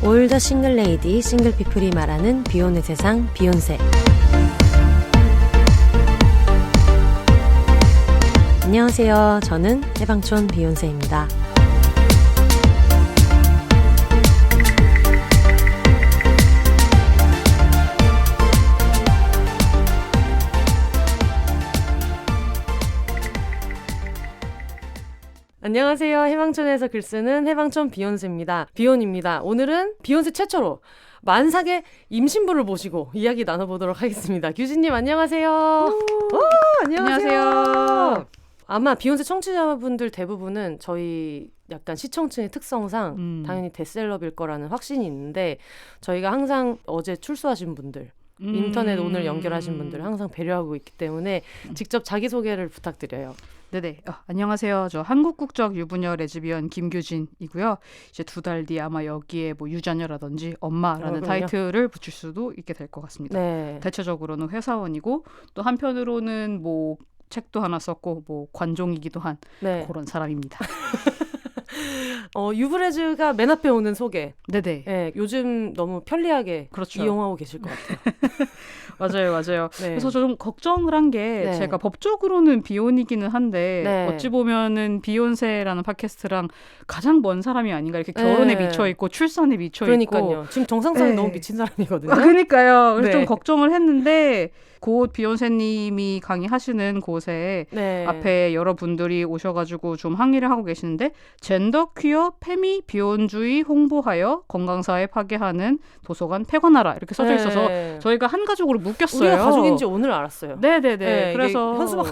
올더 싱글 레이디, 싱글 피플이 말하는 비혼의 세상, 비욘세. 안녕하세요. 저는 해방촌 비욘세입니다. 안녕하세요. 해방촌에서 글쓰는 해방촌 비욘세입니다. 비혼입니다. 오늘은 비욘세 최초로 만삭의 임신부를 모시고 이야기 나눠보도록 하겠습니다. 규진님 안녕하세요. 안녕하세요. 아마 비욘세 청취자분들 대부분은 저희 약간 시청층의 특성상 당연히 데스셀럽일 거라는 확신이 있는데, 저희가 항상 어제 출소하신 분들, 인터넷 오늘 연결하신 분들을 항상 배려하고 있기 때문에 직접 자기소개를 부탁드려요. 네네. 안녕하세요. 저 한국 국적 유부녀 레즈비언 김규진이고요. 이제 2달 뒤에 아마 여기에 뭐 유자녀라든지 엄마라는 타이틀을 붙일 수도 있게 될 것 같습니다. 네. 대체적으로는 회사원이고 또 한편으로는 뭐 책도 하나 썼고 뭐 관종이기도 한 그런 사람입니다. 유브레즈가 맨 앞에 오는 소개. 네네. 네, 요즘 너무 편리하게 이용하고 계실 것 같아요. 맞아요. 네. 그래서 좀 걱정을 한 게 제가 법적으로는 비혼이기는 한데 어찌 보면은 비욘세라는 팟캐스트랑 가장 먼 사람이 아닌가, 이렇게 결혼에 미쳐 있고 출산에 미쳐 그러니까요. 지금 정상선에 너무 미친 사람이거든요. 그러니까요. 그래서 좀 걱정을 했는데 곧 비욘세님이 강의하시는 곳에 앞에 여러분들이 오셔가지고 좀 항의를 하고 계시는데, 젠더 퀴어 페미 비혼주의 홍보하여 건강사회 파괴하는 도서관 폐관하라 이렇게 써져 있어서 저희가 한 가족으로 묶였어요. 우리가 가족인지 오늘 알았어요. 네네네. 그래서 현수막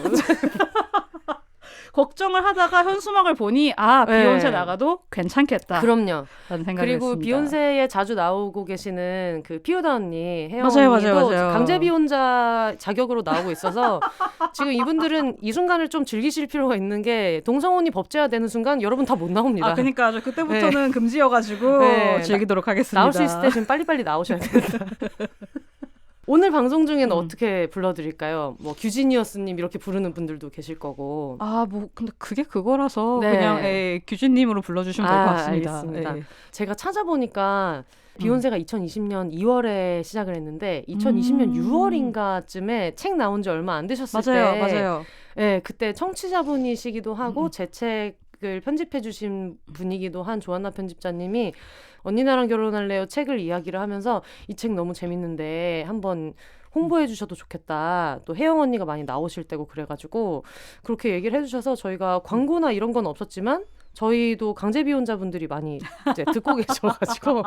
걱정을 하다가 현수막을 보니 비욘세 나가도 괜찮겠다. 그럼요. 라는 생각을 그리고 했습니다. 비욘세에 자주 나오고 계시는 그 피오다 언니, 혜영 언니도 강제 비혼자 자격으로 나오고 있어서 지금 이분들은 이 순간을 좀 즐기실 필요가 있는 게, 동성혼이 법제화되는 순간 여러분 다 못 나옵니다. 그러니까 그때부터는 금지여가지고 즐기도록 하겠습니다. 나올 수 있을 때 지금 빨리빨리 나오셔야 된다. 오늘 방송 중에는 어떻게 불러드릴까요? 뭐 규지니어스님 이렇게 부르는 분들도 계실 거고. 근데 그게 그거라서 그냥 규진님으로 불러주시면 될 것 같습니다. 알겠습니다. 제가 찾아보니까 비욘세가 2020년 2월에 시작을 했는데 2020년 6월인가쯤에 책 나온 지 얼마 안 되셨을 때, 맞아요. 그때 청취자분이시기도 하고 제 책을 편집해 주신 분이기도 한 조한나 편집자님이 언니 나랑 결혼할래요 책을 이야기를 하면서 이 책 너무 재밌는데 한번 홍보해 주셔도 좋겠다. 또 혜영 언니가 많이 나오실 때고 그래가지고 그렇게 얘기를 해주셔서 저희가 광고나 이런 건 없었지만 저희도 강제 비혼자분들이 많이 이제 듣고 계셔가지고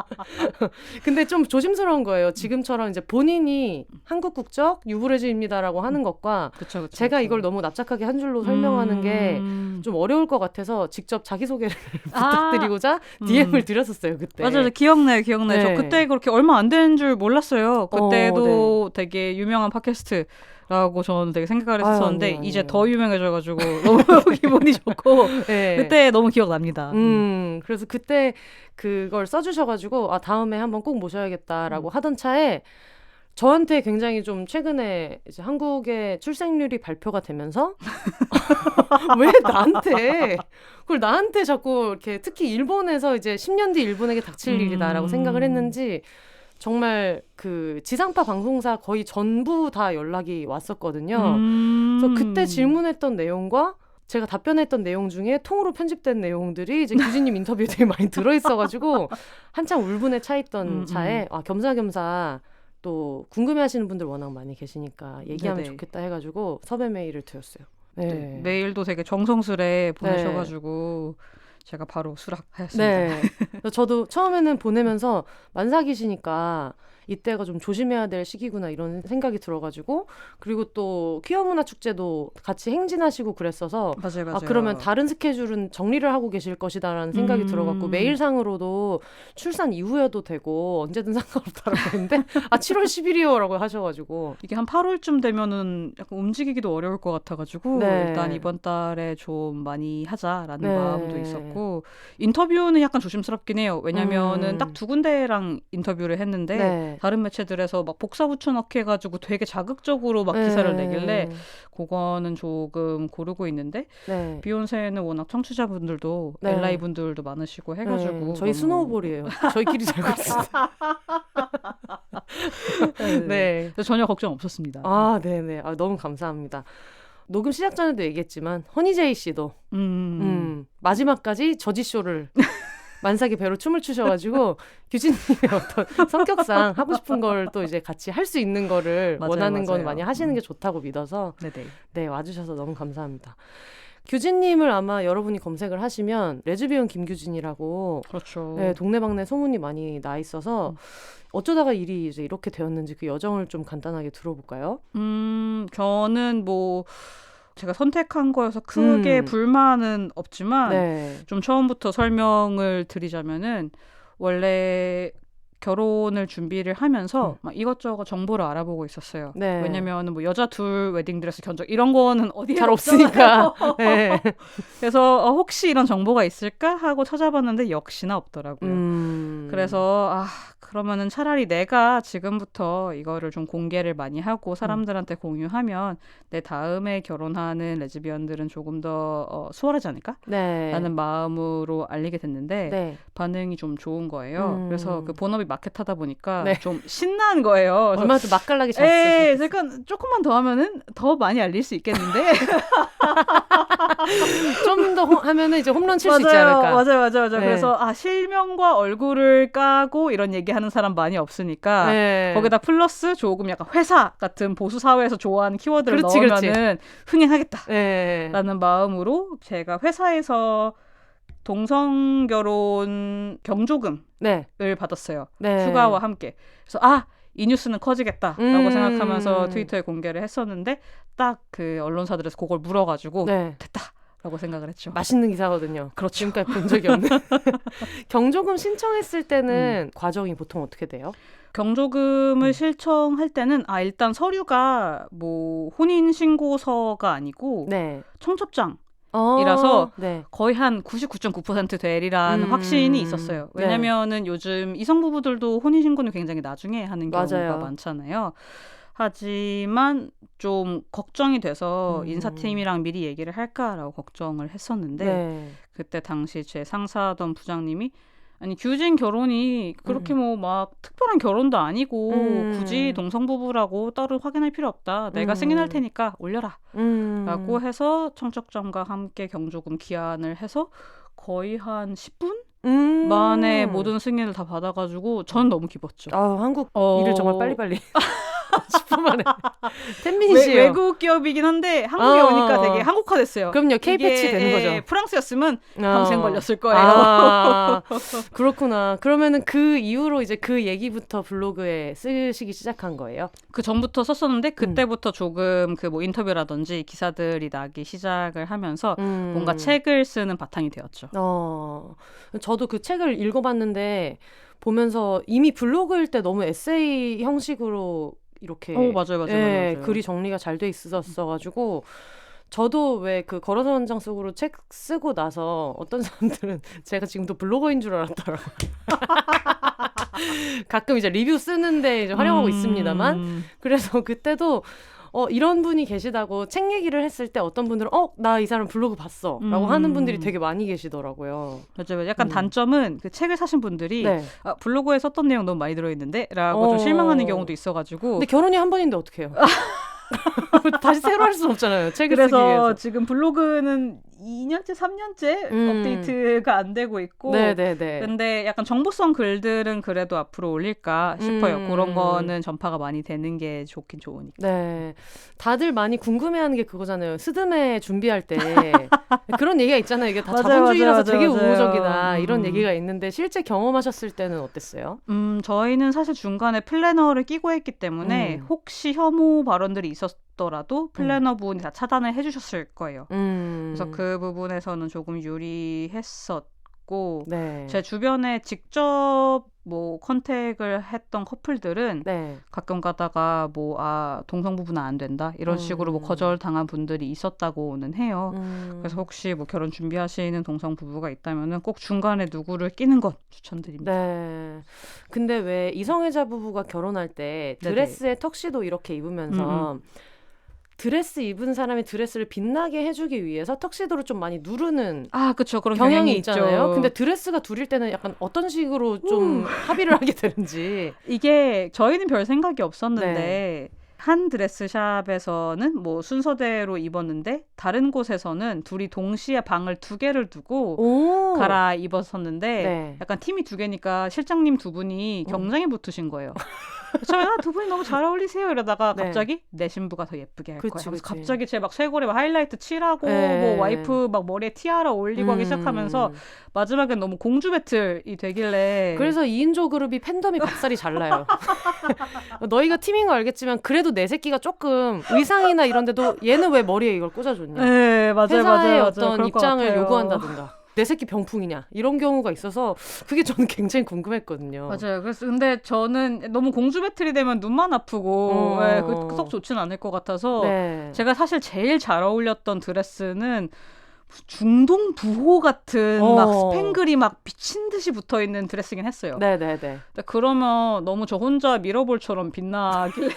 근데 좀 조심스러운 거예요. 지금처럼 이제 본인이 한국 국적 유브레즈입니다라고 하는 것과 제가 이걸 너무 납작하게 한 줄로 설명하는 게 좀 어려울 것 같아서 직접 자기소개를 부탁드리고자 DM을 드렸었어요. 그때. 맞아요. 기억나요. 저 그때 그렇게 얼마 안 된 줄 몰랐어요. 그때도 되게 유명한 팟캐스트 라고 저는 되게 생각을 했었는데 이제 더 유명해져가지고 너무 기분이 좋고 그때 너무 기억납니다. 그래서 그때 그걸 써주셔가지고 다음에 한번 꼭 모셔야겠다라고 하던 차에 저한테 굉장히 좀 최근에 이제 한국의 출생률이 발표가 되면서 왜 그걸 나한테 자꾸 이렇게, 특히 일본에서 이제 10년 뒤 일본에게 닥칠 일이다라고 생각을 했는지 정말 그 지상파 방송사 거의 전부 다 연락이 왔었거든요. 그래서 그때 질문했던 내용과 제가 답변했던 내용 중에 통으로 편집된 내용들이 이제 규진님 인터뷰에 되게 많이 들어있어가지고 한참 울분에 차있던 차에 겸사겸사 또 궁금해하시는 분들 워낙 많이 계시니까 얘기하면 좋겠다 해가지고 섭외 메일을 드렸어요. 메일도 되게 정성스레 보내셔가지고 제가 바로 수락하였습니다. 저도 처음에는 보내면서 만삭이시니까 이때가 좀 조심해야 될 시기구나 이런 생각이 들어가지고, 그리고 또 퀴어 문화 축제도 같이 행진하시고 그랬어서 맞아요. 그러면 다른 스케줄은 정리를 하고 계실 것이다라는 생각이 들어갖고 메일상으로도 출산 이후여도 되고 언제든 상관없다라고 했는데 7월 10일이요라고 하셔가지고 이게 한 8월쯤 되면은 약간 움직이기도 어려울 것 같아가지고 일단 이번 달에 좀 많이 하자라는 마음도 있었고, 인터뷰는 약간 조심스럽긴 해요. 왜냐면은 딱 2군데랑 인터뷰를 했는데 다른 매체들에서 막 복사 붙여넣기 해가지고 되게 자극적으로 막 기사를 내길래 그거는 조금 고르고 있는데 비욘세는 워낙 청취자분들도 LA 분들도 많으시고 해가지고 저희 스노우볼이에요. 저희끼리 살고 있습니다. 네. 전혀 걱정 없었습니다. 네네. 너무 감사합니다. 녹음 시작 전에도 얘기했지만 허니제이 씨도 마지막까지 저지쇼를 만삭의 배로 춤을 추셔가지고 규진님의 어떤 성격상 하고 싶은 걸 또 이제 같이 할 수 있는 거를 원하는 건 많이 하시는 게 좋다고 믿어서 네 와주셔서 너무 감사합니다. 규진님을 아마 여러분이 검색을 하시면 레즈비언 김규진이라고 그렇죠. 네, 동네방네 소문이 많이 나 있어서 어쩌다가 일이 이제 이렇게 되었는지 그 여정을 좀 간단하게 들어볼까요? 저는 뭐 제가 선택한 거여서 크게 불만은 없지만 좀 처음부터 설명을 드리자면은 원래 결혼을 준비를 하면서 막 이것저것 정보를 알아보고 있었어요. 왜냐면 뭐 여자 둘 웨딩드레스 견적 이런 거는 어디에 잘 없으니까. 그래서 혹시 이런 정보가 있을까 하고 찾아봤는데 역시나 없더라고요. 그래서 그러면은 차라리 내가 지금부터 이거를 좀 공개를 많이 하고 사람들한테 공유하면 내 다음에 결혼하는 레즈비언들은 조금 더 수월하지 않을까? 라는 마음으로 알리게 됐는데 반응이 좀 좋은 거예요. 그래서 그 본업이 마켓하다 보니까 좀 신난 거예요. 얼마나 또 맛깔나게 잘 쓰셨어요. 약간 조금만 더 하면은 더 많이 알릴 수 있겠는데 좀 더 하면은 이제 홈런 칠 수 있지 않을까. 맞아요. 그래서 실명과 얼굴을 까고 이런 얘기하는 사람 많이 없으니까 거기다 플러스 조금 약간 회사 같은 보수 사회에서 좋아하는 키워드를 넣으면은 흥행하겠다라는 마음으로 제가 회사에서 동성 결혼 경조금을 받았어요. 휴가와 함께. 그래서 이 뉴스는 커지겠다라고 생각하면서 트위터에 공개를 했었는데 딱 그 언론사들에서 그걸 물어가지고 됐다라고 생각을 했죠. 맛있는 기사거든요. 그렇죠. 지금까지 본 적이 없는. 경조금 신청했을 때는 과정이 보통 어떻게 돼요? 경조금을 신청할 때는 일단 서류가 뭐 혼인신고서가 아니고 청첩장 이라서 거의 한 99.9% 되리라는 확신이 있었어요. 왜냐면은 요즘 이성 부부들도 혼인신고는 굉장히 나중에 하는 경우가 많잖아요. 하지만 좀 걱정이 돼서 인사팀이랑 미리 얘기를 할까라고 걱정을 했었는데 그때 당시 제 상사던 부장님이 아니 규진 결혼이 그렇게 뭐 막 특별한 결혼도 아니고 굳이 동성부부라고 따로 확인할 필요 없다. 내가 승인할 테니까 올려라. 라고 해서 청첩장과 함께 경조금 기한을 해서 거의 한 10분? 만에 모든 승인을 다 받아가지고 전 너무 기뻤죠. 한국 일을 정말 빨리빨리 10분 만에. 팬미니시요. 외국 기업이긴 한데 한국에 오니까 되게 한국화됐어요. 그럼요. K-패치 되는 거죠. 프랑스였으면 평생 걸렸을 거예요. 그렇구나. 그러면은 그 이후로 이제 그 얘기부터 블로그에 쓰시기 시작한 거예요? 그 전부터 썼었는데 그때부터 조금 그 뭐 인터뷰라든지 기사들이 나기 시작을 하면서 뭔가 책을 쓰는 바탕이 되었죠. 저도 그 책을 읽어봤는데 보면서 이미 블로그일 때 너무 에세이 형식으로 이렇게 맞아요. 글이 정리가 잘 돼 있었어가지고 저도 왜 그 걸어서 원장 속으로 책 쓰고 나서 어떤 사람들은 제가 지금도 블로거인 줄 알았더라고요. 가끔 이제 리뷰 쓰는데 이제 활용하고 있습니다만 그래서 그때도 이런 분이 계시다고 책 얘기를 했을 때 어떤 분들은 나 이 사람 블로그 봤어 라고 하는 분들이 되게 많이 계시더라고요. 맞아요. 약간 단점은 그 책을 사신 분들이 블로그에 썼던 내용 너무 많이 들어있는데 라고 좀 실망하는 경우도 있어가지고 근데 결혼이 한 번인데 어떡해요. 다시 새로 할 수는 없잖아요. 책을 그래서 쓰기 위해서. 지금 블로그는 2년째, 3년째 업데이트가 안 되고 있고 근데 약간 정보성 글들은 그래도 앞으로 올릴까 싶어요. 그런 거는 전파가 많이 되는 게 좋긴 좋으니까. 다들 많이 궁금해하는 게 그거잖아요. 스드메 준비할 때 그런 얘기가 있잖아요. 이게 다 자본주의라서 되게 우호적이다 이런 얘기가 있는데 실제 경험하셨을 때는 어땠어요? 저희는 사실 중간에 플래너를 끼고 했기 때문에 혹시 혐오 발언들이 있었더라도 플래너 분이 다 차단을 해주셨을 거예요. 그래서 그 부분에서는 조금 유리했었고 있고 네. 제 주변에 직접 뭐 컨택을 했던 커플들은 네. 가끔 가다가 뭐 동성 부부는 안 된다 이런 식으로 뭐 거절당한 분들이 있었다고는 해요. 그래서 혹시 뭐 결혼 준비하시는 동성 부부가 있다면은 꼭 중간에 누구를 끼는 것 추천드립니다. 네. 근데 왜 이성애자 부부가 결혼할 때 드레스에 턱시도 이렇게 입으면서 드레스 입은 사람이 드레스를 빛나게 해주기 위해서 턱시도를 좀 많이 누르는 그쵸. 그런 경향이 있잖아요. 있죠. 근데 드레스가 둘일 때는 약간 어떤 식으로 좀 합의를 하게 되는지. 이게 저희는 별 생각이 없었는데 한 드레스샵에서는 뭐 순서대로 입었는데 다른 곳에서는 둘이 동시에 방을 2개를 두고 갈아 입었었는데 약간 팀이 2개니까 실장님 2분이 경쟁에 붙으신 거예요. 처음에 2분이 너무 잘 어울리세요 이러다가 갑자기 내 신부가 더 예쁘게 할 거야. 그래서 갑자기 제 막 쇄골에 막 하이라이트 칠하고 뭐 와이프 막 머리에 티아라 올리고 하기 시작하면서 마지막엔 너무 공주 배틀이 되길래 그래서 2인조 그룹이 팬덤이 박살이 잘 나요. 너희가 팀인 거 알겠지만 그래도 내 새끼가 조금 의상이나 이런 데도 얘는 왜 머리에 이걸 꽂아줬냐. 네, 맞아요. 회사의 맞아요. 어떤 입장을 요구한다든가. 내 새끼 병풍이냐 이런 경우가 있어서 그게 저는 굉장히 궁금했거든요. 맞아요. 그래서 근데 저는 너무 공주 배틀이 되면 눈만 아프고 썩 좋지는 않을 것 같아서 제가 사실 제일 잘 어울렸던 드레스는 중동 부호 같은 막 스팽글이 막 미친 듯이 붙어 있는 드레스긴 했어요. 네네네. 그러면 너무 저 혼자 미러볼처럼 빛나길래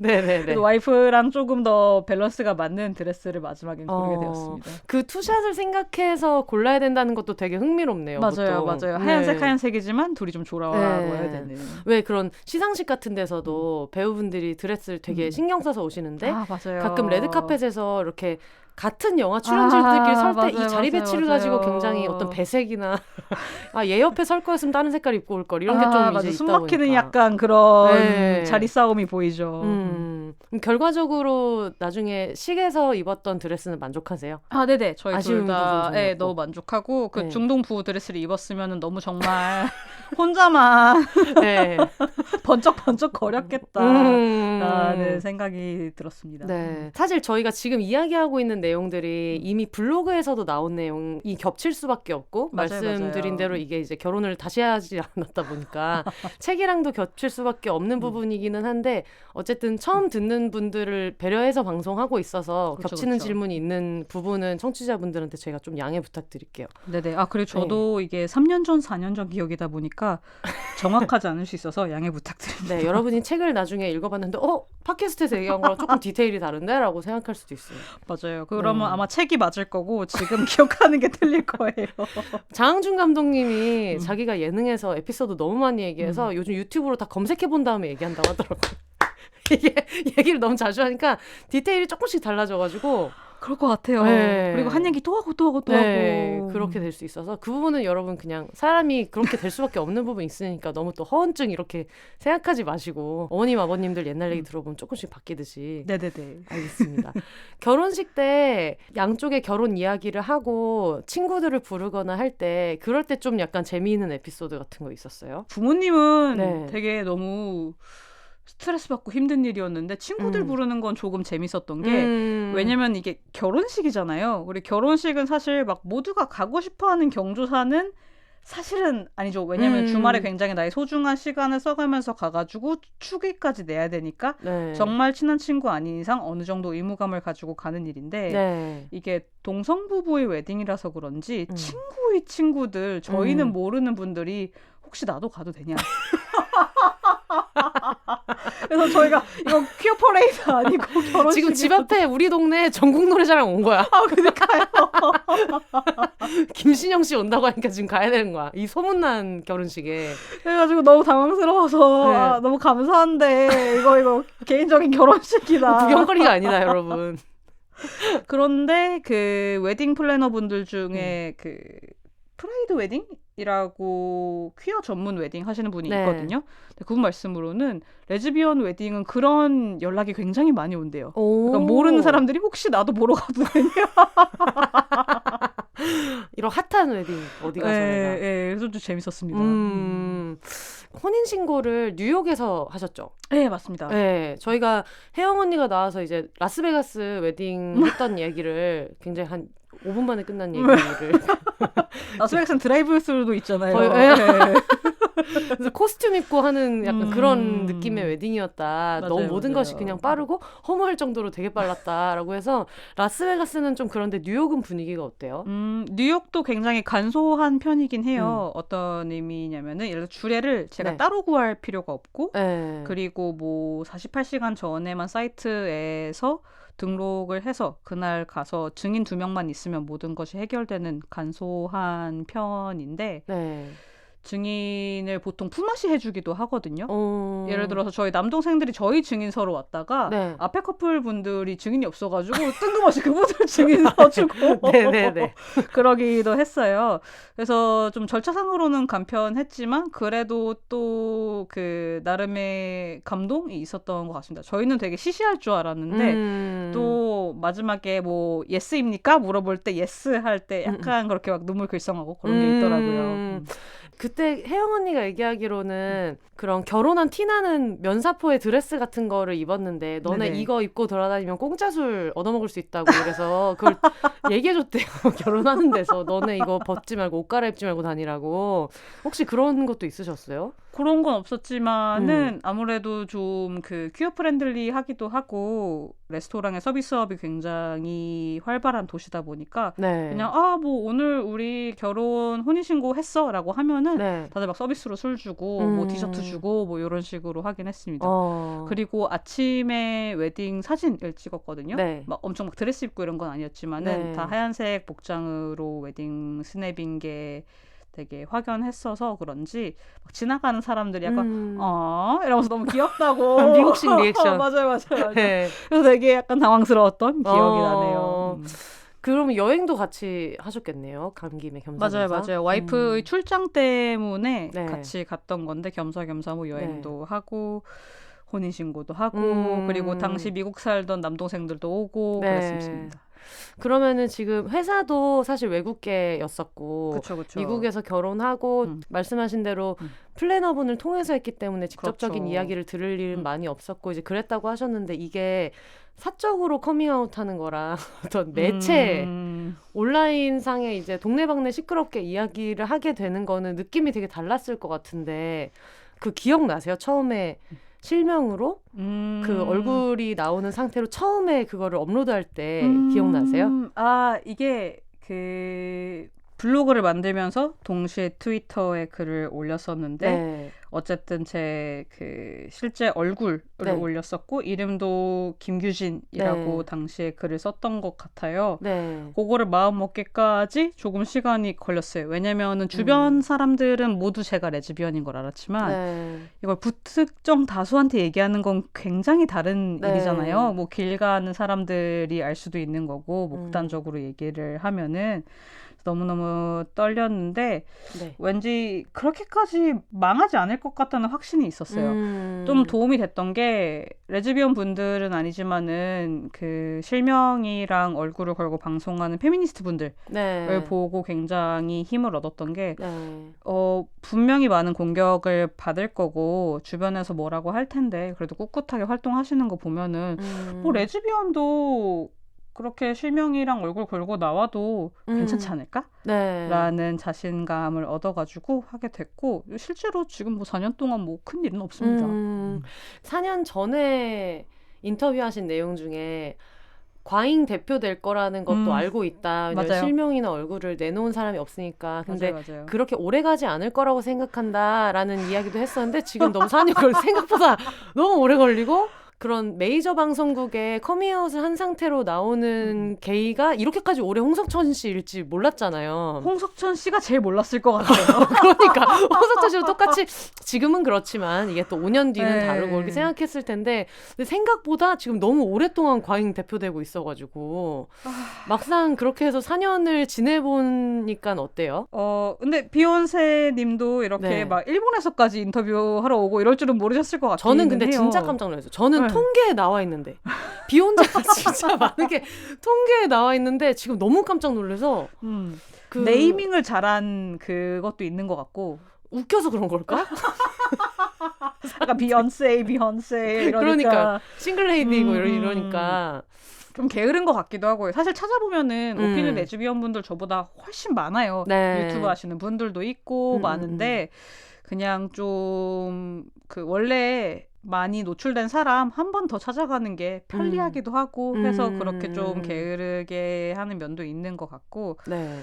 네네네. 와이프랑 조금 더 밸런스가 맞는 드레스를 마지막엔 고르게 되었습니다. 그 투샷을 생각해서 골라야 된다는 것도 되게 흥미롭네요. 맞아요, 보통. 맞아요. 하얀색이지만 둘이 좀 조화로워야 되는. 왜 그런 시상식 같은 데서도 배우분들이 드레스를 되게 신경 써서 오시는데 맞아요. 가끔 레드카펫에서 이렇게 같은 영화 출연진들끼리 설 때 이 자리 배치를 가지고 굉장히 어떤 배색이나 얘 옆에 설 거였으면 다른 색깔 입고 올 걸 이런 게 좀 이제 숨 있다 막히는 보니까. 약간 그런 자리 싸움이 보이죠. 결과적으로 나중에 식에서 입었던 드레스는 만족하세요? 네네. 저희 둘 다 너무 만족하고 그 중동 부호 드레스를 입었으면 너무 정말 혼자만 번쩍번쩍 거렸겠다라는 생각이 들었습니다. 네. 사실 저희가 지금 이야기하고 있는 내용들이 이미 블로그에서도 나온 내용이 겹칠 수밖에 없고 말씀드린 대로 이게 이제 결혼을 다시 하지 않았다 보니까 책이랑도 겹칠 수밖에 없는 부분이기는 한데 어쨌든 처음 듣는 분들을 배려해서 방송하고 있어서 겹치는 질문이 있는 부분은 청취자분들한테 제가 좀 양해 부탁드릴게요. 네네. 그리고 저도 이게 3년 전, 4년 전 기억이다 보니까 정확하지 않을 수 있어서 양해 부탁드립니다. 네, 여러분이 책을 나중에 읽어봤는데 팟캐스트에서 얘기한 거랑 조금 디테일이 다른데? 라고 생각할 수도 있어요. 맞아요. 그러면 아마 책이 맞을 거고 지금 기억하는 게 틀릴 거예요. 장항준 감독님이 자기가 예능에서 에피소드 너무 많이 얘기해서 요즘 유튜브로 다 검색해본 다음에 얘기한다고 하더라고요. 이게 얘기를 너무 자주 하니까 디테일이 조금씩 달라져가지고 그럴 것 같아요. 그리고 한 얘기 또 하고 하고 그렇게 될 수 있어서 그 부분은 여러분 그냥 사람이 그렇게 될 수밖에 없는 부분이 있으니까 너무 또 허언증 이렇게 생각하지 마시고 어머님 아버님들 옛날 얘기 들어보면 조금씩 바뀌듯이. 네네네. 알겠습니다. 결혼식 때 양쪽의 결혼 이야기를 하고 친구들을 부르거나 할 때 그럴 때 좀 약간 재미있는 에피소드 같은 거 있었어요? 부모님은 되게 너무 스트레스 받고 힘든 일이었는데 친구들 부르는 건 조금 재밌었던 게 왜냐면 이게 결혼식이잖아요. 우리 결혼식은 사실 막 모두가 가고 싶어하는 경조사는 사실은 아니죠. 왜냐면 주말에 굉장히 나의 소중한 시간을 써가면서 가가지고 축의까지 내야 되니까 정말 친한 친구 아닌 이상 어느 정도 의무감을 가지고 가는 일인데 이게 동성부부의 웨딩이라서 그런지 친구의 친구들 저희는 모르는 분들이 혹시 나도 가도 되냐 그래서 저희가 이거 퀴어 퍼레이드 아니고 결혼식 지금 집 앞에 우리 동네 전국 노래자랑 온 거야. 그러니까요. 김신영 씨 온다고 하니까 지금 가야 되는 거야. 이 소문난 결혼식에. 그래가지고 너무 당황스러워서 너무 감사한데 이거 개인적인 결혼식이다. 구경거리가 아니다 여러분. 그런데 그 웨딩 플래너 분들 중에 그 프라이드 웨딩이라고 퀴어 전문 웨딩 하시는 분이 있거든요. 근데 그분 말씀으로는 레즈비언 웨딩은 그런 연락이 굉장히 많이 온대요. 그러니까 모르는 사람들이 혹시 나도 보러 가도 되냐. 이런 핫한 웨딩 어디 가서 내가. 그래서 좀 재밌었습니다. 혼인신고를 뉴욕에서 하셨죠? 네, 맞습니다. 네, 저희가 혜영 언니가 나와서 이제 라스베가스 웨딩 했던 얘기를 굉장히 한 5분 만에 끝난 얘기를. 라스베가스는 드라이브 스루도 있잖아요. 네. 그래서 코스튬 입고 하는 약간 그런 느낌의 웨딩이었다. 맞아요, 너무 모든 맞아요. 것이 그냥 빠르고 허무할 정도로 되게 빨랐다라고 해서 라스베가스는 좀 그런데 뉴욕은 분위기가 어때요? 뉴욕도 굉장히 간소한 편이긴 해요. 어떤 의미냐면은 예를 들어 주례를 제가 네. 따로 구할 필요가 없고 네. 그리고 뭐 48시간 전에만 사이트에서 등록을 해서 그날 가서 증인 2명만 있으면 모든 것이 해결되는 간소한 편인데 네. 증인을 보통 품앗이 해주기도 하거든요. 예를 들어서 들어서 저희 남동생들이 저희 증인서로 왔다가 네. 앞에 커플 분들이 증인이 없어가지고 뜬금없이 그분들 증인서 주고 네네네. 그러기도 했어요. 그래서 좀 절차상으로는 간편했지만 그래도 또 그 나름의 감동이 있었던 것 같습니다. 저희는 되게 시시할 줄 알았는데 또 마지막에 뭐 예스입니까? 물어볼 때 예스 할 때 약간 그렇게 막 눈물 글썽하고 그런 게 있더라고요. 그때 혜영 언니가 얘기하기로는 그런 결혼한 티나는 면사포의 드레스 같은 거를 입었는데 너네 네네. 이거 입고 돌아다니면 공짜 술 얻어먹을 수 있다고 그래서 그걸 얘기해줬대요. 결혼하는 데서 너네 이거 벗지 말고 옷 갈아입지 말고 다니라고. 혹시 그런 것도 있으셨어요? 그런 건 없었지만은 아무래도 좀 그 퀴어 프렌들리 하기도 하고 레스토랑의 서비스업이 굉장히 활발한 도시다 보니까 네. 그냥 뭐 오늘 우리 결혼 혼인신고 했어라고 하면은 네. 다들 막 서비스로 술 주고 뭐 디저트 주고 뭐 이런 식으로 하긴 했습니다. 그리고 아침에 웨딩 사진을 찍었거든요. 네. 막 엄청 막 드레스 입고 이런 건 아니었지만은 네. 다 하얀색 복장으로 웨딩 스냅인 게 되게 확연했어서 그런지 막 지나가는 사람들이 약간 이러면서 너무 귀엽다고 미국식 리액션. 맞아요. 네. 그래서 되게 약간 당황스러웠던 기억이 나네요. 그러면 여행도 같이 하셨겠네요. 간 김에 겸사겸사. 맞아요. 와이프의 출장 때문에 네. 같이 갔던 건데 겸사겸사 뭐 여행도 하고 혼인신고도 하고 그리고 당시 미국 살던 남동생들도 오고 그랬습니다. 그러면은 지금 회사도 사실 외국계였었고 그쵸. 미국에서 결혼하고 말씀하신 대로 플래너분을 통해서 했기 때문에 직접적인 그렇죠. 이야기를 들을 일은 많이 없었고 이제 그랬다고 하셨는데 이게 사적으로 커밍아웃하는 거랑 어떤 매체 온라인 상에 이제 동네방네 시끄럽게 이야기를 하게 되는 거는 느낌이 되게 달랐을 것 같은데 그 기억나세요? 처음에 실명으로 그 얼굴이 나오는 상태로 처음에 그거를 업로드할 때 기억나세요? 이게 그 블로그를 만들면서 동시에 트위터에 글을 올렸었는데 어쨌든 제 그 실제 얼굴을 올렸었고 이름도 김규진이라고 당시에 글을 썼던 것 같아요. 그거를 마음 먹기까지 조금 시간이 걸렸어요. 왜냐면은 주변 사람들은 모두 제가 레즈비언인 걸 알았지만 이걸 부특정 다수한테 얘기하는 건 굉장히 다른 일이잖아요. 뭐 길 가는 사람들이 알 수도 있는 거고 뭐 극단적으로 얘기를 하면은 너무너무 떨렸는데 왠지 그렇게까지 망하지 않을 것 같다는 확신이 있었어요. 좀 도움이 됐던 게 레즈비언 분들은 아니지만은 그 실명이랑 얼굴을 걸고 방송하는 페미니스트 분들을 보고 굉장히 힘을 얻었던 게 분명히 많은 공격을 받을 거고 주변에서 뭐라고 할 텐데 그래도 꿋꿋하게 활동하시는 거 보면은 뭐 레즈비언도 그렇게 실명이랑 얼굴 걸고 나와도 괜찮지 않을까? 라는 자신감을 얻어가지고 하게 됐고 실제로 지금 뭐 4년 동안 뭐 큰 일은 없습니다. 4년 전에 인터뷰하신 내용 중에 과잉 대표될 거라는 것도 알고 있다. 왜냐면 실명이나 얼굴을 내놓은 사람이 없으니까. 근데 맞아요. 그렇게 오래 가지 않을 거라고 생각한다라는 이야기도 했었는데 지금 너무 4년 생각보다 너무 오래 걸리고 그런 메이저 방송국에 커밍아웃을 한 상태로 나오는 게이가 이렇게까지 오래 홍석천 씨일지 몰랐잖아요. 홍석천 씨가 제일 몰랐을 것 같아요. 그러니까 홍석천 씨도 똑같이 지금은 그렇지만 이게 또 5년 뒤는 다르고 이렇게 생각했을 텐데 근데 생각보다 지금 너무 오랫동안 과잉 대표되고 있어가지고 막상 그렇게 해서 4년을 지내보니까 어때요? 근데 비욘세 님도 이렇게 막 일본에서까지 인터뷰하러 오고 이럴 줄은 모르셨을 것 같아요. 저는 근데 진짜 깜짝 놀랐어요. 저는 통계에 나와 있는데 비욘세가 진짜 많게 통계에 나와 있는데 지금 너무 깜짝 놀라서 그 네이밍을 잘한 그것도 있는 것 같고 웃겨서 그런 걸까? 약간 비욘세 이러니까 그러니까 싱글레이디고 이러니까 좀 게으른 것 같기도 하고요. 사실 찾아보면은 오피니언 레즈비언 분들 저보다 훨씬 많아요. 네. 유튜브 하시는 분들도 있고 많은데 그냥 좀 그 원래 많이 노출된 사람 한 번 더 찾아가는 게 편리하기도 하고 해서 그렇게 좀 게으르게 하는 면도 있는 것 같고 네.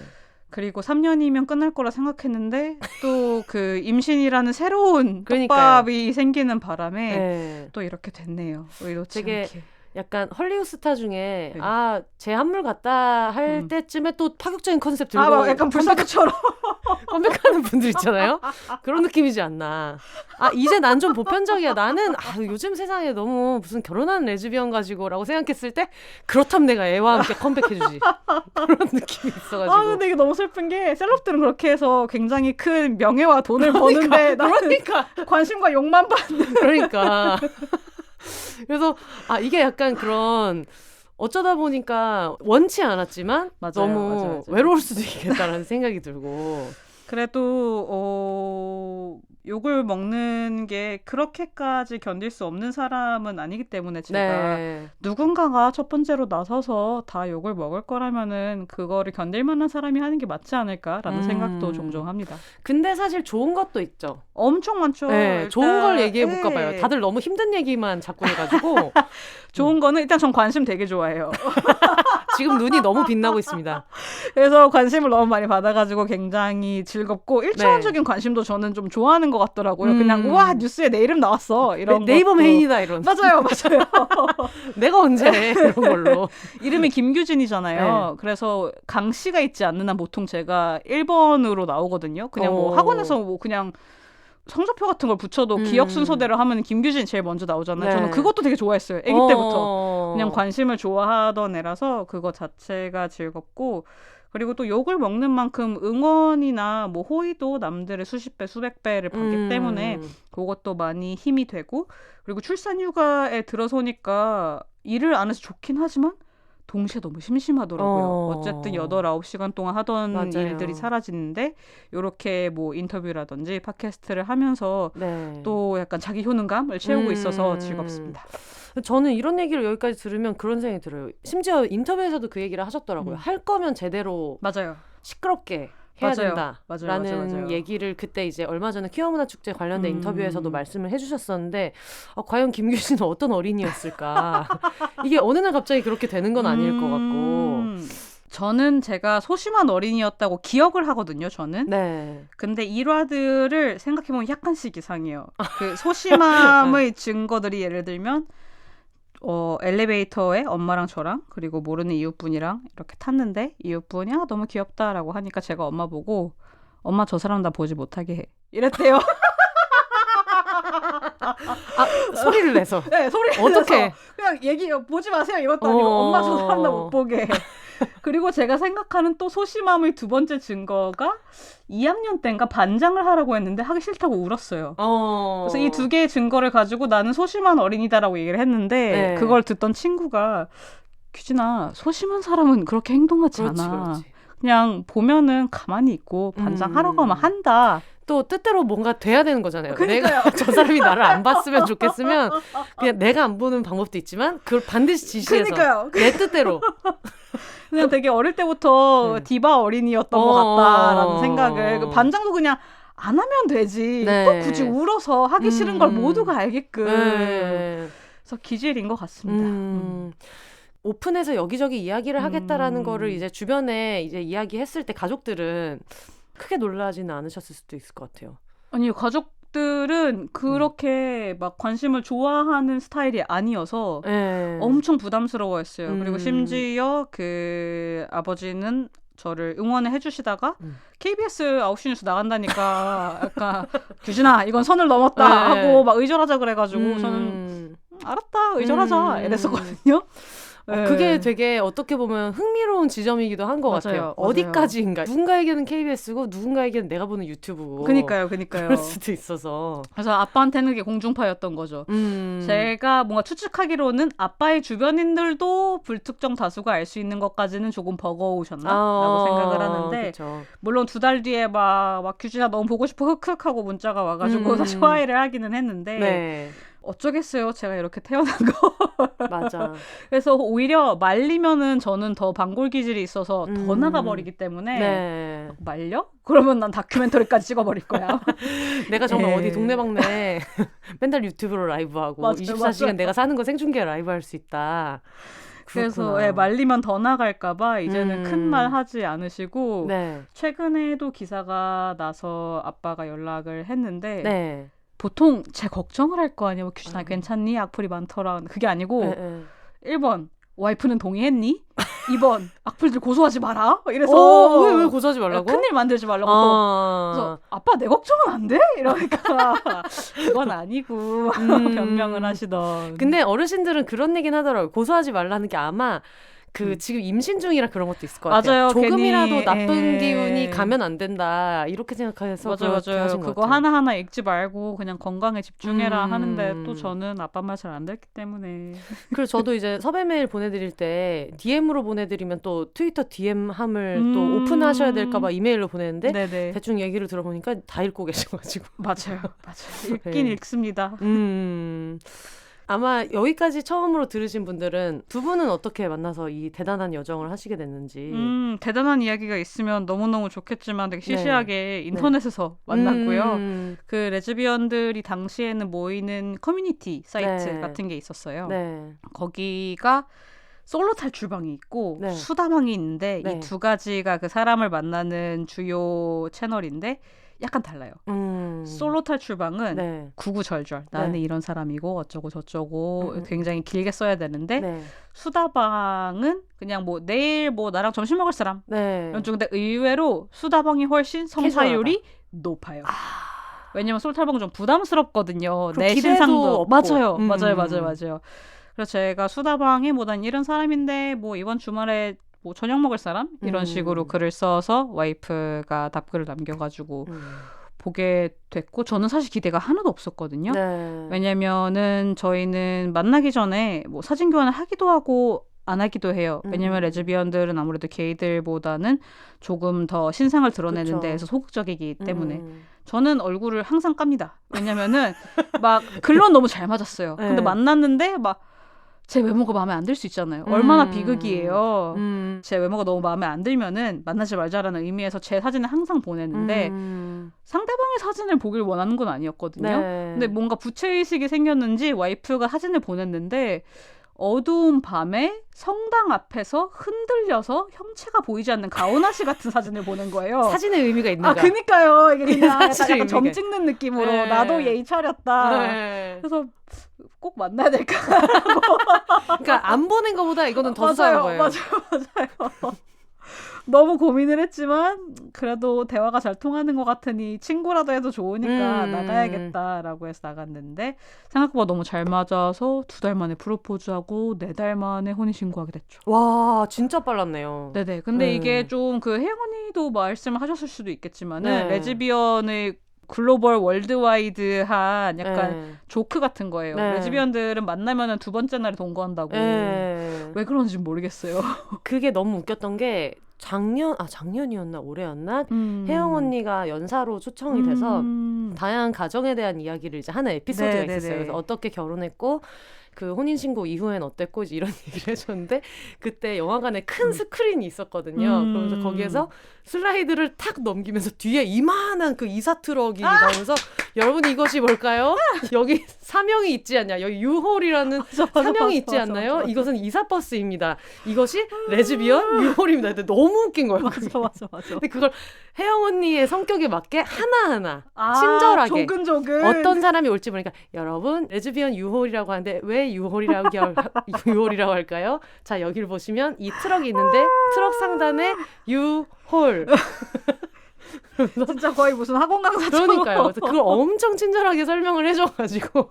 그리고 3년이면 끝날 거라 생각했는데 또 그 임신이라는 새로운 그러니까요. 떡밥이 생기는 바람에 네. 또 이렇게 됐네요. 의도치 되게 않게. 약간 헐리우드 스타 중에 네. 제 한물 같다 할 때쯤에 또 파격적인 컨셉 들고 약간 불사조처럼 컴백하는 분들 있잖아요. 그런 느낌이지 않나. 이제 난 좀 보편적이야. 나는 요즘 세상에 너무 무슨 결혼한 레즈비언 가지고라고 생각했을 때 그렇다면 내가 애와 함께 컴백해주지. 그런 느낌이 있어가지고. 근데 이게 너무 슬픈 게 셀럽들은 그렇게 해서 굉장히 큰 명예와 돈을 버는데 나는 관심과 욕만 받는. 그러니까. 그래서 이게 약간 그런 어쩌다 보니까 원치 않았지만 너무 외로울 수도 있겠다라는 생각이 들고. 그래도 욕을 먹는 게 그렇게까지 견딜 수 없는 사람은 아니기 때문에 제가 누군가가 첫 번째로 나서서 다 욕을 먹을 거라면은 그거를 견딜 만한 사람이 하는 게 맞지 않을까라는 생각도 종종 합니다. 근데 사실 좋은 것도 있죠. 엄청 많죠. 네, 좋은 걸 얘기해 볼까 봐요. 다들 너무 힘든 얘기만 자꾸 해가지고. 좋은 거는 일단 전 관심 되게 좋아해요. 지금 눈이 너무 빛나고 있습니다. 그래서 관심을 너무 많이 받아가지고 굉장히 즐겁고 1차원적인 관심도 저는 좀 좋아하는 것 같더라고요. 그냥 우와 뉴스에 내 이름 나왔어 이런 네이버 메인이다 이런. 맞아요. 내가 언제 해 이런 걸로. 이름이 김규진이잖아요. 그래서 강 씨가 있지 않는 한 보통 제가 1번으로 나오거든요. 그냥 뭐 학원에서 뭐 그냥 성적표 같은 걸 붙여도 기억 순서대로 하면 김규진이 제일 먼저 나오잖아요. 저는 그것도 되게 좋아했어요. 아기 때부터. 그냥 관심을 좋아하던 애라서 그거 자체가 즐겁고 그리고 또 욕을 먹는 만큼 응원이나 뭐 호의도 남들의 수십 배, 수백 배를 받기 때문에 그것도 많이 힘이 되고 그리고 출산 휴가에 들어서니까 일을 안 해서 좋긴 하지만 동시에 너무 심심하더라고요. 어쨌든 8, 9시간 동안 하던 일들이 사라지는데 이렇게 뭐 인터뷰라든지 팟캐스트를 하면서 또 약간 자기 효능감을 채우고 있어서 즐겁습니다. 저는 이런 얘기를 여기까지 들으면 그런 생각이 들어요. 심지어 인터뷰에서도 그 얘기를 하셨더라고요. 할 거면 제대로 시끄럽게 해야 된다라는 얘기를 그때 이제 얼마 전에 퀴어 문화 축제 관련된 인터뷰에서도 말씀을 해주셨었는데 과연 김규진은 어떤 어린이였을까? 이게 어느 날 갑자기 그렇게 되는 건 아닐 것 같고. 저는 제가 소심한 어린이였다고 기억을 하거든요. 저는. 근데 일화들을 생각해보면 약간씩 이상해요. 그 소심함의 증거들이 예를 들면 엘리베이터에 엄마랑 저랑 그리고 모르는 이웃분이랑 이렇게 탔는데 이웃분이 너무 귀엽다라고 하니까 제가 엄마 보고 엄마 저 사람 나 보지 못하게 해 이랬대요. 소리를 내서. 네, 소리를 어떻게? 내서 그냥 보지 마세요 이것도 아니고 엄마 저 사람 나 못 보게 해. 그리고 제가 생각하는 또 소심함의 두 번째 증거가 2학년 때인가 반장을 하라고 했는데 하기 싫다고 울었어요. 그래서 이 두 개의 증거를 가지고 나는 소심한 어린이다라고 얘기를 했는데 그걸 듣던 친구가 규진아 소심한 사람은 그렇게 행동하지 않아. 그렇지. 그냥 보면은 가만히 있고 반장하라고 하면 한다. 또 뜻대로 뭔가 돼야 되는 거잖아요. 내가 저 사람이 나를 안 봤으면 좋겠으면 그냥 내가 안 보는 방법도 있지만 그걸 반드시 지시해서 내 뜻대로. 그냥 되게 어릴 때부터 디바 어린이였던 것 같다라는 생각을 반장도 그냥 안 하면 되지 또 굳이 울어서 하기 싫은 걸 모두가 알게끔 그래서 기질인 것 같습니다. 오픈해서 여기저기 이야기를 하겠다라는 거를 이제 주변에 이제 이야기했을 때 가족들은 크게 놀라지는 않으셨을 수도 있을 것 같아요. 아니요, 가족들은 그렇게 막 관심을 좋아하는 스타일이 아니어서 엄청 부담스러워했어요. 그리고 심지어 그 아버지는 저를 응원을 해주시다가 KBS 9시 뉴스 나간다니까 약간 규진아 이건 선을 넘었다 하고 막 의절하자 그래가지고 저는 알았다 의절하자 이랬었거든요. 그게 되게 어떻게 보면 흥미로운 지점이기도 한 것 같아요. 어디까지인가. 누군가에게는 KBS고 누군가에게는 내가 보는 유튜브고. 그러니까요. 그럴 수도 있어서. 그래서 아빠한테는 그게 공중파였던 거죠. 제가 뭔가 추측하기로는 아빠의 주변인들도 불특정 다수가 알 수 있는 것까지는 조금 버거우셨나라고 생각을 하는데 물론 2달 뒤에 막 규진아 너무 보고 싶어 흑흑하고 문자가 와가지고 다시 화해를 하기는 했는데 어쩌겠어요. 제가 이렇게 태어난 거. 맞아. 그래서 오히려 말리면은 저는 더 반골 기질이 있어서 더 나가버리기 때문에 네. 말려? 그러면 난 다큐멘터리까지 찍어버릴 거야. 내가 정말 예. 어디 동네방네 맨날 유튜브로 라이브하고 맞아요, 24시간 맞아요. 내가 사는 거 생중계 라이브 할 수 있다. 그래서 예, 말리면 더 나갈까봐 이제는 큰 말 하지 않으시고 네. 최근에도 기사가 나서 아빠가 연락을 했는데 네. 보통 제 걱정을 할 거 아니에요. 규진아 괜찮니? 악플이 많더라. 그게 아니고 네. 1번 와이프는 동의했니? 2번 악플들 고소하지 마라. 이래서 왜 고소하지 말라고? 큰일 만들지 말라고 또. 그래서 아빠 내 걱정은 안 돼? 이러니까 그건 아니고 변명을 하시던. 근데 어르신들은 그런 얘기는 하더라고요. 고소하지 말라는 게 아마 그 지금 임신 중이라 그런 것도 있을 것 같아요. 맞아요. 조금이라도 괜히, 나쁜 기운이 가면 안 된다. 이렇게 생각해서 맞아요. 하신 것 그거 같아요. 하나하나 읽지 말고 그냥 건강에 집중해라 하는데 또 저는 아빠 말 잘 안 듣기 때문에. 그래서 저도 이제 섭외 메일 보내드릴 때 DM으로 보내드리면 또 트위터 DM 함을 또 오픈하셔야 될까 봐 이메일로 보내는데 네네. 대충 얘기를 들어보니까 다 읽고 계셔가지고. 맞아요. 읽긴 읽습니다. 아마 여기까지 처음으로 들으신 분들은 두 분은 어떻게 만나서 이 대단한 여정을 하시게 됐는지. 대단한 이야기가 있으면 너무너무 좋겠지만 되게 시시하게 인터넷에서 만났고요. 그 레즈비언들이 당시에는 모이는 커뮤니티 사이트 같은 게 있었어요. 거기가 솔로 탈출방이 있고 수다방이 있는데 이 두 가지가 그 사람을 만나는 주요 채널인데 약간 달라요. 솔로 탈출방은 구구절절 나는 이런 사람이고 어쩌고 저쩌고 굉장히 길게 써야 되는데 수다방은 그냥 뭐 내일 뭐 나랑 점심 먹을 사람 이런 쪽인데 의외로 수다방이 훨씬 성사율이 높아요. 왜냐면 솔로 탈출방은 좀 부담스럽거든요. 내 신상도 없고. 맞아요. 그래서 제가 수다방에 뭐 난 이런 사람인데 뭐 이번 주말에 뭐 저녁 먹을 사람? 이런 식으로 글을 써서 와이프가 답글을 남겨가지고 보게 됐고 저는 사실 기대가 하나도 없었거든요. 왜냐면은 저희는 만나기 전에 뭐 사진 교환을 하기도 하고 안 하기도 해요. 왜냐면 레즈비언들은 아무래도 게이들보다는 조금 더 신상을 드러내는 데에서 소극적이기 때문에 저는 얼굴을 항상 깝니다. 왜냐면은 막 글론 너무 잘 맞았어요. 근데 만났는데 막 제 외모가 마음에 안 들 수 있잖아요. 얼마나 비극이에요. 제 외모가 너무 마음에 안 들면은 만나지 말자라는 의미에서 제 사진을 항상 보내는데 상대방의 사진을 보길 원하는 건 아니었거든요. 근데 뭔가 부채의식이 생겼는지 와이프가 사진을 보냈는데 어두운 밤에 성당 앞에서 흔들려서 형체가 보이지 않는 가오나 씨 같은 사진을 보는 거예요. 사진의 의미가 있는가? 그니까요. 이게 그냥 약간 점 찍는 느낌으로 나도 예의 차렸다. 그래서 꼭 만나야 될까? 그러니까 안 보낸 것보다 이거는 더 수상한 거예요. 맞아요. 너무 고민을 했지만 그래도 대화가 잘 통하는 것 같으니 친구라도 해도 좋으니까 나가야겠다라고 해서 나갔는데 생각보다 너무 잘 맞아서 2달 만에 프로포즈하고 4달 만에 혼인신고하게 됐죠. 와 진짜 빨랐네요. 네네. 근데 이게 좀 그 혜영 언니도 말씀을 하셨을 수도 있겠지만은 레즈비언의 글로벌 월드와이드한 약간 조크 같은 거예요. 레즈비언들은 만나면은 2번째 날에 동거한다고. 왜 그런지 모르겠어요. 그게 너무 웃겼던 게 작년이었나 올해였나 혜영 언니가 연사로 초청이 돼서 다양한 가정에 대한 이야기를 이제 하는 에피소드가 있었어요. 그래서 어떻게 결혼했고 그 혼인신고 이후엔 어땠고 이제 이런 얘기를 해줬는데 그때 영화관에 큰 스크린이 있었거든요. 그러면서 거기에서 슬라이드를 탁 넘기면서 뒤에 이만한 그 이사 트럭이 나오면서 여러분 이것이 뭘까요? 여기 사명이 있지 않냐? 여기 유홀이라는 사명이 있지 않나요? 이것은 이사버스입니다. 이것이 레즈비언 유홀입니다. 근데 너무 웃긴 거예요. 맞아. 근데 그걸 혜영 언니의 성격에 맞게 하나하나 친절하게 조근조근 어떤 사람이 올지 모르니까 여러분 레즈비언 유홀이라고 하는데 왜 유홀이라고 할까요? 자 여기를 보시면 이 트럭이 있는데 트럭 상단에 유홀 진짜 거의 무슨 학원 강사처럼. 그러니까요. 그걸 엄청 친절하게 설명을 해줘가지고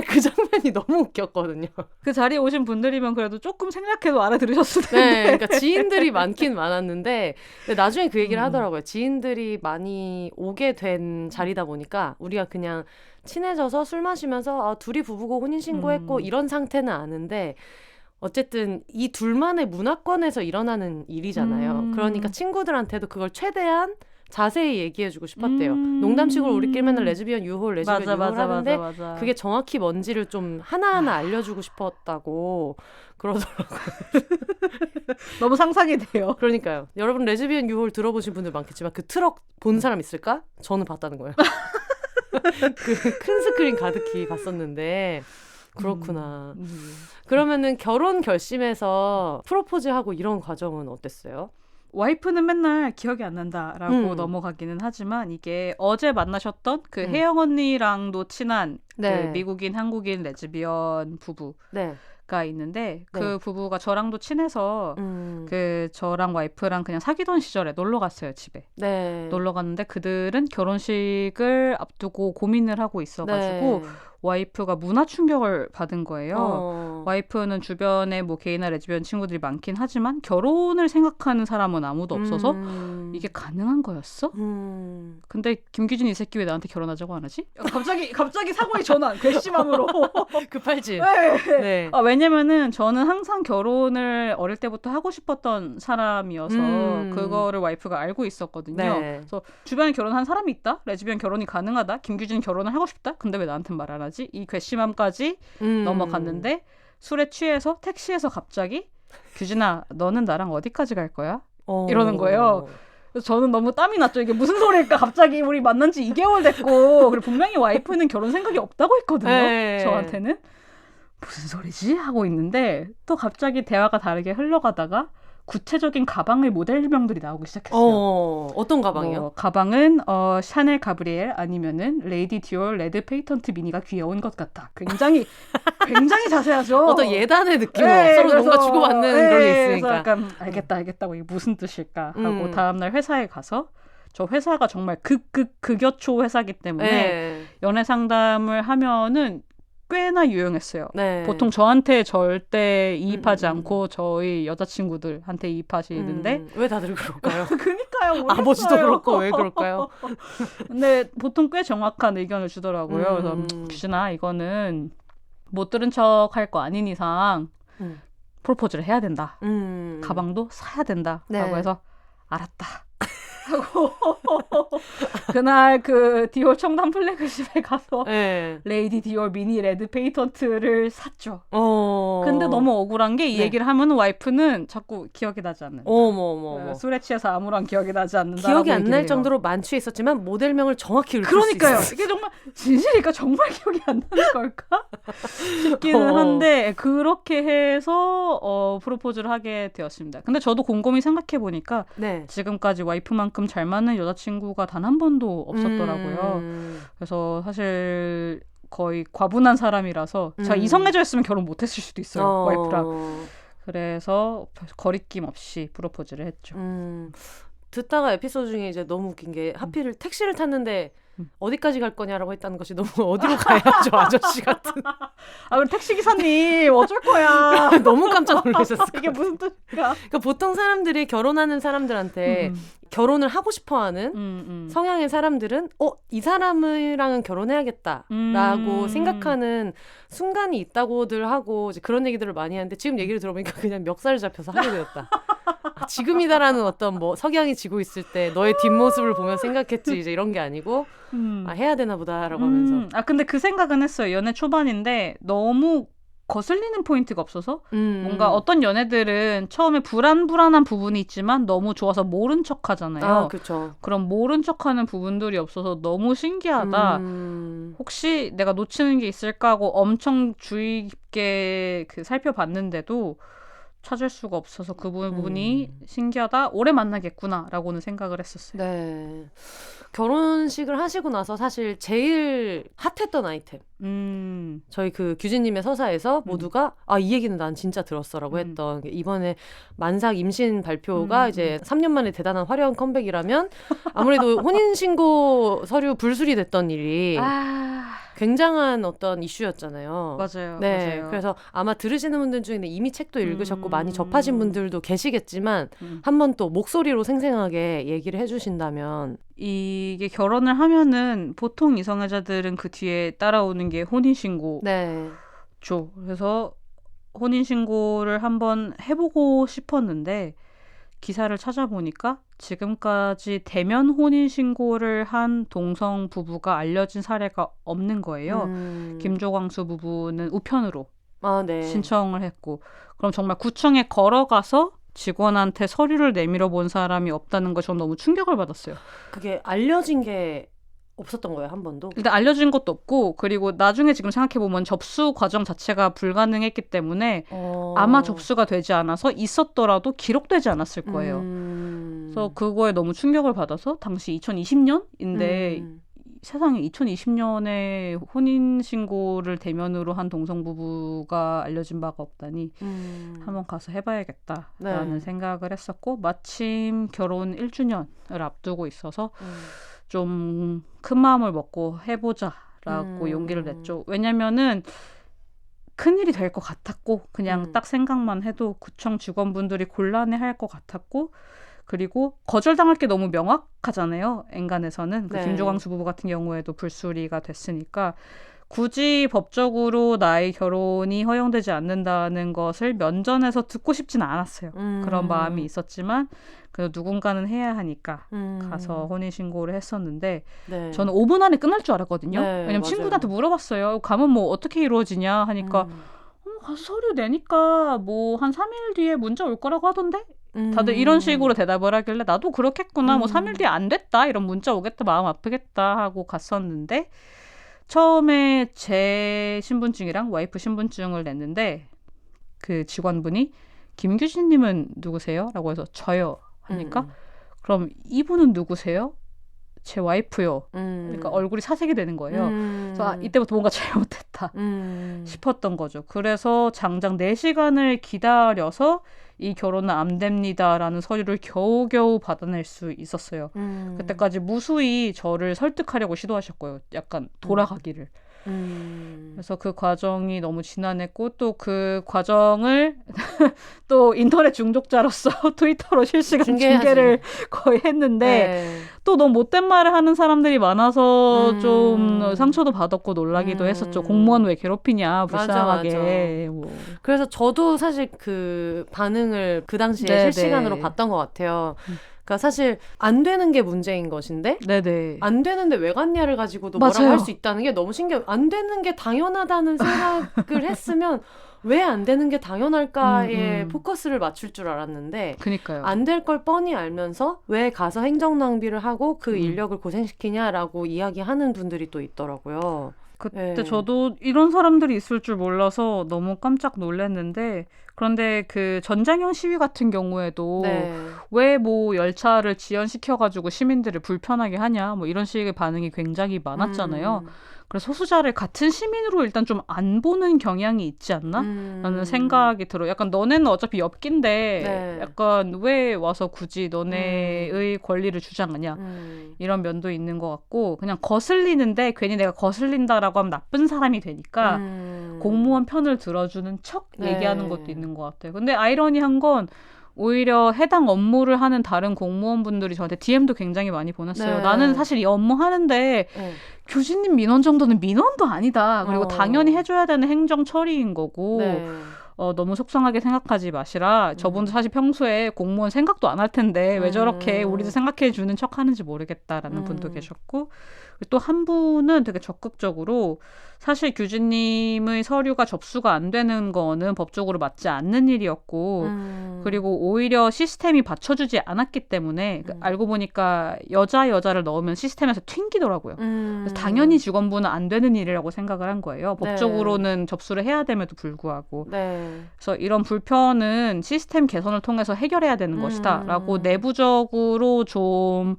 그 장면이 너무 웃겼거든요. 그 자리에 오신 분들이면 그래도 조금 생략해도 알아들으셨을 텐데. 네, 그러니까 지인들이 많긴 많았는데 근데 나중에 그 얘기를 하더라고요. 지인들이 많이 오게 된 자리다 보니까 우리가 그냥 친해져서 술 마시면서 둘이 부부고 혼인신고했고 이런 상태는 아는데 어쨌든 이 둘만의 문화권에서 일어나는 일이잖아요. 그러니까 친구들한테도 그걸 최대한 자세히 얘기해주고 싶었대요. 농담식으로 우리끼리 맨날 레즈비언 유홀 하는데 맞아. 그게 정확히 뭔지를 좀 하나하나 알려주고 싶었다고 그러더라고요. 너무 상상이 돼요. 그러니까요. 여러분 레즈비언 유홀 들어보신 분들 많겠지만 그 트럭 본 사람 있을까? 저는 봤다는 거예요. 그 큰 스크린 가득히 봤었는데 그렇구나. 그러면은 결혼 결심해서 프로포즈하고 이런 과정은 어땠어요? 와이프는 맨날 기억이 안 난다라고 넘어가기는 하지만 이게 어제 만나셨던 그 혜영 언니랑도 친한 네. 그 미국인 한국인 레즈비언 부부가 있는데 그 부부가 저랑도 친해서 그 저랑 와이프랑 그냥 사귀던 시절에 놀러 갔어요, 집에. 놀러 갔는데 그들은 결혼식을 앞두고 고민을 하고 있어가지고 와이프가 문화 충격을 받은 거예요. 와이프는 주변에 뭐 게이나 레즈비언 친구들이 많긴 하지만 결혼을 생각하는 사람은 아무도 없어서 이게 가능한 거였어? 근데 김규진 이 새끼 왜 나한테 결혼하자고 안 하지? 갑자기 사고의 전환, 괘씸함으로. 급할지. 네. 왜냐면은 저는 항상 결혼을 어릴 때부터 하고 싶었던 사람이어서 그거를 와이프가 알고 있었거든요. 그래서 주변에 결혼한 사람이 있다? 레즈비언 결혼이 가능하다? 김규진 결혼을 하고 싶다? 근데 왜 나한테 말 안 하지? 이 괘씸함까지 넘어갔는데 술에 취해서 택시에서 갑자기 규진아 너는 나랑 어디까지 갈 거야? 이러는 거예요. 그래서 저는 너무 땀이 났죠. 이게 무슨 소리일까? 갑자기 우리 만난 지 2개월 됐고 그리고 분명히 와이프는 결혼 생각이 없다고 했거든요. 저한테는. 무슨 소리지? 하고 있는데 또 갑자기 대화가 다르게 흘러가다가 구체적인 가방의 모델명들이 나오기 시작했어요. 어떤 가방이요? 가방은 샤넬 가브리엘 아니면은 레이디 디올 레드 페이턴트 미니가 귀여운 것 같다. 굉장히 자세하죠. 어떤 예단의 느낌으로 서로 뭔가 주고받는 그런 게 있으니까. 그래서 약간 알겠다고 이게 무슨 뜻일까 하고 다음날 회사에 가서 저 회사가 정말 극여초 회사기 때문에 연애 상담을 하면은 꽤나 유용했어요. 보통 저한테 절대 이입하지 않고 저희 여자친구들한테 이입하시는데 왜 다들 그럴까요? 그러니까요. 모르겠어요. 아버지도 그렇고 왜 그럴까요? 근데 보통 꽤 정확한 의견을 주더라고요. 그래서 규진아 이거는 못 들은 척 할 거 아닌 이상 프로포즈를 해야 된다. 가방도 사야 된다. 라고 해서 알았다. 하고 그날 그 디올 청담 플래그십에 가서 레이디 디올 미니 레드 페이턴트를 샀죠. 근데 너무 억울한 게 이 얘기를 하면 와이프는 자꾸 기억이 나지 않는다. 술에 취해서 아무런 기억이 나지 않는다. 기억이 안 날 정도로 만취해 있었지만 모델명을 정확히 읽을 수 있어요. 그러니까요. 이게 정말 진실일까? 정말 기억이 안 나는 걸까? 싶기는 한데 그렇게 해서 프로포즈를 하게 되었습니다. 근데 저도 곰곰이 생각해보니까 지금까지 와이프만큼 잘 맞는 여자친구가 단 한 번도 없었더라고요. 그래서 사실 거의 과분한 사람이라서 제가 이성애자였으면 결혼 못했을 수도 있어요. 와이프랑. 그래서 거리낌 없이 프로포즈를 했죠. 듣다가 에피소드 중에 이제 너무 웃긴 게 하필 택시를 탔는데 어디까지 갈 거냐라고 했다는 것이 너무 어디로 가야죠 아저씨 같은. 그럼 택시기사님 어쩔 거야. 너무 깜짝 놀라셨어요. 이게 무슨 뜻일까? 그러니까 보통 사람들이 결혼하는 사람들한테 결혼을 하고 싶어하는 성향의 사람들은 이 사람이랑은 결혼해야겠다라고 생각하는 순간이 있다고들 하고 이제 그런 얘기들을 많이 하는데 지금 얘기를 들어보니까 그냥 멱살 잡혀서 하게 되었다. 지금이다라는 어떤 뭐 석양이 지고 있을 때 너의 뒷모습을 보면 생각했지 이제 이런 게 아니고 해야 되나 보다라고 하면서. 근데 그 생각은 했어요. 연애 초반인데 너무 거슬리는 포인트가 없어서 뭔가 어떤 연애들은 처음에 불안한 부분이 있지만 너무 좋아서 모른 척 하잖아요. 그렇죠. 그럼 모른 척하는 부분들이 없어서 너무 신기하다. 혹시 내가 놓치는 게 있을까 하고 엄청 주의 깊게 살펴봤는데도 찾을 수가 없어서 그 부분이 신기하다. 오래 만나겠구나라고는 생각을 했었어요. 네. 결혼식을 하시고 나서 사실 제일 핫했던 아이템. 저희 그 규진님의 서사에서 모두가 이 얘기는 난 진짜 들었어라고 했던 이번에 만삭 임신 발표가 이제 3년 만에 대단한 화려한 컴백이라면 아무래도 혼인신고 서류 불수리 됐던 일이 굉장한 어떤 이슈였잖아요. 맞아요. 네, 맞아요. 그래서 아마 들으시는 분들 중에는 이미 책도 읽으셨고 많이 접하신 분들도 계시겠지만 한번 또 목소리로 생생하게 얘기를 해주신다면. 이게 결혼을 하면은 보통 이성애자들은 그 뒤에 따라오는 게 혼인신고죠. 그래서 혼인신고를 한번 해보고 싶었는데 기사를 찾아보니까 지금까지 대면 혼인신고를 한 동성 부부가 알려진 사례가 없는 거예요. 김조광수 부부는 우편으로 네. 신청을 했고, 그럼 정말 구청에 걸어가서 직원한테 서류를 내밀어 본 사람이 없다는 거 전 너무 충격을 받았어요. 그게 알려진 게 없었던 거예요, 한 번도? 일단 알려진 것도 없고, 그리고 나중에 지금 생각해보면 접수 과정 자체가 불가능했기 때문에 아마 접수가 되지 않아서 있었더라도 기록되지 않았을 거예요. 그래서 그거에 너무 충격을 받아서 당시 2020년인데 세상에 2020년에 혼인신고를 대면으로 한 동성부부가 알려진 바가 없다니 한번 가서 해봐야겠다라는 생각을 했었고, 마침 결혼 1주년을 앞두고 있어서 좀 큰 마음을 먹고 해보자라고 용기를 냈죠. 왜냐면은 큰일이 될 것 같았고, 그냥 딱 생각만 해도 구청 직원분들이 곤란해할 것 같았고, 그리고 거절당할 게 너무 명확하잖아요. 엔간에서는. 그 김조광수 부부 같은 경우에도 불수리가 됐으니까 굳이 법적으로 나의 결혼이 허용되지 않는다는 것을 면전에서 듣고 싶진 않았어요. 그런 마음이 있었지만 그래도 누군가는 해야 하니까 가서 혼인신고를 했었는데 저는 5분 안에 끝날 줄 알았거든요. 왜냐면 친구들한테 물어봤어요. 가면 뭐 어떻게 이루어지냐 하니까 가서 서류 내니까 뭐 한 3일 뒤에 문자 올 거라고 하던데? 다들 이런 식으로 대답을 하길래 나도 그렇겠구나. 뭐 3일 뒤에 안 됐다. 이런 문자 오겠다. 마음 아프겠다 하고 갔었는데, 처음에 제 신분증이랑 와이프 신분증을 냈는데 그 직원분이 김규진님은 누구세요? 라고 해서 저요 하니까 그럼 이분은 누구세요? 제 와이프요. 그러니까 얼굴이 사색이 되는 거예요. 그래서 이때부터 뭔가 잘못했다 싶었던 거죠. 그래서 장장 4시간을 기다려서 이 결혼은 안 됩니다라는 서류를 겨우겨우 받아낼 수 있었어요. 그때까지 무수히 저를 설득하려고 시도하셨고요. 약간 돌아가기를. 그래서 그 과정이 너무 지난했고, 또 그 과정을 또 인터넷 중독자로서 트위터로 실시간 중계를 거의 했는데 또 너무 못된 말을 하는 사람들이 많아서 좀 상처도 받았고 놀라기도 했었죠. 공무원 왜 괴롭히냐, 불쌍하게. 맞아. 뭐. 그래서 저도 사실 그 반응을 그 당시에 실시간으로 봤던 것 같아요. 그러니까 사실 안 되는 게 문제인 것인데 안 되는데 왜 갔냐를 가지고도 뭐라고 할 수 있다는 게 너무 신기해요. 안 되는 게 당연하다는 생각을 했으면 왜 안 되는 게 당연할까에 포커스를 맞출 줄 알았는데 안 될 걸 뻔히 알면서 왜 가서 행정 낭비를 하고 그 인력을 고생시키냐라고 이야기하는 분들이 또 있더라고요. 그때 저도 이런 사람들이 있을 줄 몰라서 너무 깜짝 놀랐는데, 그런데 그 전장현 시위 같은 경우에도 왜 뭐 열차를 지연시켜가지고 시민들을 불편하게 하냐, 뭐 이런 식의 반응이 굉장히 많았잖아요. 그래서 소수자를 같은 시민으로 일단 좀 안 보는 경향이 있지 않나? 라는 생각이 들어요. 약간 너네는 어차피 엽기인데 약간 왜 와서 굳이 너네의 권리를 주장하냐, 이런 면도 있는 것 같고, 그냥 거슬리는데 괜히 내가 거슬린다라고 하면 나쁜 사람이 되니까 공무원 편을 들어주는 척 얘기하는 것도 있는 것 같아요. 근데 아이러니한 건 오히려 해당 업무를 하는 다른 공무원분들이 저한테 DM도 굉장히 많이 보냈어요. 나는 사실 이 업무 하는데 교수님 민원 정도는 민원도 아니다. 그리고 당연히 해줘야 되는 행정 처리인 거고 너무 속상하게 생각하지 마시라. 저분도 사실 평소에 공무원 생각도 안 할 텐데 왜 저렇게 우리도 생각해 주는 척 하는지 모르겠다라는 분도 계셨고, 또 한 분은 되게 적극적으로 사실 규진님의 서류가 접수가 안 되는 거는 법적으로 맞지 않는 일이었고 그리고 오히려 시스템이 받쳐주지 않았기 때문에 알고 보니까 여자를 넣으면 시스템에서 튕기더라고요. 그래서 당연히 직원분은 안 되는 일이라고 생각을 한 거예요. 법적으로는 접수를 해야 됨에도 불구하고. 그래서 이런 불편은 시스템 개선을 통해서 해결해야 되는 것이다 라고 내부적으로 좀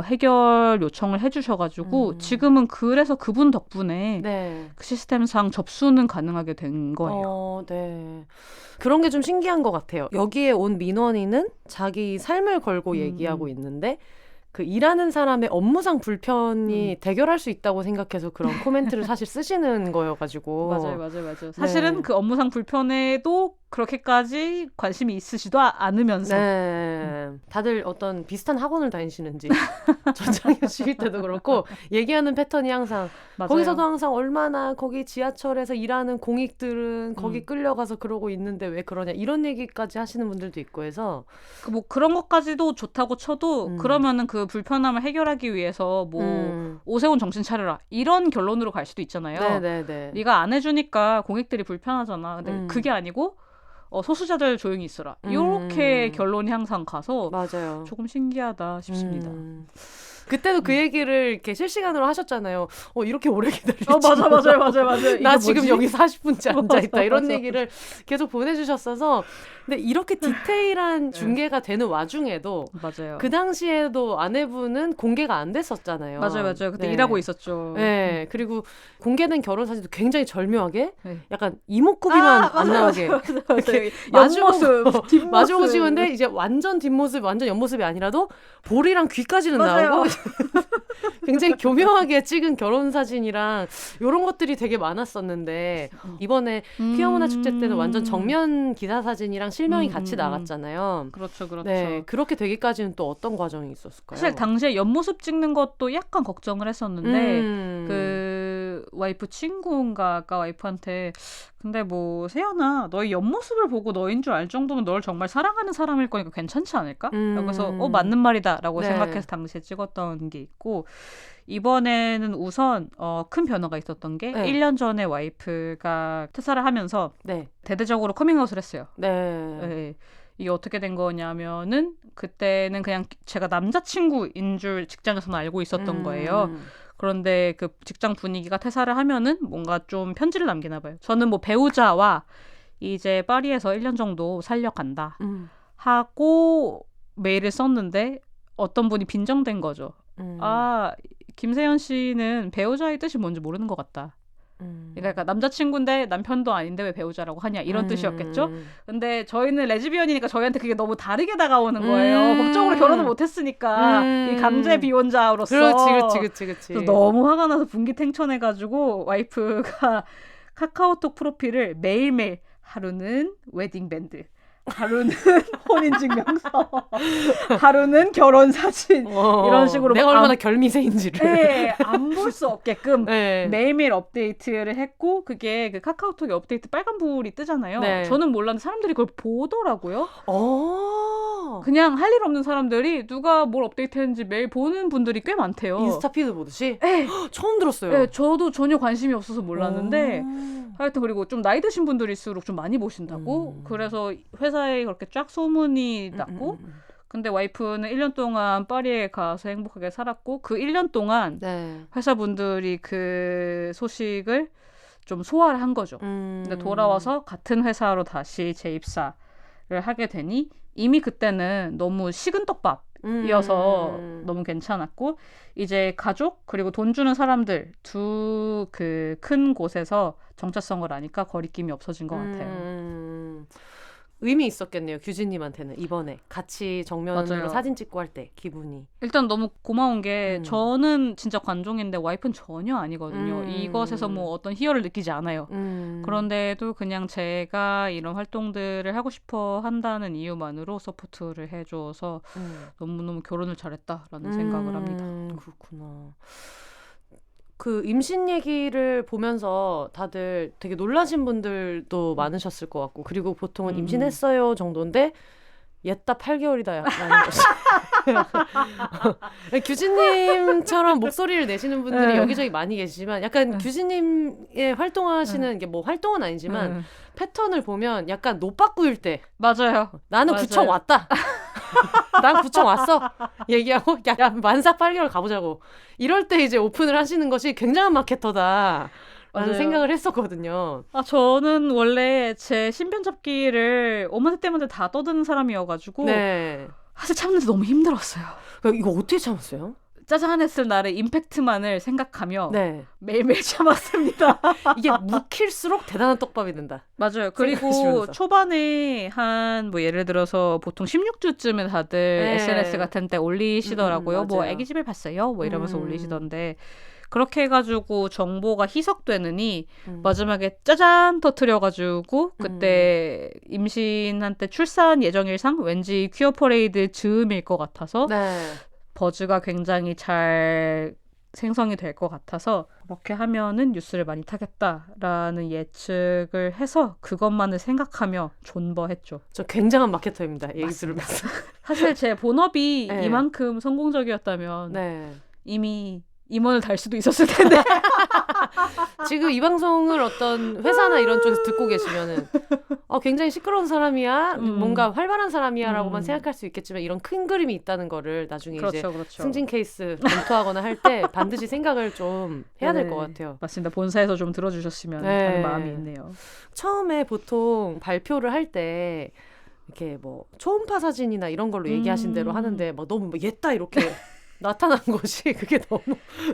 해결 요청을 해주셔가지고 지금은 그래서 그분 덕분에 그 시스템상 접수는 가능하게 된 거예요. 그런 게 좀 신기한 것 같아요. 여기에 온 민원인은 자기 삶을 걸고 얘기하고 있는데 그 일하는 사람의 업무상 불편이 대결할 수 있다고 생각해서 그런 코멘트를 사실 쓰시는 거여가지고. 맞아요. 사실은 그 업무상 불편에도 그렇게까지 관심이 있으시도 않으면서. 다들 어떤 비슷한 학원을 다니시는지 전장현 시위 때도 그렇고 얘기하는 패턴이 항상 거기서도 항상 얼마나 거기 지하철에서 일하는 공익들은 거기 끌려가서 그러고 있는데 왜 그러냐 이런 얘기까지 하시는 분들도 있고 해서 뭐 그런 것까지도 좋다고 쳐도 그러면은 그 불편함을 해결하기 위해서 뭐 오세훈 정신 차려라 이런 결론으로 갈 수도 있잖아요. 네가 안 해주니까 공익들이 불편하잖아. 근데 그게 아니고 소수자들 조용히 있어라. 이렇게 결론이 항상 가서 맞아요. 조금 신기하다 싶습니다. 그때도 그 얘기를 이렇게 실시간으로 하셨잖아요. 이렇게 오래 기다리지. 맞아요. 나 지금 여기 40분째 앉아있다. 이런 얘기를 계속 보내주셨어서. 근데 이렇게 디테일한 중계가 되는 와중에도 맞아요. 그 당시에도 아내분은 공개가 안 됐었잖아요. 맞아요. 그때 일하고 있었죠. 네. 그리고 공개된 결혼 사진도 굉장히 절묘하게 약간 이목구비만 안 나오게 옆모습, 뒷모습. 마주보고 찍었는데 이제 완전 뒷모습, 완전 옆모습이 아니라도 볼이랑 귀까지는 나오고 굉장히 교묘하게 찍은 결혼 사진이랑 이런 것들이 되게 많았었는데 이번에 퀴어문화축제 때는 완전 정면 기사 사진이랑 실명이 같이 나갔잖아요. 그렇죠. 네, 그렇게 되기까지는 또 어떤 과정이 있었을까요? 사실 당시에 옆모습 찍는 것도 약간 걱정을 했었는데 그 와이프 친구인가 아까 와이프한테 근데 뭐 세연아 너의 옆모습을 보고 너인 줄 알 정도면 널 정말 사랑하는 사람일 거니까 괜찮지 않을까? 그래서 맞는 말이다 라고 생각해서 당시에 찍었던 게 있고 이번에는 우선 큰 변화가 있었던 게 1년 전에 와이프가 퇴사를 하면서 대대적으로 커밍아웃을 했어요. 이게 어떻게 된 거냐면은 그때는 그냥 제가 남자친구인 줄 직장에서는 알고 있었던 거예요. 그런데 그 직장 분위기가 퇴사를 하면은 뭔가 좀 편지를 남기나 봐요. 저는 뭐 배우자와 이제 파리에서 1년 정도 살려간다 하고 메일을 썼는데 어떤 분이 빈정된 거죠. 김세연 씨는 배우자의 뜻이 뭔지 모르는 것 같다. 그러니까 남자친구인데 남편도 아닌데 왜 배우자라고 하냐 이런 뜻이었겠죠. 근데 저희는 레즈비언이니까 저희한테 그게 너무 다르게 다가오는 거예요. 법적으로 결혼을 못했으니까 이 강제 비혼자로서. 그렇지. 너무 화가 나서 분기탱천해가지고 와이프가 카카오톡 프로필을 매일매일 하루는 웨딩밴드, 하루는 혼인증명서, 하루는 결혼사진 이런 식으로 내가 얼마나 결미새인지를 안 볼 수 없게끔 매일매일 업데이트를 했고 그게 그 카카오톡에 업데이트 빨간불이 뜨잖아요. 저는 몰랐는데 사람들이 그걸 보더라고요. 그냥 할 일 없는 사람들이 누가 뭘 업데이트했는지 매일 보는 분들이 꽤 많대요. 인스타피드 보듯이? 처음 들었어요. 네, 저도 전혀 관심이 없어서 몰랐는데 하여튼 그리고 좀 나이 드신 분들일수록 좀 많이 보신다고 그래서 회사에 그렇게 쫙 소문이 났고 근데 와이프는 1년 동안 파리에 가서 행복하게 살았고 그 1년 동안 회사분들이 그 소식을 좀 소화를 한 거죠. 근데 돌아와서 같은 회사로 다시 재입사를 하게 되니 이미 그때는 너무 식은 떡밥이어서 너무 괜찮았고 이제 가족 그리고 돈 주는 사람들 두 그 큰 곳에서 정체성을 아니까 거리낌이 없어진 것 같아요. 의미 있었겠네요. 규진님한테는 이번에 같이 정면으로 사진 찍고 할 때 기분이. 일단 너무 고마운 게 저는 진짜 관종인데 와이프는 전혀 아니거든요. 이것에서 뭐 어떤 희열을 느끼지 않아요. 그런데도 그냥 제가 이런 활동들을 하고 싶어 한다는 이유만으로 서포트를 해줘서 너무너무 결혼을 잘했다라는 생각을 합니다. 그렇구나. 그 임신 얘기를 보면서 다들 되게 놀라신 분들도 많으셨을 것 같고 그리고 보통은 임신했어요 정도인데 옛다 8개월이다 라는 것이 규진님처럼 목소리를 내시는 분들이 여기저기 많이 계시지만 약간 규진님의 활동하시는 게 뭐 활동은 아니지만 패턴을 보면 약간 노빠꾸일 때 맞아요. 나는 구청 왔다. 난 구청 왔어. 얘기하고 야 만사 8개월 가보자고. 이럴 때 이제 오픈을 하시는 것이 굉장한 마케터다. 라는 생각을 했었거든요. 저는 원래 제 신변 잡기를 어머니 때문에 다 떠드는 사람이어가지고 사실 참는데 너무 힘들었어요. 이거 어떻게 참았어요? 짜잔했을 날의 임팩트만을 생각하며 네. 매일매일 참았습니다. 이게 묵힐수록 대단한 떡밥이 된다. 맞아요. 그리고 생각하시면서. 초반에 한 뭐 예를 들어서 보통 16주쯤에 다들 네. SNS 같은 때 올리시더라고요. 뭐 맞아요. 애기 집에 봤어요. 뭐 이러면서 올리시던데 그렇게 해가지고 정보가 희석되느니 마지막에 짜잔 터트려가지고 그때 임신한테 출산 예정일상 왠지 퀴어 퍼레이드 즈음일 것 같아서 네. 버즈가 굉장히 잘 생성이 될 것 같아서 그렇게 하면은 뉴스를 많이 타겠다라는 예측을 해서 그것만을 생각하며 존버했죠. 저 굉장한 마케터입니다. 얘기 들으면서. 사실 제 본업이 네. 이만큼 성공적이었다면 네. 이미 임원을 달 수도 있었을 텐데. 지금 이 방송을 어떤 회사나 이런 쪽에서 듣고 계시면은 굉장히 시끄러운 사람이야, 뭔가 활발한 사람이야라고만 생각할 수 있겠지만 이런 큰 그림이 있다는 거를 나중에 그렇죠, 이제 그렇죠. 승진 케이스 검토하거나 할 때 반드시 생각을 좀 해야 될 것 같아요. 맞습니다. 본사에서 좀 들어주셨으면 네. 하는 마음이 있네요. 처음에 보통 발표를 할 때 이렇게 뭐 초음파 사진이나 이런 걸로 얘기하신 대로 하는데 막 너무 옛다 이렇게 나타난 것이 그게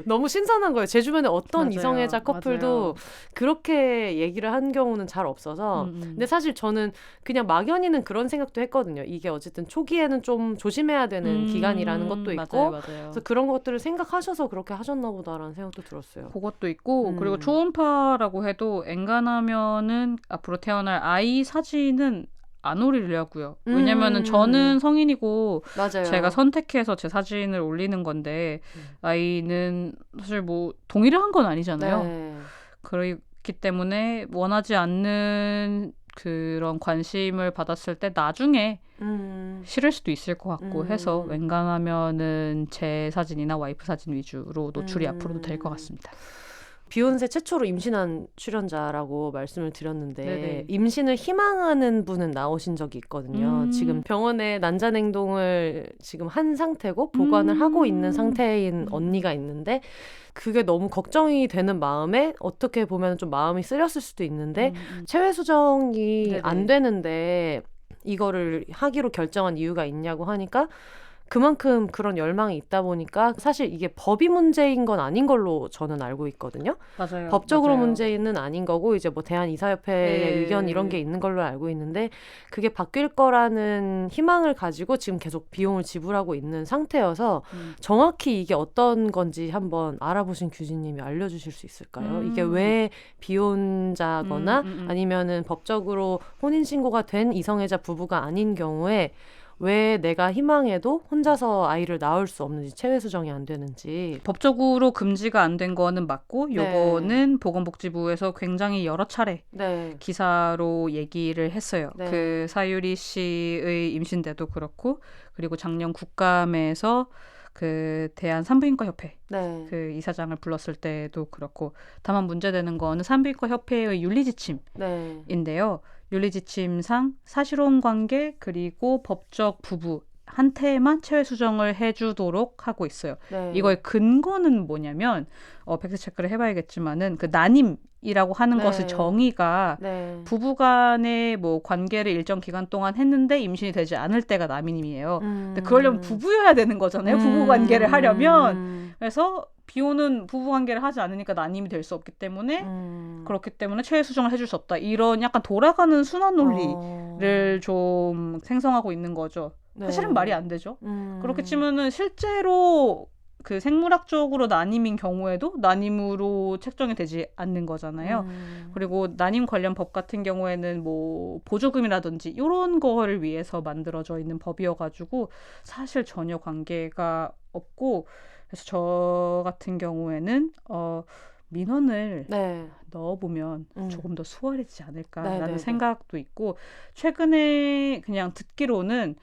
너무 신선한 거예요. 제 주변에 어떤 맞아요. 이성애자 커플도 맞아요. 그렇게 얘기를 한 경우는 잘 없어서 근데 사실 저는 그냥 막연히는 그런 생각도 했거든요. 이게 어쨌든 초기에는 좀 조심해야 되는 기간이라는 것도 있고 맞아요. 그래서 그런 것들을 생각하셔서 그렇게 하셨나 보다라는 생각도 들었어요. 그것도 있고 그리고 초음파라고 해도 엔간하면은 앞으로 태어날 아이 사진은 안 올리려고요. 왜냐면은 저는 성인이고 맞아요. 제가 선택해서 제 사진을 올리는 건데 아이는 사실 뭐 동의를 한 건 아니잖아요. 네. 그렇기 때문에 원하지 않는 그런 관심을 받았을 때 나중에 싫을 수도 있을 것 같고 해서 웬간하면은 제 사진이나 와이프 사진 위주로 노출이 앞으로도 될 것 같습니다. 비욘세 최초로 임신한 출연자라고 말씀을 드렸는데 네네. 임신을 희망하는 분은 나오신 적이 있거든요. 지금 병원에 난자냉동을 지금 한 상태고 보관을 하고 있는 상태인 언니가 있는데 그게 너무 걱정이 되는 마음에 어떻게 보면 좀 마음이 쓰렸을 수도 있는데 체외 수정이 네네. 안 되는데 이거를 하기로 결정한 이유가 있냐고 하니까 그만큼 그런 열망이 있다 보니까 사실 이게 법이 문제인 건 아닌 걸로 저는 알고 있거든요. 맞아요. 법적으로 맞아요. 문제는 아닌 거고 이제 뭐 대한이사협회의 네. 의견 이런 게 있는 걸로 알고 있는데 그게 바뀔 거라는 희망을 가지고 지금 계속 비용을 지불하고 있는 상태여서 정확히 이게 어떤 건지 한번 알아보신 규진님이 알려주실 수 있을까요? 이게 왜 비혼자거나 아니면은 법적으로 혼인신고가 된 이성애자 부부가 아닌 경우에 왜 내가 희망해도 혼자서 아이를 낳을 수 없는지 체외 수정이 안 되는지. 법적으로 금지가 안 된 거는 맞고 요거는 보건복지부에서 굉장히 여러 차례 기사로 얘기를 했어요. 네. 그 사유리 씨의 임신 때도 그렇고 그리고 작년 국감에서 그 대한 산부인과 협회 그 이사장을 불렀을 때도 그렇고 다만 문제되는 거는 산부인과 협회의 윤리지침인데요. 윤리지침상 사실혼 관계 그리고 법적 부부 한테만 체외 수정을 해주도록 하고 있어요. 이거의 근거는 뭐냐면 팩트 체크를 해봐야겠지만은 그 난임이라고 하는 것의 정의가 부부간의 뭐 관계를 일정 기간 동안 했는데 임신이 되지 않을 때가 난임이에요. 근데 그러려면 부부여야 되는 거잖아요. 부부 관계를 하려면. 그래서 비혼은 부부 관계를 하지 않으니까 난임이 될 수 없기 때문에 그렇기 때문에 체외 수정을 해줄 수 없다. 이런 약간 돌아가는 순환 논리를 좀 생성하고 있는 거죠. 사실은 말이 안 되죠. 그렇게 치면은 실제로 그 생물학적으로 난임인 경우에도 난임으로 책정이 되지 않는 거잖아요. 그리고 난임 관련 법 같은 경우에는 뭐 보조금이라든지 이런 거를 위해서 만들어져 있는 법이어가지고 사실 전혀 관계가 없고 그래서 저 같은 경우에는 민원을 넣어보면 조금 더 수월해지지 않을까라는 생각도 있고 최근에 그냥 듣기로는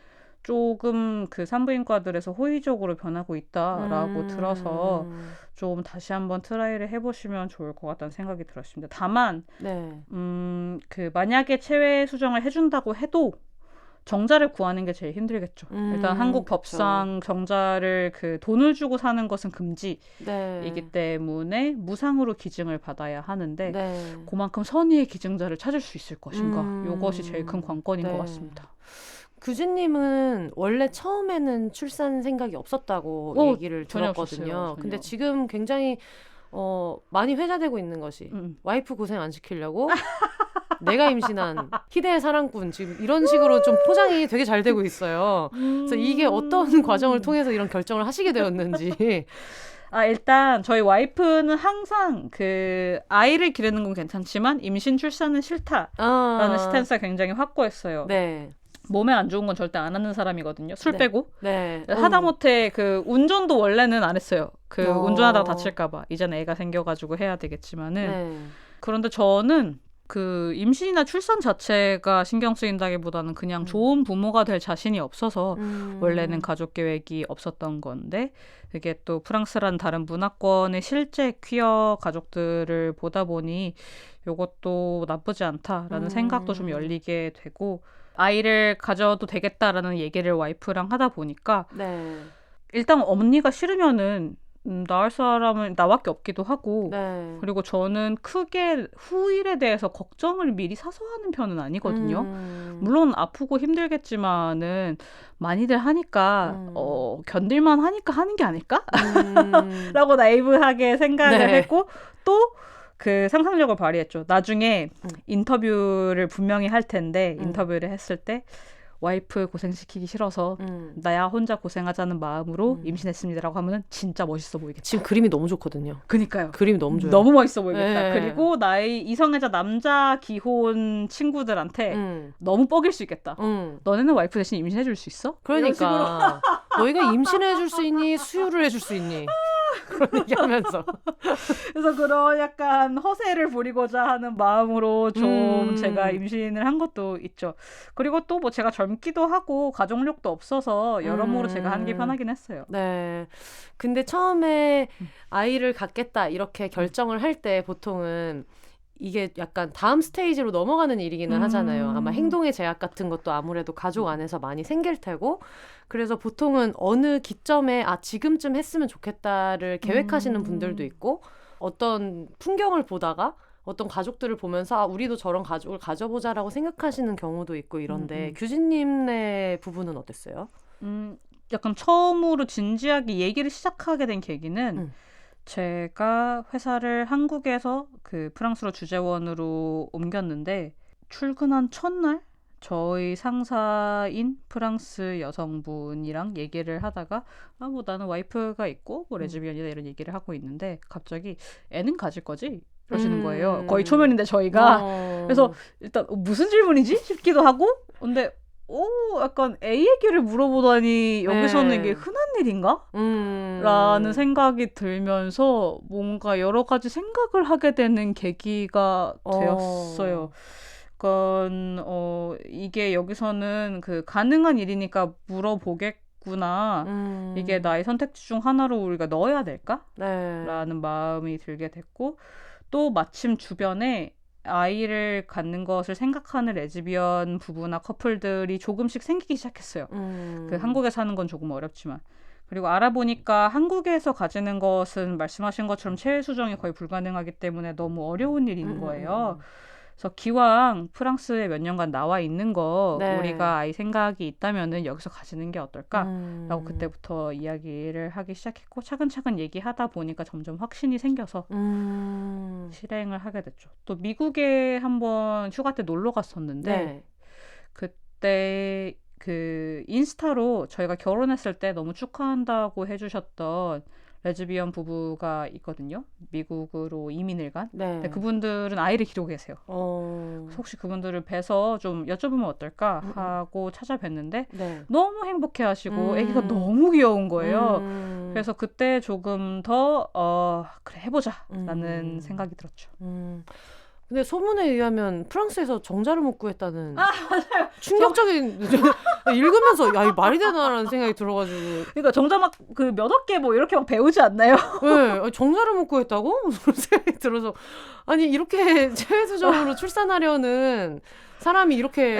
조금 그 산부인과들에서 호의적으로 변하고 있다라고 들어서 좀 다시 한번 트라이를 해보시면 좋을 것 같다는 생각이 들었습니다. 다만 그 만약에 체외 수정을 해준다고 해도 정자를 구하는 게 제일 힘들겠죠. 일단 한국 법상 정자를 그 돈을 주고 사는 것은 금지이기 때문에 무상으로 기증을 받아야 하는데 그만큼 선의의 기증자를 찾을 수 있을 것인가. 이것이 제일 큰 관건인 것 같습니다. 규진님은 원래 처음에는 출산 생각이 없었다고 얘기를 들었거든요. 전혀. 근데 지금 굉장히 많이 회자되고 있는 것이 와이프 고생 안 시키려고 내가 임신한 희대의 사랑꾼 지금 이런 식으로 좀 포장이 되게 잘 되고 있어요. 그래서 이게 어떤 과정을 통해서 이런 결정을 하시게 되었는지. 일단 저희 와이프는 항상 그 아이를 기르는 건 괜찮지만 임신 출산은 싫다라는 스탠스가 굉장히 확고했어요. 네. 몸에 안 좋은 건 절대 안 하는 사람이거든요. 술 네. 빼고. 네. 하다못해 그 운전도 원래는 안 했어요. 그 운전하다가 다칠까봐. 이제는 애가 생겨가지고 해야 되겠지만은. 네. 그런데 저는 그 임신이나 출산 자체가 신경 쓰인다기보다는 그냥 좋은 부모가 될 자신이 없어서 원래는 가족 계획이 없었던 건데 이게 또 프랑스라는 다른 문화권의 실제 퀴어 가족들을 보다 보니 이것도 나쁘지 않다라는 생각도 좀 열리게 되고 아이를 가져도 되겠다라는 얘기를 와이프랑 하다 보니까 네. 일단 언니가 싫으면은 낳을 사람은 나밖에 없기도 하고 네. 그리고 저는 크게 후일에 대해서 걱정을 미리 사서 하는 편은 아니거든요. 물론 아프고 힘들겠지만은 많이들 하니까 견딜만 하니까 하는 게 아닐까? 라고 나이브하게 생각을 했고 또 그 상상력을 발휘했죠. 나중에 인터뷰를 분명히 할 텐데 인터뷰를 했을 때 와이프 고생시키기 싫어서 나야 혼자 고생하자는 마음으로 임신했습니다라고 하면은 진짜 멋있어 보이겠다. 지금 그림이 너무 좋거든요. 그니까요. 그림이 너무 좋아요. 너무 멋있어 보이겠다. 네. 그리고 나의 이성애자 남자 기혼 친구들한테 너무 뻐길 수 있겠다. 너네는 와이프 대신 임신해줄 수 있어? 그러니까 너희가 임신해줄 수 있니? 수유를 해줄 수 있니? 그런 얘기하면서 그래서 그런 약간 허세를 부리고자 하는 마음으로 좀 제가 임신을 한 것도 있죠. 그리고 또 뭐 제가 젊기도 하고 가족력도 없어서 여러모로 제가 하는 게 편하긴 했어요. 네. 근데 처음에 아이를 갖겠다 이렇게 결정을 할 때 보통은 이게 약간 다음 스테이지로 넘어가는 일이기는 하잖아요. 아마 행동의 제약 같은 것도 아무래도 가족 안에서 많이 생길 테고 그래서 보통은 어느 기점에 지금쯤 했으면 좋겠다를 계획하시는 분들도 있고 어떤 풍경을 보다가 어떤 가족들을 보면서 우리도 저런 가족을 가져보자라고 생각하시는 경우도 있고 이런데 규진님네 부부는 어땠어요? 약간 처음으로 진지하게 얘기를 시작하게 된 계기는 제가 회사를 한국에서 그 프랑스로 주재원으로 옮겼는데 출근한 첫날 저희 상사인 프랑스 여성분이랑 얘기를 하다가 뭐 나는 와이프가 있고 뭐 레즈비언이다 이런 얘기를 하고 있는데 갑자기 애는 가질 거지? 그러시는 거예요. 거의 초면인데 저희가. 그래서 일단 무슨 질문이지? 싶기도 하고 근데 약간 애 얘기를 물어보다니 여기서는 이게 흔한 일인가? 라는 생각이 들면서 뭔가 여러 가지 생각을 하게 되는 계기가 되었어요. 그러니까 이게 여기서는 그 가능한 일이니까 물어보겠구나. 이게 나의 선택지 중 하나로 우리가 넣어야 될까? 라는 마음이 들게 됐고 또 마침 주변에 아이를 갖는 것을 생각하는 레즈비언 부부나 커플들이 조금씩 생기기 시작했어요. 그 한국에 사는 건 조금 어렵지만. 그리고 알아보니까 한국에서 가지는 것은 말씀하신 것처럼 체외 수정이 거의 불가능하기 때문에 너무 어려운 일인 거예요. 그래서 기왕 프랑스에 몇 년간 나와 있는 거 우리가 아이 생각이 있다면은 여기서 가지는 게 어떨까라고 그때부터 이야기를 하기 시작했고 차근차근 얘기하다 보니까 점점 확신이 생겨서 실행을 하게 됐죠. 또 미국에 한번 휴가 때 놀러 갔었는데 그때 그 인스타로 저희가 결혼했을 때 너무 축하한다고 해주셨던 레즈비언 부부가 있거든요. 미국으로 이민을 간. 근데 그분들은 아이를 기르고 계세요. 그래서 혹시 그분들을 뵈서 좀 여쭤보면 어떨까 하고 찾아뵀는데 너무 행복해하시고 아기가 너무 귀여운 거예요. 그래서 그때 조금 더 그래 해보자라는 생각이 들었죠. 근데 소문에 의하면 프랑스에서 정자를 못 구했다는 맞아요. 충격적인 읽으면서 야, 이 말이 되나라는 생각이 들어가지고 그러니까 정자 막 그 몇억 개 뭐 이렇게 막 배우지 않나요? 네, 정자를 못 구했다고? 그런 생각이 들어서 아니 이렇게 체외수정으로 출산하려는 사람이 이렇게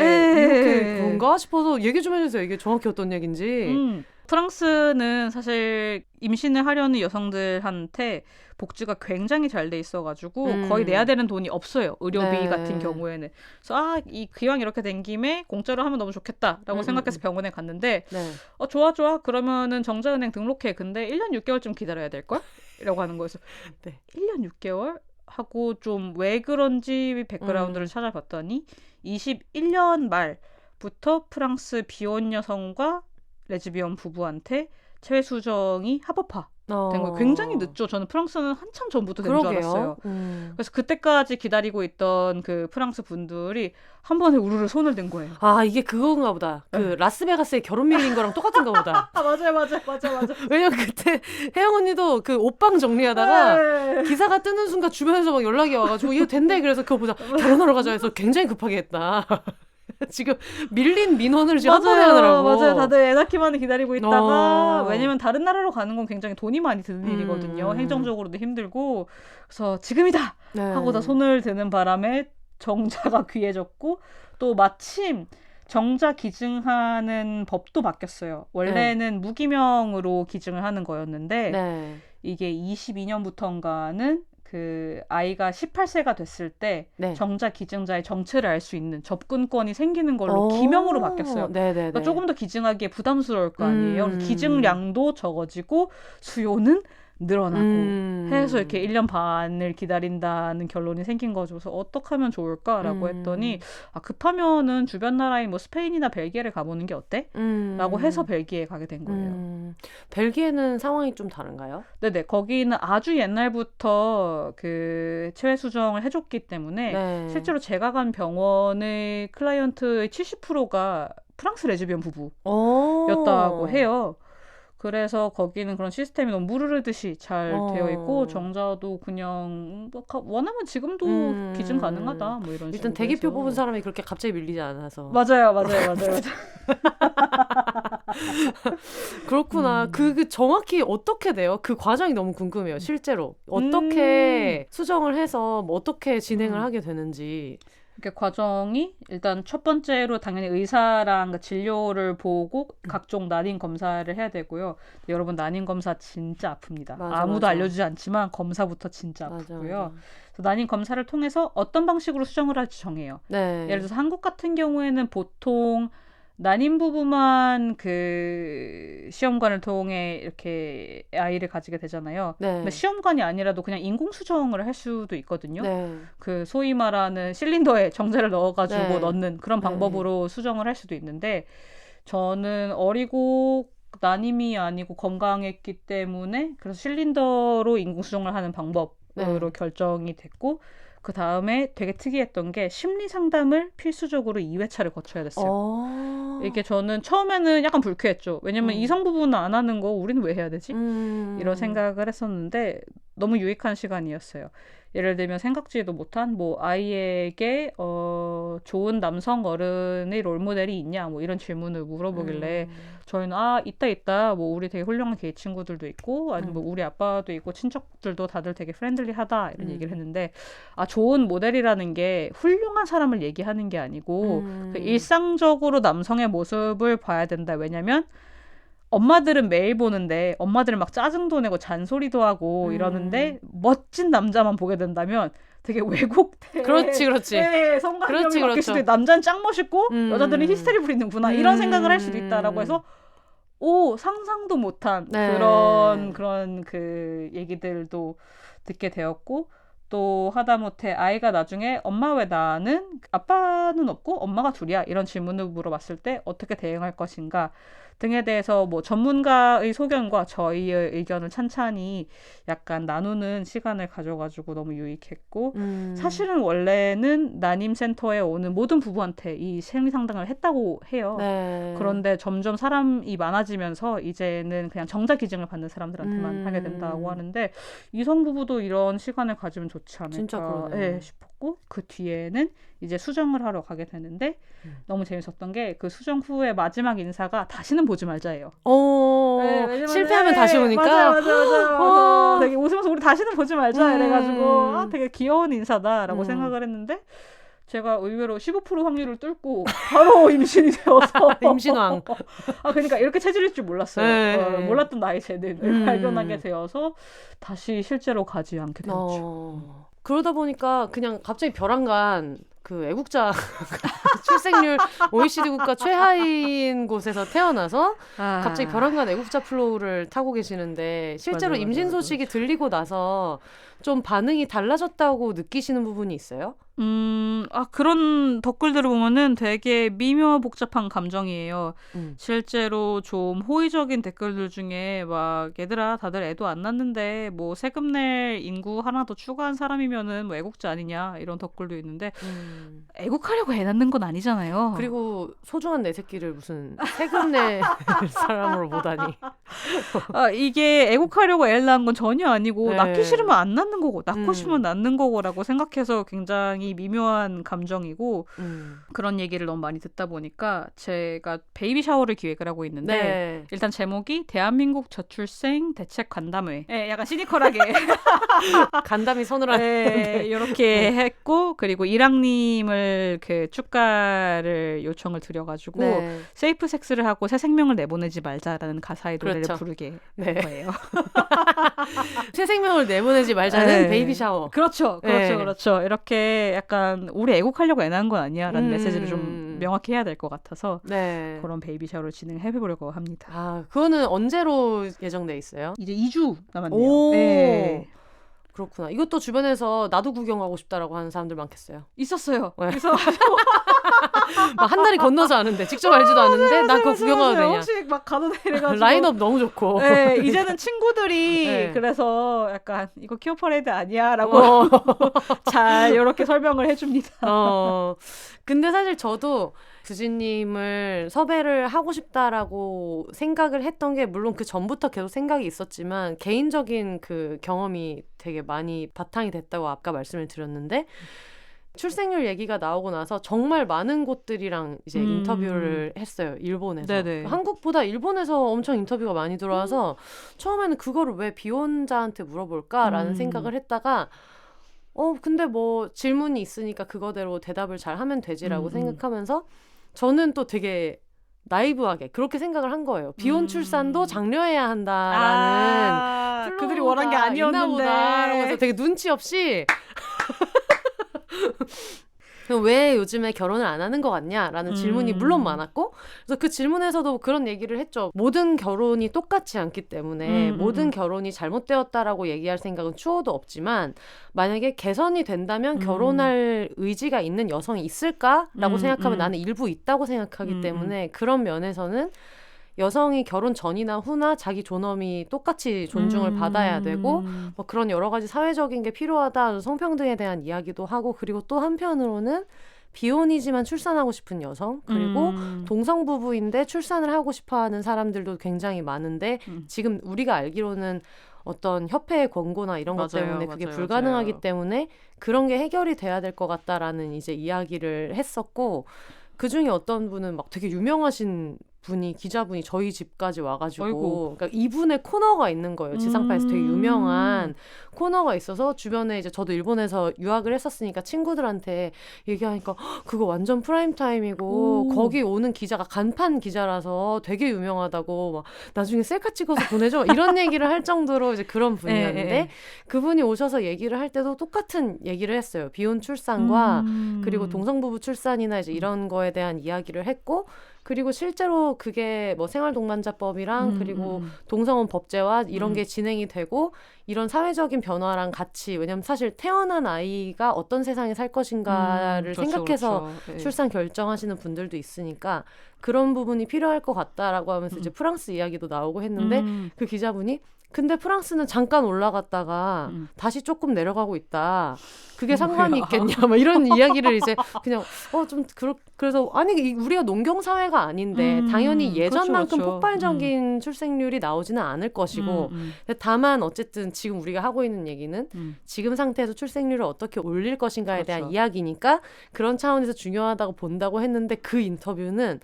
그런가 싶어서 얘기 좀 해주세요. 이게 정확히 어떤 얘기인지. 프랑스는 사실 임신을 하려는 여성들한테 복지가 굉장히 잘 돼 있어가지고 거의 내야 되는 돈이 없어요. 의료비 네. 같은 경우에는. 그래서 기왕 이렇게 된 김에 공짜로 하면 너무 좋겠다라고 생각해서 병원에 갔는데 네. 좋아 그러면은 정자은행 등록해. 근데 1년 6개월쯤 기다려야 될걸? 이라고 하는 거였어. 네. 1년 6개월? 하고 좀 왜 그런지 백그라운드를 찾아봤더니 21년 말부터 프랑스 비혼 여성과 레즈비언 부부한테 체외 수정이 합법화 된 거예요. 굉장히 늦죠. 저는 프랑스는 한참 전부터 된 줄 알았어요. 그래서 그때까지 기다리고 있던 그 프랑스 분들이 한 번에 우르르 손을 댄 거예요. 이게 그건가 보다. 그 라스베가스에 결혼 밀린 거랑 똑같은가 보다. 맞아요. 왜냐면 그때 혜영 언니도 그 옷방 정리하다가 기사가 뜨는 순간 주변에서 막 연락이 와가지고 이거 된대. 그래서 그거 보자. 결혼하러 가자 해서 굉장히 급하게 했다. 지금 밀린 민원을 지금 한 번에 하느라고. 맞아요. 다들 애 낳기만을 기다리고 있다가 왜냐면 다른 나라로 가는 건 굉장히 돈이 많이 드는 일이거든요. 행정적으로도 힘들고. 그래서 지금이다 하고 다 손을 드는 바람에 정자가 귀해졌고 또 마침 정자 기증하는 법도 바뀌었어요. 원래는 무기명으로 기증을 하는 거였는데 이게 22년부터인가는 그 아이가 18세가 됐을 때 정자 기증자의 정체를 알 수 있는 접근권이 생기는 걸로 기명으로 바뀌었어요. 그러니까 조금 더 기증하기에 부담스러울 거 아니에요. 그래서 기증량도 적어지고 수요는 늘어나고 해서 이렇게 1년 반을 기다린다는 결론이 생긴 거죠. 그래서 어떻게 하면 좋을까라고 했더니 급하면은 주변 나라인 뭐 스페인이나 벨기에를 가보는 게 어때? 라고 해서 벨기에에 가게 된 거예요. 벨기에는 상황이 좀 다른가요? 네네. 거기는 아주 옛날부터 그 체외 수정을 해줬기 때문에 실제로 제가 간 병원의 클라이언트의 70%가 프랑스 레즈비언 부부였다고 해요. 그래서 거기는 그런 시스템이 너무 무르르듯이 잘 되어 있고 정자도 그냥 원하면 지금도 기증 가능하다 뭐 이런 식으로 일단 대기표 뽑은 사람이 그렇게 갑자기 밀리지 않아서 맞아요. 그렇구나. 그 정확히 어떻게 돼요? 그 과정이 너무 궁금해요. 실제로 어떻게 수정을 해서 뭐 어떻게 진행을 하게 되는지. 이렇게 과정이 일단 첫 번째로 당연히 의사랑 진료를 보고 각종 난임 검사를 해야 되고요. 여러분 난임 검사 진짜 아픕니다. 아무도 알려주지 않지만 검사부터 진짜 아프고요. 그래서 난임 검사를 통해서 어떤 방식으로 수정을 할지 정해요. 예를 들어서 한국 같은 경우에는 보통 난임 부부만 그 시험관을 통해 이렇게 아이를 가지게 되잖아요. 근데 시험관이 아니라도 그냥 인공수정을 할 수도 있거든요. 그 소위 말하는 실린더에 정제를 넣어가지고 넣는 그런 방법으로 수정을 할 수도 있는데 저는 어리고 난임이 아니고 건강했기 때문에 그래서 실린더로 인공수정을 하는 방법으로 결정이 됐고 그 다음에 되게 특이했던 게 심리 상담을 필수적으로 2회차를 거쳐야 됐어요. 이게 저는 처음에는 약간 불쾌했죠. 왜냐면 이성 부부는 안 하는 거 우리는 왜 해야 되지? 이런 생각을 했었는데 너무 유익한 시간이었어요. 예를 들면 생각지도 못한 뭐 아이에게 좋은 남성 어른의 롤모델이 있냐 뭐 이런 질문을 물어보길래 저희는 있다 뭐 우리 되게 훌륭한 게이 친구들도 있고 아니면 뭐 우리 아빠도 있고 친척들도 다들 되게 프렌들리하다 이런 얘기를 했는데 좋은 모델이라는 게 훌륭한 사람을 얘기하는 게 아니고 그 일상적으로 남성의 모습을 봐야 된다. 왜냐면 엄마들은 매일 보는데 엄마들은 막 짜증도 내고 잔소리도 하고 이러는데 멋진 남자만 보게 된다면 되게 왜곡돼. 그렇지. 성관념이 바뀔 수도 있고 남자는 짱 멋있고 여자들은 히스테리 부리는구나 이런 생각을 할 수도 있다라고 해서 상상도 못한 그런 그 얘기들도 듣게 되었고 또 하다못해 아이가 나중에 엄마 왜 나는 아빠는 없고 엄마가 둘이야 이런 질문을 물어봤을 때 어떻게 대응할 것인가 등에 대해서 뭐 전문가의 소견과 저희의 의견을 찬찬히 약간 나누는 시간을 가져가지고 너무 유익했고 사실은 원래는 난임센터에 오는 모든 부부한테 이 심리상담을 했다고 해요. 그런데 점점 사람이 많아지면서 이제는 그냥 정자 기증을 받는 사람들한테만 하게 된다고 하는데 이성 부부도 이런 시간을 가지면 좋지 않을까 싶었고 그 뒤에는 이제 수정을 하러 가게 되는데 너무 재밌었던 게 그 수정 후에 마지막 인사가 다시는 보지 말자예요. 실패하면 다시 오니까. 맞아. 되게 웃으면서 우리 다시는 보지 말자 이래가지고 되게 귀여운 인사다라고 생각을 했는데 제가 의외로 15% 확률을 뚫고 바로 임신이 되어서 임신왕. 그러니까 이렇게 체질일 줄 몰랐어요. 네. 몰랐던 나의 재능을 발견하게 되어서 다시 실제로 가지 않게 되었죠. 그러다 보니까 그냥 갑자기 벼랑간 그 애국자 출생률 OECD 국가 최하위인 곳에서 태어나서 갑자기 벼랑간 애국자 플로우를 타고 계시는데 실제로 맞아, 임신 맞아. 소식이 들리고 나서 좀 반응이 달라졌다고 느끼시는 부분이 있어요? 그런 댓글들을 보면은 되게 미묘 복잡한 감정이에요. 실제로 좀 호의적인 댓글들 중에 막 얘들아 다들 애도 안 낳는데 뭐 세금 낼 인구 하나 더 추가한 사람이면은 뭐 애국자 아니냐 이런 댓글도 있는데 애국하려고 애 낳는 건 아니잖아요. 그리고 소중한 내 새끼를 무슨 세금 낼 사람으로 보다니. 이게 애국하려고 애를 낳은 건 전혀 아니고 네. 낳기 싫으면 안 낳는 거고 낳고 싶으면 낳는 거고라고 생각해서 굉장히 미묘한 감정이고 그런 얘기를 너무 많이 듣다 보니까 제가 베이비 샤워를 기획을 하고 있는데 네. 일단 제목이 대한민국 저출생 대책 간담회. 네, 약간 시니컬하게 간담이 서늘한. 이렇게 했고 그리고 이랑님을 그 축가를 요청을 드려가지고 세이프 섹스를 하고 새 생명을 내보내지 말자라는 가사의 노래를 부르게 된 거예요. 새 생명을 내보내지 말자는 베이비 샤워. 그렇죠. 이렇게 약간 우리 애국하려고 애 낳은 건 아니야라는 메시지를 좀 명확히 해야 될 것 같아서 그런 베이비 샤워를 진행해보려고 합니다. 그거는 언제로 예정돼 있어요? 이제 2주 남았네요. 그렇구나. 이것도 주변에서 나도 구경하고 싶다라고 하는 사람들 많겠어요. 있었어요. 그래서 막 한 달이 건너서 아는데 직접 알지도 않은데 나 그거 구경하도 되냐. 혹시 막 가도 이래가지고 라인업 너무 좋고. 이제는 친구들이 그래서 약간 이거 퀴어 퍼레이드 아니야라고 잘 이렇게 설명을 해줍니다. 근데 사실 저도 주진님을 섭외를 하고 싶다라고 생각을 했던 게 물론 그 전부터 계속 생각이 있었지만 개인적인 그 경험이 되게 많이 바탕이 됐다고 아까 말씀을 드렸는데 출생률 얘기가 나오고 나서 정말 많은 곳들이랑 이제 인터뷰를 했어요. 일본에서. 네네. 한국보다 일본에서 엄청 인터뷰가 많이 들어와서 처음에는 그거를 왜 비혼자한테 물어볼까라는 생각을 했다가 근데 뭐 질문이 있으니까 그거대로 대답을 잘 하면 되지라고 생각하면서 저는 또 되게 나이브하게 그렇게 생각을 한 거예요. 비혼 출산도 장려해야 한다라는 그들이 원한 게 아니었는데 그래서 되게 눈치 없이 왜 요즘에 결혼을 안 하는 것 같냐라는 질문이 물론 많았고 그래서 그 질문에서도 그런 얘기를 했죠. 모든 결혼이 똑같지 않기 때문에 모든 결혼이 잘못되었다라고 얘기할 생각은 추호도 없지만 만약에 개선이 된다면 결혼할 의지가 있는 여성이 있을까라고 생각하면 나는 일부 있다고 생각하기 때문에 그런 면에서는 여성이 결혼 전이나 후나 자기 존엄이 똑같이 존중을 받아야 되고 뭐 그런 여러 가지 사회적인 게 필요하다. 성평등에 대한 이야기도 하고 그리고 또 한편으로는 비혼이지만 출산하고 싶은 여성 그리고 동성부부인데 출산을 하고 싶어하는 사람들도 굉장히 많은데 지금 우리가 알기로는 어떤 협회의 권고나 이런 것 때문에 그게 불가능하기 때문에 그런 게 해결이 돼야 될 것 같다라는 이제 이야기를 했었고 그중에 어떤 분은 막 되게 유명하신 기자분이 저희 집까지 와가지고 그러니까 이분의 코너가 있는 거예요. 지상파에서 되게 유명한 코너가 있어서 주변에 이제 저도 일본에서 유학을 했었으니까 친구들한테 얘기하니까 그거 완전 프라임타임이고 거기 오는 기자가 간판 기자라서 되게 유명하다고 막 나중에 셀카 찍어서 보내줘 이런 얘기를 할 정도로 이제 그런 분이었는데 그분이 오셔서 얘기를 할 때도 똑같은 얘기를 했어요. 비혼 출산과 그리고 동성부부 출산이나 이제 이런 거에 대한 이야기를 했고 그리고 실제로 그게 뭐 생활동반자법이랑 그리고 동성혼 법제화 이런 게 진행이 되고 이런 사회적인 변화랑 같이 왜냐면 사실 태어난 아이가 어떤 세상에 살 것인가를 생각해서 출산 결정하시는 분들도 있으니까 그런 부분이 필요할 것 같다라고 하면서 이제 프랑스 이야기도 나오고 했는데 그 기자분이 근데 프랑스는 잠깐 올라갔다가 다시 조금 내려가고 있다. 그게 상관이 있겠냐? 막 이런 이야기를 이제 그냥 그래서 아니 우리가 농경 사회가 아닌데 당연히 예전만큼 폭발적인 출생률이 나오지는 않을 것이고 다만 어쨌든 지금 우리가 하고 있는 얘기는 지금 상태에서 출생률을 어떻게 올릴 것인가에 대한 이야기니까 그런 차원에서 중요하다고 본다고 했는데 그 인터뷰는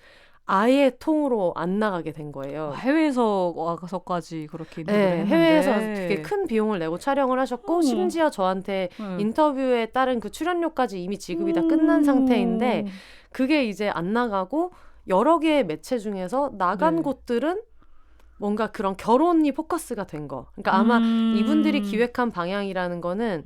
아예 통으로 안 나가게 된 거예요. 해외에서 와서까지 그렇게 인터뷰를 네, 했는데. 해외에서 되게 큰 비용을 내고 촬영을 하셨고 심지어 저한테 인터뷰에 따른 그 출연료까지 이미 지급이 다 끝난 상태인데 그게 이제 안 나가고 여러 개의 매체 중에서 나간 곳들은 뭔가 그런 결혼이 포커스가 된 거. 그러니까 아마 이분들이 기획한 방향이라는 거는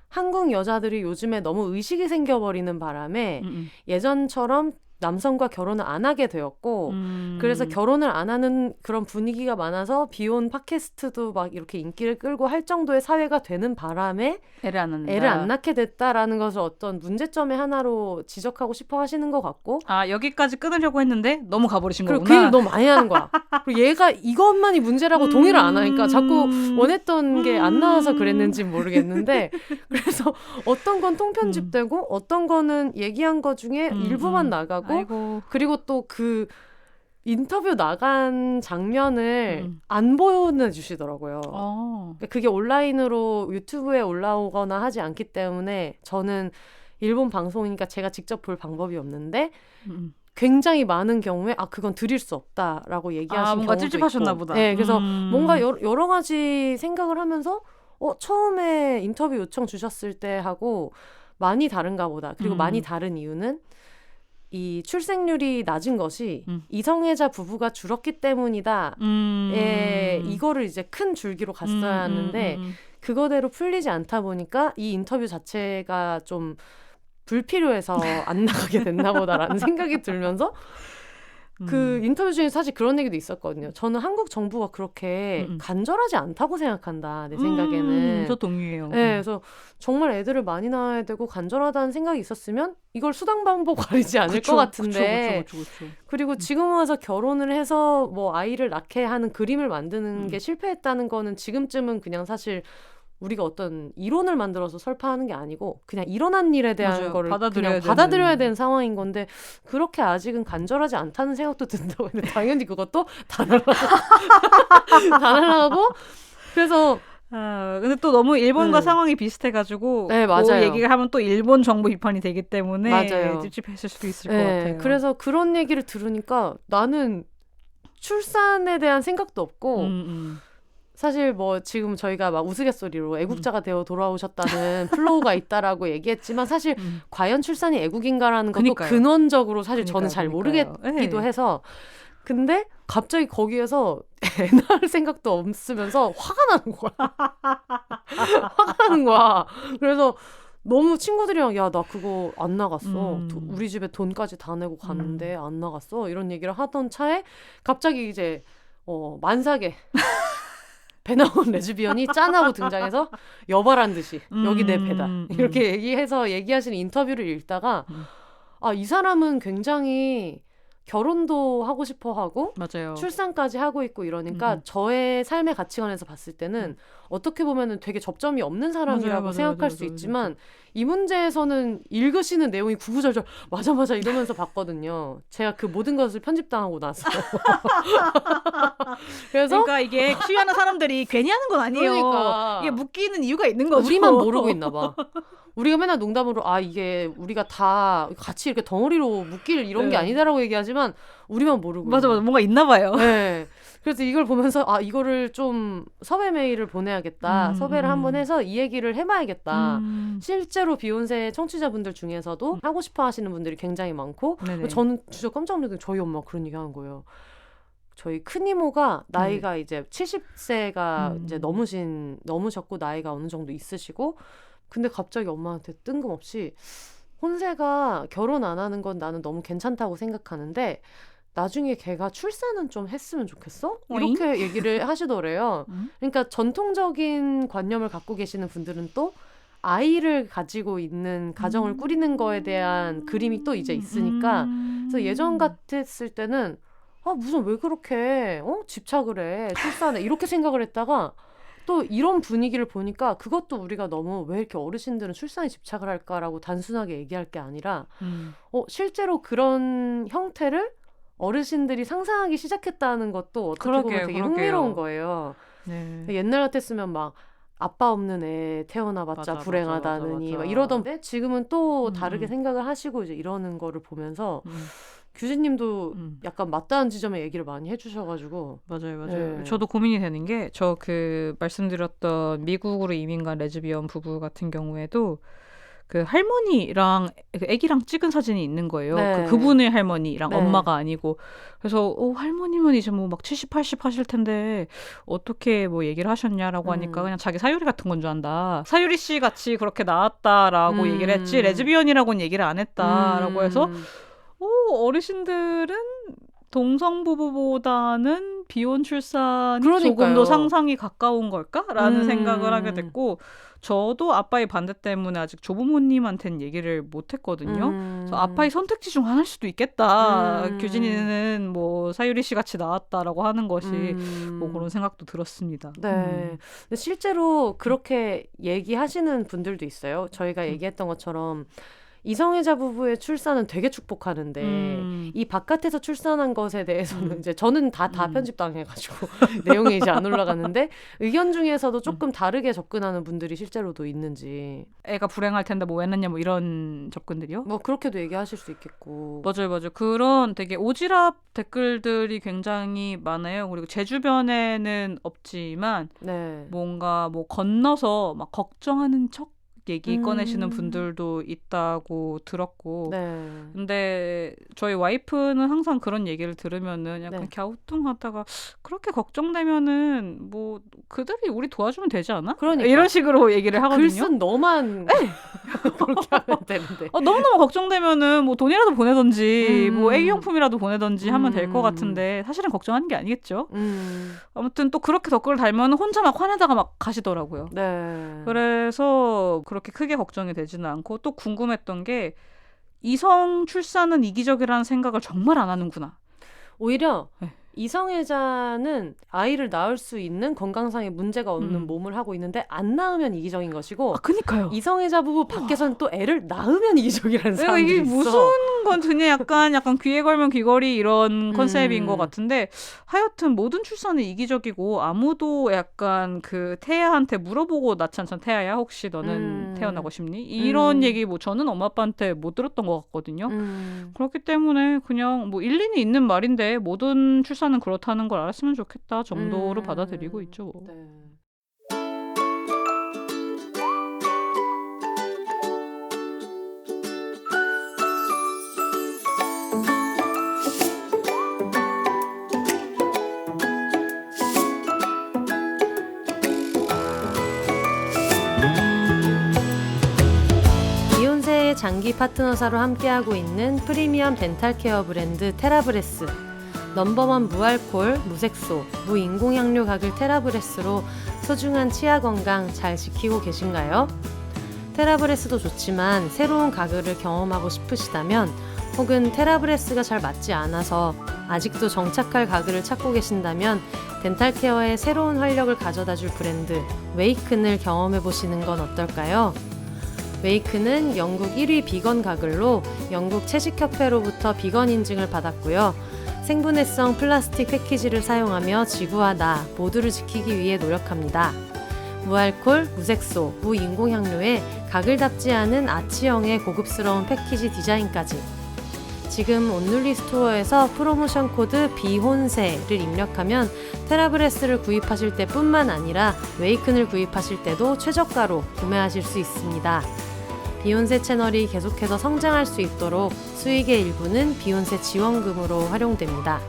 한국 여자들이 요즘에 너무 의식이 생겨버리는 바람에 예전처럼 남성과 결혼을 안 하게 되었고 그래서 결혼을 안 하는 그런 분위기가 많아서 비혼 팟캐스트도 막 이렇게 인기를 끌고 할 정도의 사회가 되는 바람에 애를 안 낳게 됐다라는 것을 어떤 문제점의 하나로 지적하고 싶어 하시는 것 같고 여기까지 끊으려고 했는데 너무 가버리신 그리고 거구나. 그 얘기를 너무 많이 하는 거야. 그리고 얘가 이것만이 문제라고 동의를 안 하니까 자꾸 원했던 게 안 나와서 그랬는지 모르겠는데 그래서 어떤 건 통편집되고 어떤 거는 얘기한 거 중에 일부만 나가고 아이고. 그리고 또 그 인터뷰 나간 장면을 안 보여주시더라고요. 그러니까 그게 온라인으로 유튜브에 올라오거나 하지 않기 때문에 저는 일본 방송이니까 제가 직접 볼 방법이 없는데 굉장히 많은 경우에 그건 드릴 수 없다라고 얘기하신 뭔가 경우도 찝찝하셨나 있고. 보다. 네, 그래서 뭔가 여러 가지 생각을 하면서 처음에 인터뷰 요청 주셨을 때 하고 많이 다른가 보다. 그리고 많이 다른 이유는 이 출생률이 낮은 것이 이성애자 부부가 줄었기 때문이다. 이거를 이제 큰 줄기로 갔어야 하는데 그거대로 풀리지 않다 보니까 이 인터뷰 자체가 좀 불필요해서 안 나가게 됐나 보다라는 생각이 들면서 그 인터뷰 중에 사실 그런 얘기도 있었거든요. 저는 한국 정부가 그렇게 간절하지 않다고 생각한다. 내 생각에는. 저 동의해요. 네, 그래서 정말 애들을 많이 낳아야 되고 간절하다는 생각이 있었으면 이걸 수당 방법 가리지 않을 것 같은데. 그쵸. 그리고 지금 와서 결혼을 해서 뭐 아이를 낳게 하는 그림을 만드는 게 실패했다는 거는 지금쯤은 그냥 사실 우리가 어떤 이론을 만들어서 설파하는 게 아니고 그냥 일어난 일에 대한 거를 그냥 받아들여야 되는 상황인 건데 그렇게 아직은 간절하지 않다는 생각도 든다고 했는데 당연히 그것도 다 날아가고 그래서 근데 또 너무 일본과 상황이 비슷해가지고 네, 맞아요. 그 얘기를 하면 또 일본 정부 비판이 되기 때문에 맞아요. 찝찝했을 수도 있을 것 같아요. 그래서 그런 얘기를 들으니까 나는 출산에 대한 생각도 없고 사실 뭐 지금 저희가 막 우스갯소리로 애국자가 되어 돌아오셨다는 플로우가 있다라고 얘기했지만 사실 과연 출산이 애국인가라는 것도 근원적으로 사실 저는 잘 모르겠기도 해서 근데 갑자기 거기에서 애 낳을 생각도 없으면서 화가 나는 거야. 화가 나는 거야. 그래서 너무 친구들이랑 야, 나 그거 안 나갔어. 우리 집에 돈까지 다 내고 갔는데 안 나갔어. 이런 얘기를 하던 차에 갑자기 이제 만삭에 배 나온 레즈비언이 짠하고 등장해서 여발한 듯이 여기 내 배다. 이렇게 얘기하시는 인터뷰를 읽다가 이 사람은 굉장히 결혼도 하고 싶어 하고 맞아요. 출산까지 하고 있고 이러니까 저의 삶의 가치관에서 봤을 때는 어떻게 보면은 되게 접점이 없는 사람이라고 생각할 수 있지만 이 문제에서는 읽으시는 내용이 구구절절 맞아 이러면서 봤거든요. 제가 그 모든 것을 편집당하고 나서. 그래서 그러니까 이게 취하는 사람들이 괜히 하는 건 아니에요. 그러니까. 이게 묶이는 이유가 있는 거죠. 우리만 모르고 있나 봐. 우리가 맨날 농담으로 이게 우리가 다 같이 이렇게 덩어리로 묶일 이런 게 아니다라고 얘기하지만 우리만 모르고 맞아 뭔가 있나 봐요. 네. 그래서 이걸 보면서 이거를 좀 섭외 메일을 보내야겠다. 섭외를 한번 해서 이 얘기를 해봐야겠다. 실제로 비욘세 청취자분들 중에서도 하고 싶어 하시는 분들이 굉장히 많고 저는 진짜 깜짝 놀랐는데 저희 엄마가 그런 얘기 하는 거예요. 저희 큰 이모가 나이가 이제 70세가 이제 넘으셨고 나이가 어느 정도 있으시고 근데 갑자기 엄마한테 뜬금없이 혼세가 결혼 안 하는 건 나는 너무 괜찮다고 생각하는데 나중에 걔가 출산은 좀 했으면 좋겠어? 이렇게 얘기를 하시더래요. 그러니까 전통적인 관념을 갖고 계시는 분들은 또 아이를 가지고 있는 가정을 꾸리는 거에 대한 그림이 또 이제 있으니까 그래서 예전 같았을 때는 무슨 왜 그렇게 집착을 해 출산에 이렇게 생각을 했다가 또 이런 분위기를 보니까 그것도 우리가 너무 왜 이렇게 어르신들은 출산에 집착을 할까라고 단순하게 얘기할 게 아니라 실제로 그런 형태를 어르신들이 상상하기 시작했다는 것도 어떻게 보면 되게 흥미로운 거예요. 네. 옛날 같았으면 막 아빠 없는 애 태어나봤자 불행하다느니 막 이러던데 지금은 또 다르게 생각을 하시고 이제 이러는 거를 보면서 규진님도 약간 맞닿은 지점에 얘기를 많이 해주셔가지고. 맞아요. 네. 저도 고민이 되는 게 저 말씀드렸던 미국으로 이민 간 레즈비언 부부 같은 경우에도 그 할머니랑 애기랑 찍은 사진이 있는 거예요. 네. 그분의 할머니랑 네. 엄마가 아니고. 그래서 할머니면 이제 뭐 막 70, 80 하실 텐데 어떻게 뭐 얘기를 하셨냐라고 하니까 그냥 자기 사유리 같은 건 줄 안다. 사유리 씨 같이 그렇게 나왔다라고 얘기를 했지 레즈비언이라고는 얘기를 안 했다라고 해서 어르신들은 동성 부부보다는 비혼 출산이 조금 더 상상이 가까운 걸까라는 생각을 하게 됐고 저도 아빠의 반대 때문에 아직 조부모님한테는 얘기를 못했거든요. 그래서 아빠의 선택지 중 하나일 수도 있겠다. 규진이는 뭐 사유리 씨 같이 나왔다라고 하는 것이 뭐 그런 생각도 들었습니다. 네. 근데 실제로 그렇게 얘기하시는 분들도 있어요. 저희가 얘기했던 것처럼 이성애자 부부의 출산은 되게 축복하는데 이 바깥에서 출산한 것에 대해서는 이제 저는 다 편집당해가지고 내용이 이제 안 올라갔는데 의견 중에서도 조금 다르게 접근하는 분들이 실제로도 있는지. 애가 불행할 텐데 뭐 왜 낳냐 뭐 이런 접근들이요? 뭐 그렇게도 얘기하실 수 있겠고. 맞아요. 그런 되게 오지랖 댓글들이 굉장히 많아요. 그리고 제 주변에는 없지만 뭔가 뭐 건너서 막 걱정하는 척 얘기 꺼내시는 분들도 있다고 들었고 근데 저희 와이프는 항상 그런 얘기를 들으면은 약간 갸우뚱하다가 그렇게 걱정되면은 뭐 그들이 우리 도와주면 되지 않아? 그러니까. 이런 식으로 얘기를 하거든요. 글쓴 너만 그렇게 하면 되는데 너무너무 걱정되면은 뭐 돈이라도 보내던지 뭐 애기용품이라도 보내던지 하면 될 것 같은데 사실은 걱정하는 게 아니겠죠. 아무튼 또 그렇게 댓글을 달면 혼자 막 화내다가 막 가시더라고요. 그래서 그렇게 크게 걱정이 되지는 않고 또 궁금했던 게 이성 출산은 이기적이라는 생각을 정말 안 하는구나. 오히려 이성애자는 아이를 낳을 수 있는 건강상의 문제가 없는 몸을 하고 있는데 안 낳으면 이기적인 것이고 그니까요. 이성애자 부부 밖에서는 또 애를 낳으면 이기적이라는 사람들이 이게 있어. 무슨 건 그냥 약간 귀에 걸면 귀걸이 이런 컨셉인 것 같은데 하여튼 모든 출산은 이기적이고 아무도 약간 그 태아한테 물어보고 낳지 않잖아. 태아야 혹시 너는 태어나고 싶니? 이런 얘기 뭐 저는 엄마 아빠한테 못 들었던 것 같거든요. 그렇기 때문에 그냥 뭐 일리는 있는 말인데 모든 출산은 그렇다는 걸 알았으면 좋겠다 정도로 받아들이고 있죠. 비욘세의 장기 파트너사로 함께하고 있는 프리미엄 덴탈 케어 브랜드 테라브레스. 넘버원 무알콜, 무색소, 무인공향료 가글 테라브레스로 소중한 치아 건강 잘 지키고 계신가요? 테라브레스도 좋지만 새로운 가글을 경험하고 싶으시다면 혹은 테라브레스가 잘 맞지 않아서 아직도 정착할 가글을 찾고 계신다면 덴탈 케어의 새로운 활력을 가져다줄 브랜드 웨이큰을 경험해보시는 건 어떨까요? 웨이큰은 영국 1위 비건 가글로 영국 채식협회로부터 비건 인증을 받았고요. 생분해성 플라스틱 패키지를 사용하며 지구와 나 모두를 지키기 위해 노력합니다. 무알콜, 무색소, 무인공향료에 가글답지 않은 아치형의 고급스러운 패키지 디자인까지. 지금 온눌리 스토어에서 프로모션 코드 비혼세를 입력하면 테라브레스를 구입하실 때뿐만 아니라 웨이큰을 구입하실 때도 최저가로 구매하실 수 있습니다. 비욘세 채널이 계속해서 성장할 수 있도록 수익의 일부는 비욘세 지원금으로 활용됩니다.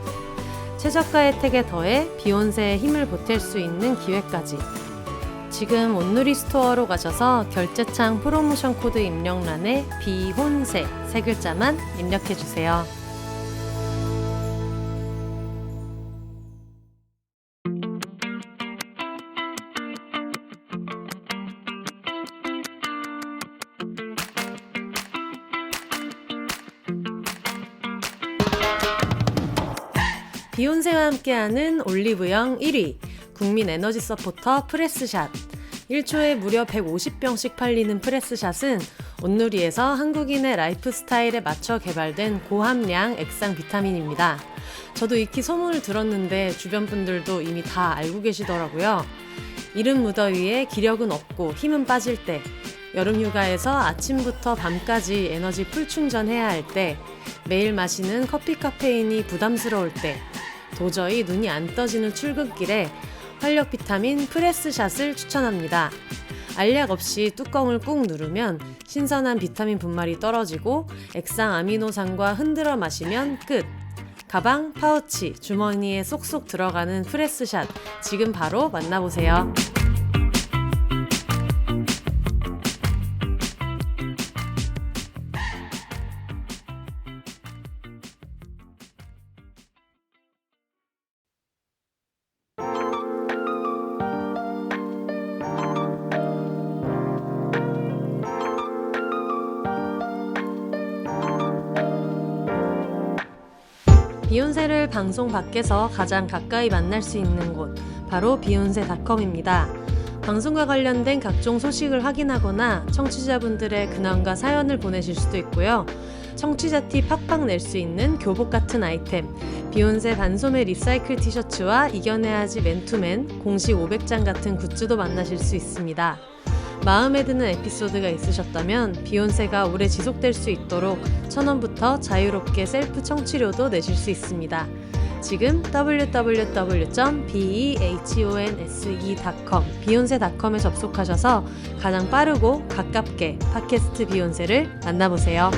최저가 혜택에 더해 비욘세의 힘을 보탤 수 있는 기회까지. 지금 온누리 스토어로 가셔서 결제창 프로모션 코드 입력란에 비혼세 세 글자만 입력해주세요. 비욘세와 함께하는 올리브영 1위 국민 에너지 서포터 프레스샷. 1초에 무려 150병씩 팔리는 프레스샷은 온누리에서 한국인의 라이프 스타일에 맞춰 개발된 고함량 액상 비타민입니다. 저도 익히 소문을 들었는데 주변 분들도 이미 다 알고 계시더라고요. 이른 무더위에 기력은 없고 힘은 빠질 때 여름휴가에서 아침부터 밤까지 에너지 풀 충전해야 할 때, 매일 마시는 커피 카페인이 부담스러울 때, 도저히 눈이 안 떠지는 출근길에 활력 비타민 프레스샷을 추천합니다. 알약 없이 뚜껑을 꾹 누르면 신선한 비타민 분말이 떨어지고 액상 아미노산과 흔들어 마시면 끝! 가방, 파우치, 주머니에 쏙쏙 들어가는 프레스샷, 지금 바로 만나보세요. 비욘세를 방송 밖에서 가장 가까이 만날 수 있는 곳, 바로 비욘세닷컴입니다. 방송과 관련된 각종 소식을 확인하거나 청취자분들의 근황과 사연을 보내실 수도 있고요. 청취자 티 팍팍 낼 수 있는 교복 같은 아이템, 비욘세 반소매 리사이클 티셔츠와 이겨내야지 맨투맨, 공식 500장 같은 굿즈도 만나실 수 있습니다. 마음에 드는 에피소드가 있으셨다면 비욘세가 오래 지속될 수 있도록 1,000원부터 자유롭게 셀프 청취료도 내실 수 있습니다. 지금 www.behonse.com 비욘세닷컴에 접속하셔서 가장 빠르고 가깝게 팟캐스트 비욘세를 만나보세요.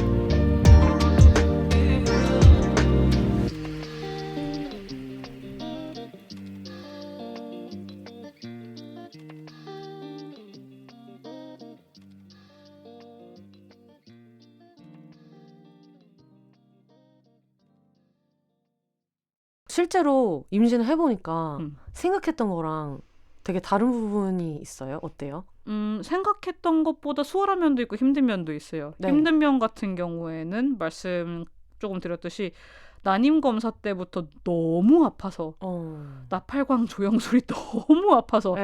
실제로 임신을 해보니까 생각했던 거랑 되게 다른 부분이 있어요? 어때요? 생각했던 것보다 수월한 면도 있고 힘든 면도 있어요. 네. 힘든 면 같은 경우에는 말씀 조금 드렸듯이 난임 검사 때부터 너무 아파서 나팔광 조영 소리 너무 아파서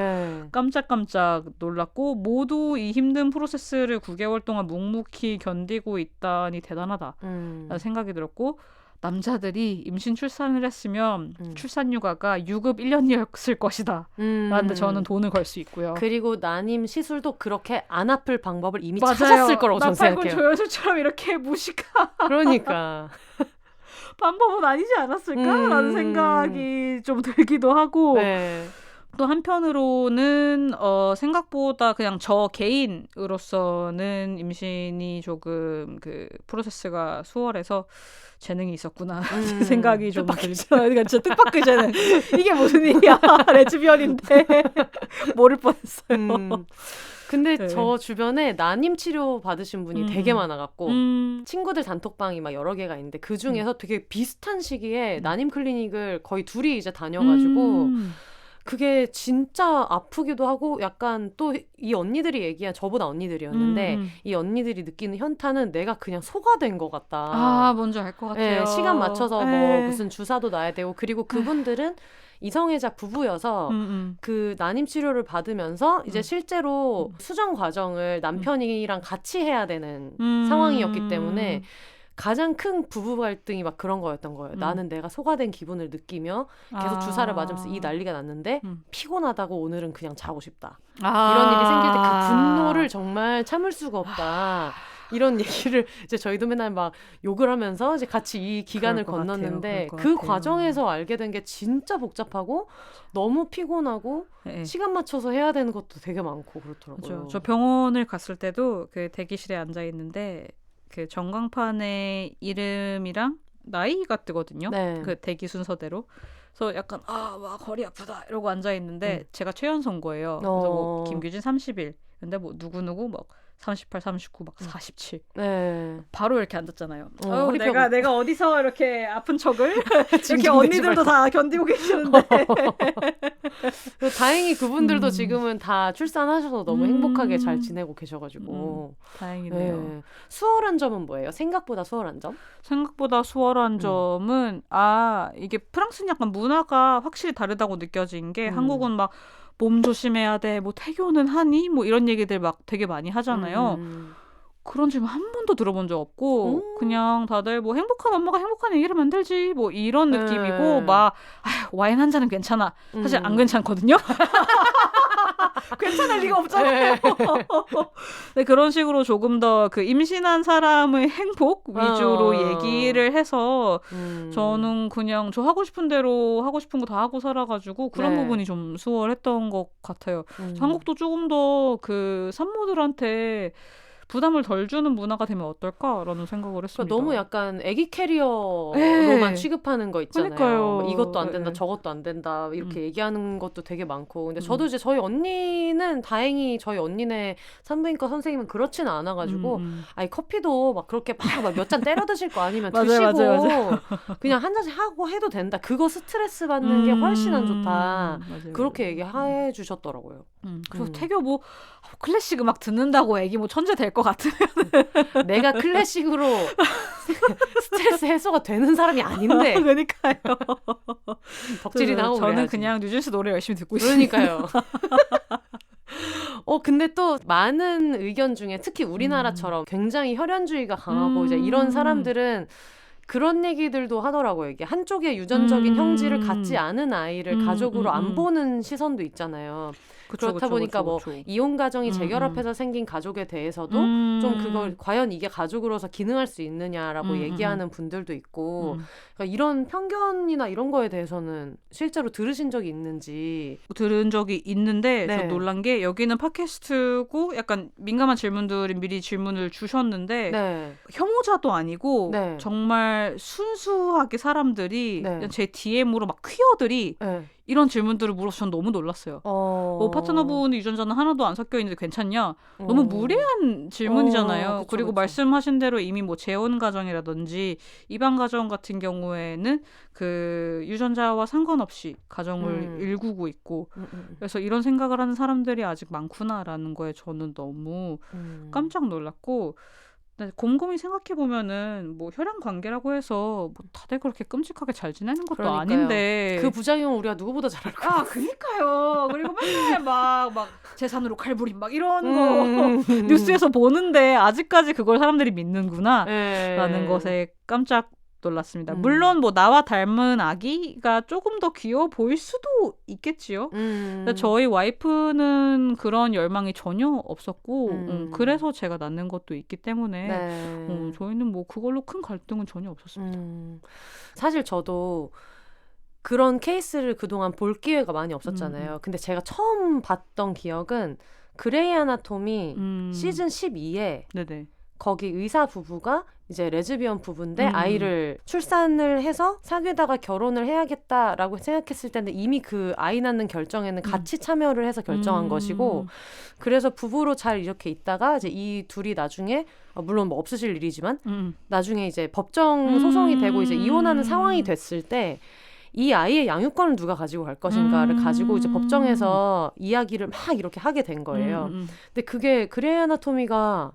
깜짝깜짝 놀랐고, 모두 이 힘든 프로세스를 9개월 동안 묵묵히 견디고 있다니 대단하다 라는 생각이 들었고, 남자들이 임신 출산을 했으면 출산휴가가 유급 1년이었을 것이다 라는데 저는 돈을 걸 수 있고요. 그리고 난임 시술도 그렇게 안 아플 방법을 이미 찾았을 거라고 저는 생각해요. 나팔군 조연술처럼 이렇게 무식한 그러니까 방법은 아니지 않았을까라는 생각이 좀 들기도 하고, 또 한편으로는 생각보다 그냥 저 개인으로서는 임신이 조금 그 프로세스가 수월해서 재능이 있었구나 생각이 좀 들죠. 그러니까 진짜 뜻밖의 재능. 이게 무슨 일이야. 레즈비언인데 모를 뻔했어요. 근데 저 주변에 난임 치료 받으신 분이 되게 많아갖고 친구들 단톡방이 막 여러 개가 있는데 그 중에서 되게 비슷한 시기에 난임 클리닉을 거의 둘이 이제 다녀가지고 그게 진짜 아프기도 하고, 약간 또 이 언니들이 얘기한, 저보다 언니들이었는데 이 언니들이 느끼는 현타는 내가 그냥 소가된 것 같다. 아, 뭔지 알 것 같아요. 시간 맞춰서 뭐 무슨 주사도 놔야 되고, 그리고 그분들은 이성애자 부부여서 그 난임 치료를 받으면서 이제 실제로 수정 과정을 남편이랑 같이 해야 되는 상황이었기 때문에 가장 큰 부부 갈등이 막 그런 거였던 거예요. 나는 내가 소가된 기분을 느끼며 계속 주사를 맞으면서 이 난리가 났는데 피곤하다고 오늘은 그냥 자고 싶다. 이런 일이 생길 때 그 분노를 정말 참을 수가 없다. 이런 얘기를 이제 저희도 맨날 막 욕을 하면서 이제 같이 이 기간을 건넜는데, 그 과정에서 알게 된 게 진짜 복잡하고 너무 피곤하고 시간 맞춰서 해야 되는 것도 되게 많고 그렇더라고요. 맞아요. 저 병원을 갔을 때도 그 대기실에 앉아 있는데 그 전광판의 이름이랑 나이가 뜨거든요. 그 대기 순서대로. 그래서 약간 와 허리 아프다 이러고 앉아 있는데 제가 최연소인 거예요. 그래서 뭐 김규진 30일. 근데 뭐 누구누구 막 38, 39, 막 47. 바로 이렇게 앉았잖아요. 내가 어디서 이렇게 아픈 척을 이렇게 언니들도 다 견디고 계시는데. 다행히 그분들도 지금은 다 출산하셔서 너무 행복하게 잘 지내고 계셔가지고 다행이네요. 수월한 점은 뭐예요? 생각보다 수월한 점? 생각보다 수월한 점은 이게 프랑스는 약간 문화가 확실히 다르다고 느껴진 게, 한국은 막 몸 조심해야 돼, 뭐 태교는 하니? 뭐 이런 얘기들 막 되게 많이 하잖아요. 그런 질문 한 번도 들어본 적 없고 그냥 다들 뭐 행복한 엄마가 행복한 얘기를 만들지 뭐 이런 느낌이고, 막 와인 한 잔은 괜찮아. 사실 안 괜찮거든요. 괜찮을 리가 없잖아요. 네, 그런 식으로 조금 더 그 임신한 사람의 행복 위주로 얘기를 해서 저는 그냥 저 하고 싶은 대로 하고 싶은 거 다 하고 살아가지고 그런 네. 부분이 좀 수월했던 것 같아요. 한국도 조금 더 그 산모들한테 부담을 덜 주는 문화가 되면 어떨까라는 생각을 했습니다. 그러니까 너무 약간 애기 캐리어로만 취급하는 거 있잖아요. 그러니까요. 뭐 이것도 안 된다, 저것도 안 된다 이렇게 얘기하는 것도 되게 많고. 근데 저도 이제 저희 언니는 다행히 저희 언니네 산부인과 선생님은 그렇지는 않아가지고 아니 커피도 막 그렇게 막 몇 잔 때려 드실 거 아니면 드시고 맞아요. 그냥 한 잔씩 하고 해도 된다. 그거 스트레스 받는 게 훨씬 안 좋다. 맞아요. 그렇게 얘기해 주셨더라고요. 그래서 태교 뭐 클래식 음악 듣는다고 애기 뭐 천재 될 것 같으면 내가 클래식으로 스트레스 해소가 되는 사람이 아닌데. 그러니까요. 덕질이 나오고 저는 그래야지. 그냥 뉴진스 노래 열심히 듣고 있어요. 그러니까요. 근데 또 많은 의견 중에 특히 우리나라처럼 굉장히 혈연주의가 강하고 이제 이런 사람들은 그런 얘기들도 하더라고요. 이게 한쪽의 유전적인 형질을 갖지 않은 아이를 가족으로 안 보는 시선도 있잖아요. 그렇다 보니까 뭐 이혼 가정이 재결합해서 생긴 가족에 대해서도 좀 그걸 과연 이게 가족으로서 기능할 수 있느냐라고 얘기하는 분들도 있고 그러니까 이런 편견이나 이런 거에 대해서는 실제로 들으신 적이 있는지. 들은 적이 있는데 네. 저 놀란 게 여기는 팟캐스트고 약간 민감한 질문들이 미리 질문을 주셨는데 네. 혐오자도 아니고 네. 정말 순수하게 사람들이 네. 제 DM으로 막 퀴어들이 네. 이런 질문들을 물어서 전 너무 놀랐어요. 파트너분 유전자는 하나도 안 섞여 있는데 괜찮냐? 너무 무례한 질문이잖아요. 그쵸, 그리고 그쵸. 말씀하신 대로 이미 뭐 재혼 가정이라든지 입양 가정 같은 경우에는 그 유전자와 상관없이 가정을 일구고 있고 그래서 이런 생각을 하는 사람들이 아직 많구나라는 거에 저는 너무 깜짝 놀랐고 곰곰이 생각해보면은 뭐 혈연 관계라고 해서 뭐 다들 그렇게 끔찍하게 잘 지내는 것도 그러니까요. 아닌데 그 부작용은 우리가 누구보다 잘 알고 있어요. 그니까요. 그리고 맨날 막 재산으로 칼부림 막 이런 거 뉴스에서 보는데 아직까지 그걸 사람들이 믿는구나 라는 것에 깜짝 놀랐습니다. 물론 뭐 나와 닮은 아기가 조금 더 귀여워 보일 수도 있겠지요. 근데 저희 와이프는 그런 열망이 전혀 없었고 그래서 제가 낳는 것도 있기 때문에 저희는 뭐 그걸로 큰 갈등은 전혀 없었습니다. 사실 저도 그런 케이스를 그동안 볼 기회가 많이 없었잖아요. 근데 제가 처음 봤던 기억은 그레이 아나토미 시즌 12에 네네. 거기 의사 부부가 이제 레즈비언 부부인데 아이를 출산을 해서 사귀다가 결혼을 해야겠다라고 생각했을 텐데 이미 그 아이 낳는 결정에는 같이 참여를 해서 결정한 것이고 그래서 부부로 잘 이렇게 있다가 이제 이 둘이 나중에 물론 뭐 없으실 일이지만 나중에 이제 법정 소송이 되고 이제 이혼하는 상황이 됐을 때 이 아이의 양육권을 누가 가지고 갈 것인가를 가지고 이제 법정에서 이야기를 막 이렇게 하게 된 거예요. 근데 그게 그레이 아나토미가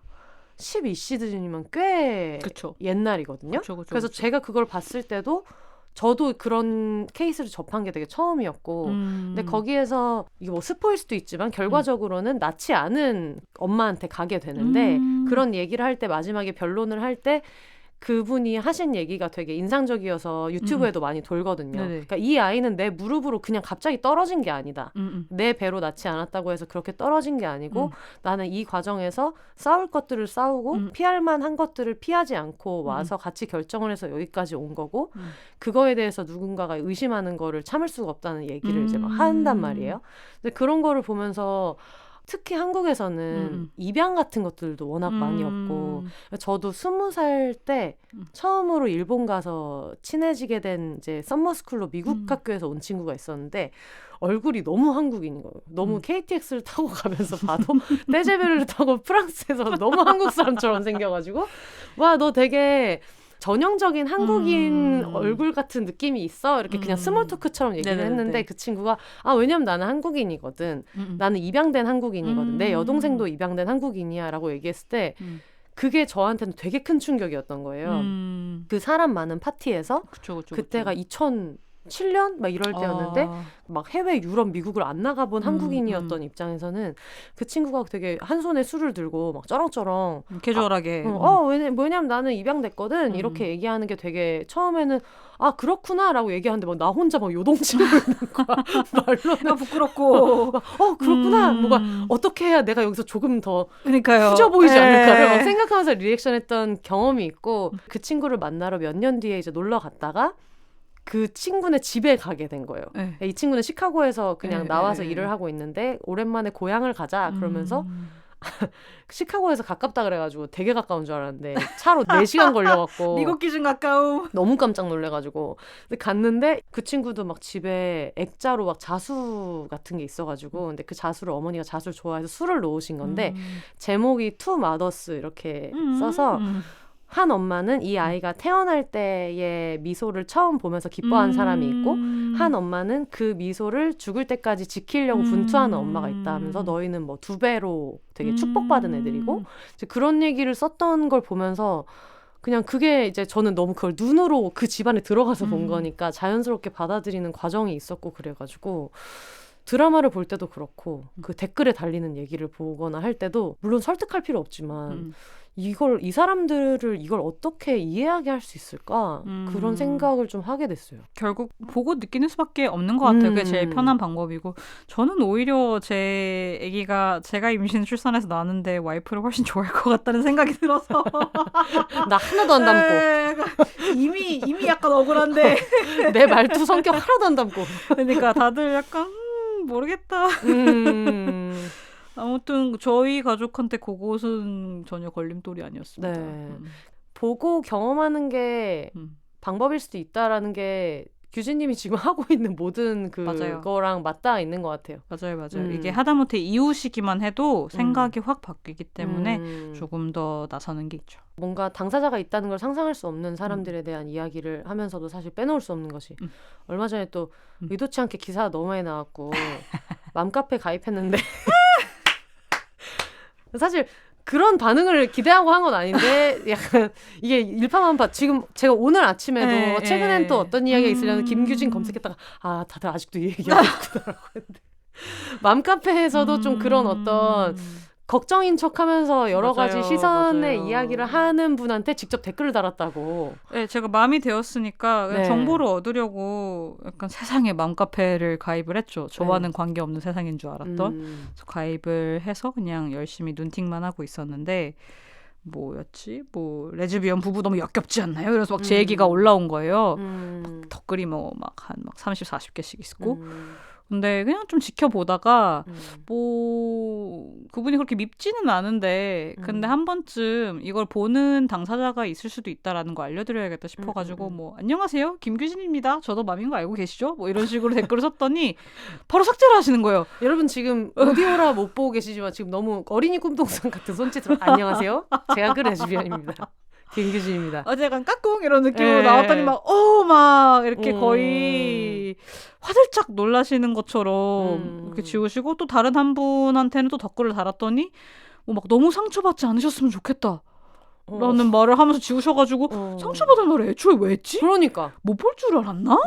12시즌이면 꽤 그쵸. 옛날이거든요. 그쵸. 그래서 제가 그걸 봤을 때도 저도 그런 케이스를 접한 게 되게 처음이었고 근데 거기에서 이게 뭐 스포일 수도 있지만 결과적으로는 낳지 않은 엄마한테 가게 되는데 그런 얘기를 할 때 마지막에 변론을 할 때 그분이 하신 얘기가 되게 인상적이어서 유튜브에도 많이 돌거든요. 그러니까 이 아이는 내 무릎으로 그냥 갑자기 떨어진 게 아니다. 내 배로 낳지 않았다고 해서 그렇게 떨어진 게 아니고 나는 이 과정에서 싸울 것들을 싸우고 피할 만한 것들을 피하지 않고 와서 같이 결정을 해서 여기까지 온 거고 그거에 대해서 누군가가 의심하는 거를 참을 수가 없다는 얘기를 이제 막 한단 말이에요. 근데 그런 거를 보면서 특히 한국에서는 입양 같은 것들도 워낙 많이 없고 저도 20살 때 처음으로 일본 가서 친해지게 된 이제 썸머스쿨로 미국 학교에서 온 친구가 있었는데 얼굴이 너무 한국인인 거예요. 너무 KTX를 타고 가면서 봐도 떼제베를 타고 프랑스에서 너무 한국 사람처럼 생겨가지고 와, 너 되게 전형적인 한국인 얼굴 같은 느낌이 있어. 이렇게 그냥 스몰 토크처럼 얘기를 했는데 그 친구가 왜냐면 나는 한국인이거든. 나는 입양된 한국인이거든. 내 여동생도 입양된 한국인이야 라고 얘기했을 때 그게 저한테는 되게 큰 충격이었던 거예요. 그 사람 많은 파티에서 그쵸. 그때가 2000 7년 막 이럴 때였는데 막 해외 유럽 미국을 안 나가본 한국인이었던 입장에서는 그 친구가 되게 한 손에 술을 들고 막 쩌렁쩌렁 캐주얼하게 왜냐면 나는 입양됐거든 이렇게 얘기하는 게 되게 처음에는 아 그렇구나 라고 얘기하는데 막 나 혼자 막 요동치고 있는 거야. 말로는 부끄럽고 그렇구나 뭐가 어떻게 해야 내가 여기서 조금 더 그러니까요. 후져 보이지 않을까를 막 생각하면서 리액션했던 경험이 있고 그 친구를 만나러 몇 년 뒤에 이제 놀러 갔다가 그 친구네 집에 가게 된 거예요. 이 친구는 시카고에서 그냥 나와서 일을 하고 있는데 오랜만에 고향을 가자 그러면서 시카고에서 가깝다 그래가지고 되게 가까운 줄 알았는데 차로 4시간 걸려갖고 미국 기준 가까움. 너무 깜짝 놀래가지고 근데 갔는데 그 친구도 막 집에 액자로 막 자수 같은 게 있어가지고 근데 그 자수를 어머니가 자수를 좋아해서 술을 놓으신 건데 제목이 투 마더스 이렇게 써서 한 엄마는 이 아이가 태어날 때의 미소를 처음 보면서 기뻐하는 사람이 있고 한 엄마는 그 미소를 죽을 때까지 지키려고 분투하는 엄마가 있다 하면서 너희는 뭐 2배로 되게 축복받은 애들이고 이제 그런 얘기를 썼던 걸 보면서 그냥 그게 이제 저는 너무 그걸 눈으로 그 집안에 들어가서 본 거니까 자연스럽게 받아들이는 과정이 있었고 그래가지고 드라마를 볼 때도 그렇고 그 댓글에 달리는 얘기를 보거나 할 때도 물론 설득할 필요 없지만 이 사람들을 이걸 어떻게 이해하게 할 수 있을까 그런 생각을 좀 하게 됐어요. 결국 보고 느끼는 수밖에 없는 것 같아요. 그게 제일 편한 방법이고 저는 오히려 제 아기가 제가 임신 출산해서 나는데 와이프를 훨씬 좋아할 것 같다는 생각이 들어서 나 하나도 안 담고 이미 약간 억울한데 내 말투 성격 하나도 안 담고 그러니까 다들 약간 모르겠다. 아무튼 저희 가족한테 그것은 전혀 걸림돌이 아니었습니다. 네. 보고 경험하는 게 방법일 수도 있다라는 게 규진님이 지금 하고 있는 모든 그거랑 맞닿아 있는 것 같아요. 맞아요. 이게 하다못해 이웃이기만 해도 생각이 확 바뀌기 때문에 조금 더 나서는 게 있죠. 뭔가 당사자가 있다는 걸 상상할 수 없는 사람들에 대한 이야기를 하면서도 사실 빼놓을 수 없는 것이 얼마 전에 또 의도치 않게 기사가 너무 많이 나왔고 맘카페 가입했는데 사실 그런 반응을 기대하고 한 건 아닌데 약간 이게 일파만파 지금 제가 오늘 아침에도 최근엔 또 어떤 이야기가 있으려는 김규진 검색했다가 아 다들 아직도 이 얘기하고 있구나라고 했는데 맘카페에서도 좀 그런 어떤 걱정인 척하면서 여러 가지 시선의 이야기를 하는 분한테 직접 댓글을 달았다고. 네, 제가 마음이 되었으니까 정보를 얻으려고 약간 세상에 맘카페를 가입을 했죠. 저와는 관계없는 세상인 줄 알았던. 그래서 가입을 해서 그냥 열심히 눈팅만 하고 있었는데 뭐였지? 뭐 레즈비언 부부 너무 역겹지 않나요? 그래서 막 제 얘기가 올라온 거예요. 막 댓글이 막 30, 40개씩 있고. 근데 그냥 좀 지켜보다가 뭐 그분이 그렇게 밉지는 않은데 근데 한 번쯤 이걸 보는 당사자가 있을 수도 있다라는 거 알려드려야겠다 싶어가지고 뭐 안녕하세요 김규진입니다. 저도 맘인 거 알고 계시죠? 뭐 이런 식으로 댓글을 썼더니 바로 삭제를 하시는 거예요. 여러분 지금 오디오라 못 보고 계시지만 지금 너무 어린이 꿈동산 같은 손짓으로 안녕하세요. 제가 그 레즈비언입니다. 김규진입니다. 어제 약간 까꿍 이런 느낌으로 나왔더니 막 이렇게 거의 화들짝 놀라시는 것처럼 이렇게 지우시고 또 다른 한 분한테는 또 댓글을 달았더니 뭐 막 너무 상처받지 않으셨으면 좋겠다. 라는 말을 하면서 지우셔가지고 상처받은 말을 애초에 왜 했지? 그러니까 못 볼 줄 알았나?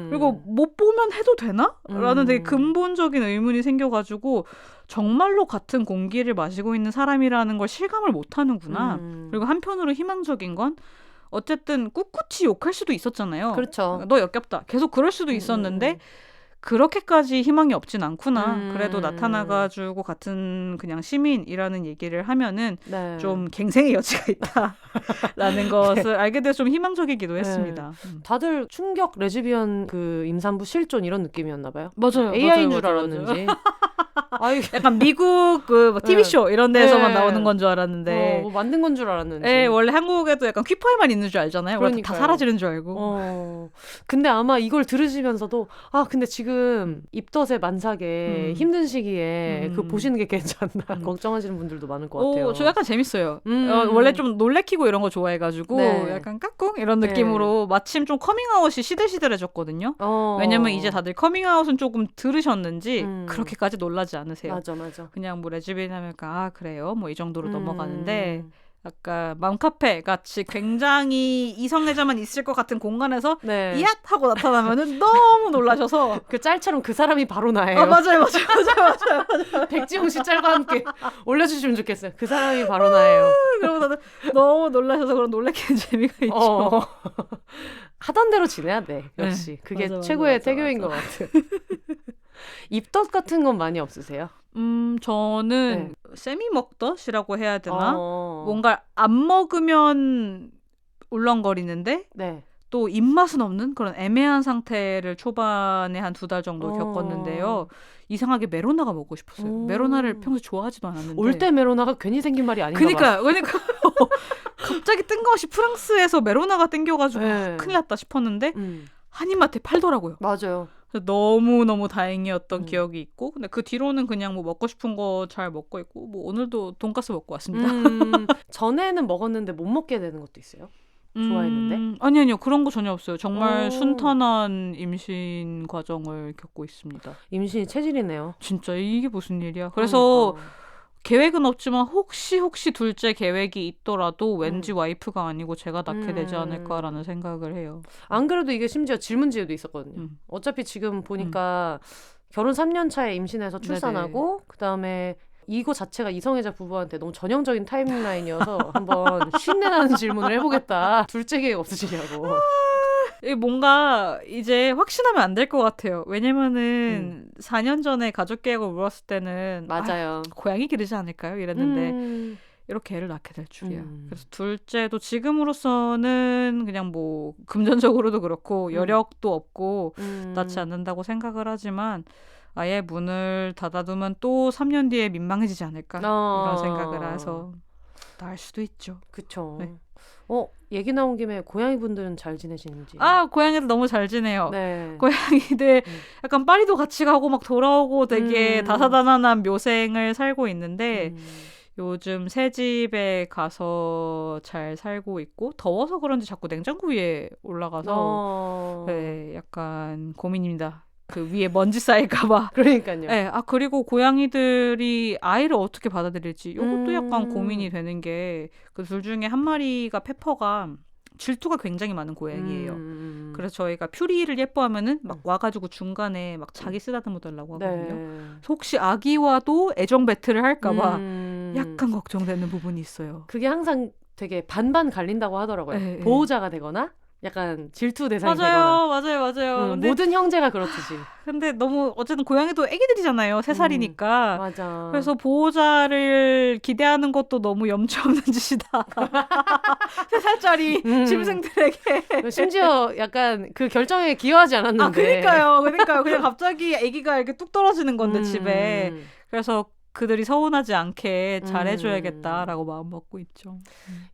그리고 못 보면 해도 되나? 라는 되게 근본적인 의문이 생겨가지고 정말로 같은 공기를 마시고 있는 사람이라는 걸 실감을 못하는구나. 그리고 한편으로 희망적인 건 어쨌든 꿋꿋이 욕할 수도 있었잖아요. 그렇죠. 너 역겹다. 계속 그럴 수도 있었는데 그렇게까지 희망이 없진 않구나. 그래도 나타나가지고 같은 그냥 시민이라는 얘기를 하면은 좀 갱생의 여지가 있다라는 것을 알게 돼서 좀 희망적이기도 했습니다. 다들 충격 레즈비언 그 임산부 실존 이런 느낌이었나 봐요. 맞아요. AI인 줄 알았는지. 약간 미국 그 TV쇼 이런 데서만 나오는 건 줄 알았는데 뭐 만든 건 줄 알았는지. 네, 원래 한국에도 약간 퀴퍼에만 있는 줄 알잖아요. 원래 다 사라지는 줄 알고. 근데 아마 이걸 들으시면서도 근데 지금 입덧의 만삭에 힘든 시기에 그 보시는 게 괜찮나 걱정하시는 분들도 많을 것 같아요. 저 약간 재밌어요. 원래 좀 놀래키고 이런 거 좋아해가지고 약간 까꿍 이런 느낌으로 마침 좀 커밍아웃이 시들시들해졌거든요. 왜냐면 이제 다들 커밍아웃은 조금 들으셨는지 그렇게까지 놀라지 않으세요. 맞아. 그냥 뭐 레즈비언 하면 그래요? 뭐 이 정도로 넘어가는데 약간 맘카페 같이 굉장히 이성애자만 있을 것 같은 공간에서 네. 이앗 하고 나타나면은 너무 놀라셔서 그 짤처럼 그 사람이 바로 나예요. 아 맞아요. 백지영 씨 짤과 함께 올려주시면 좋겠어요. 그 사람이 바로 나예요. 그러고 나도 너무 놀라셔서 그런 놀래키는 재미가 있죠. 하던 대로 지내야 돼. 역시 그게 최고의 태교인 것 같아요. 입덧 같은 건 많이 없으세요? 저는 세미 먹덧이라고 해야 되나? 뭔가 안 먹으면 울렁거리는데 네. 또 입맛은 없는 그런 애매한 상태를 초반에 한 2달 정도 겪었는데요. 이상하게 메로나가 먹고 싶었어요. 메로나를 평소에 좋아하지도 않았는데. 올 때 메로나가 괜히 생긴 말이 아닌가 봐. 그러니까 갑자기 뜬금없이 프랑스에서 메로나가 땡겨가지고 큰일 났다 싶었는데 한인마트에 팔더라고요. 맞아요. 너무너무 다행이었던 기억이 있고 근데 그 뒤로는 그냥 뭐 먹고 싶은 거 잘 먹고 있고 뭐 오늘도 돈가스 먹고 왔습니다. 전에는 먹었는데 못 먹게 되는 것도 있어요? 좋아했는데? 아니요. 그런 거 전혀 없어요. 정말 순탄한 임신 과정을 겪고 있습니다. 임신이 체질이네요. 진짜 이게 무슨 일이야. 그래서 계획은 없지만 혹시 둘째 계획이 있더라도 왠지 와이프가 아니고 제가 낳게 되지 않을까라는 생각을 해요. 안 그래도 이게 심지어 질문지에도 있었거든요. 어차피 지금 보니까 결혼 3년 차에 임신해서 출산하고 그다음에 이거 자체가 이성애자 부부한테 너무 전형적인 타임라인이어서 한번 쉰내나는 질문을 해보겠다. 둘째 계획 없으시냐고. 뭔가 이제 확신하면 안 될 것 같아요. 왜냐면은 4년 전에 가족 계획을 물었을 때는 맞아요. 고양이 기르지 않을까요? 이랬는데 이렇게 애를 낳게 될 줄이야. 그래서 둘째도 지금으로서는 그냥 뭐 금전적으로도 그렇고 여력도 없고 낳지 않는다고 생각을 하지만 아예 문을 닫아두면 또 3년 뒤에 민망해지지 않을까 이런 생각을 해서 나을 수도 있죠. 그쵸. 네. 얘기 나온 김에 고양이 분들은 잘 지내시는지. 고양이들 너무 잘 지내요. 네. 고양이들 약간 파리도 같이 가고 막 돌아오고 되게 다사다난한 묘생을 살고 있는데 요즘 새 집에 가서 잘 살고 있고 더워서 그런지 자꾸 냉장고 위에 올라가서 네, 약간 고민입니다. 그 위에 먼지 쌓일까봐. 그러니까요. 네, 그리고 고양이들이 아이를 어떻게 받아들일지 이것도 약간 고민이 되는 게 그 둘 중에 한 마리가 페퍼가 질투가 굉장히 많은 고양이에요. 그래서 저희가 퓨리를 예뻐하면은 막 와가지고 중간에 막 자기 쓰다듬어 달라고 하거든요. 그래서 혹시 아기와도 애정 배틀을 할까봐 약간 걱정되는 부분이 있어요. 그게 항상 되게 반반 갈린다고 하더라고요. 네, 보호자가 되거나 약간 질투 대상이 되거나. 맞아요. 근데 모든 형제가 그렇듯이. 근데 너무 어쨌든 고양이도 애기들이잖아요. 3살이니까. 맞아. 그래서 보호자를 기대하는 것도 너무 염치 없는 짓이다. 3살짜리 짐승들에게. 심지어 약간 그 결정에 기여하지 않았는데. 그러니까요. 그냥 갑자기 애기가 이렇게 뚝 떨어지는 건데 집에. 그래서 그들이 서운하지 않게 잘해줘야겠다라고 마음 먹고 있죠.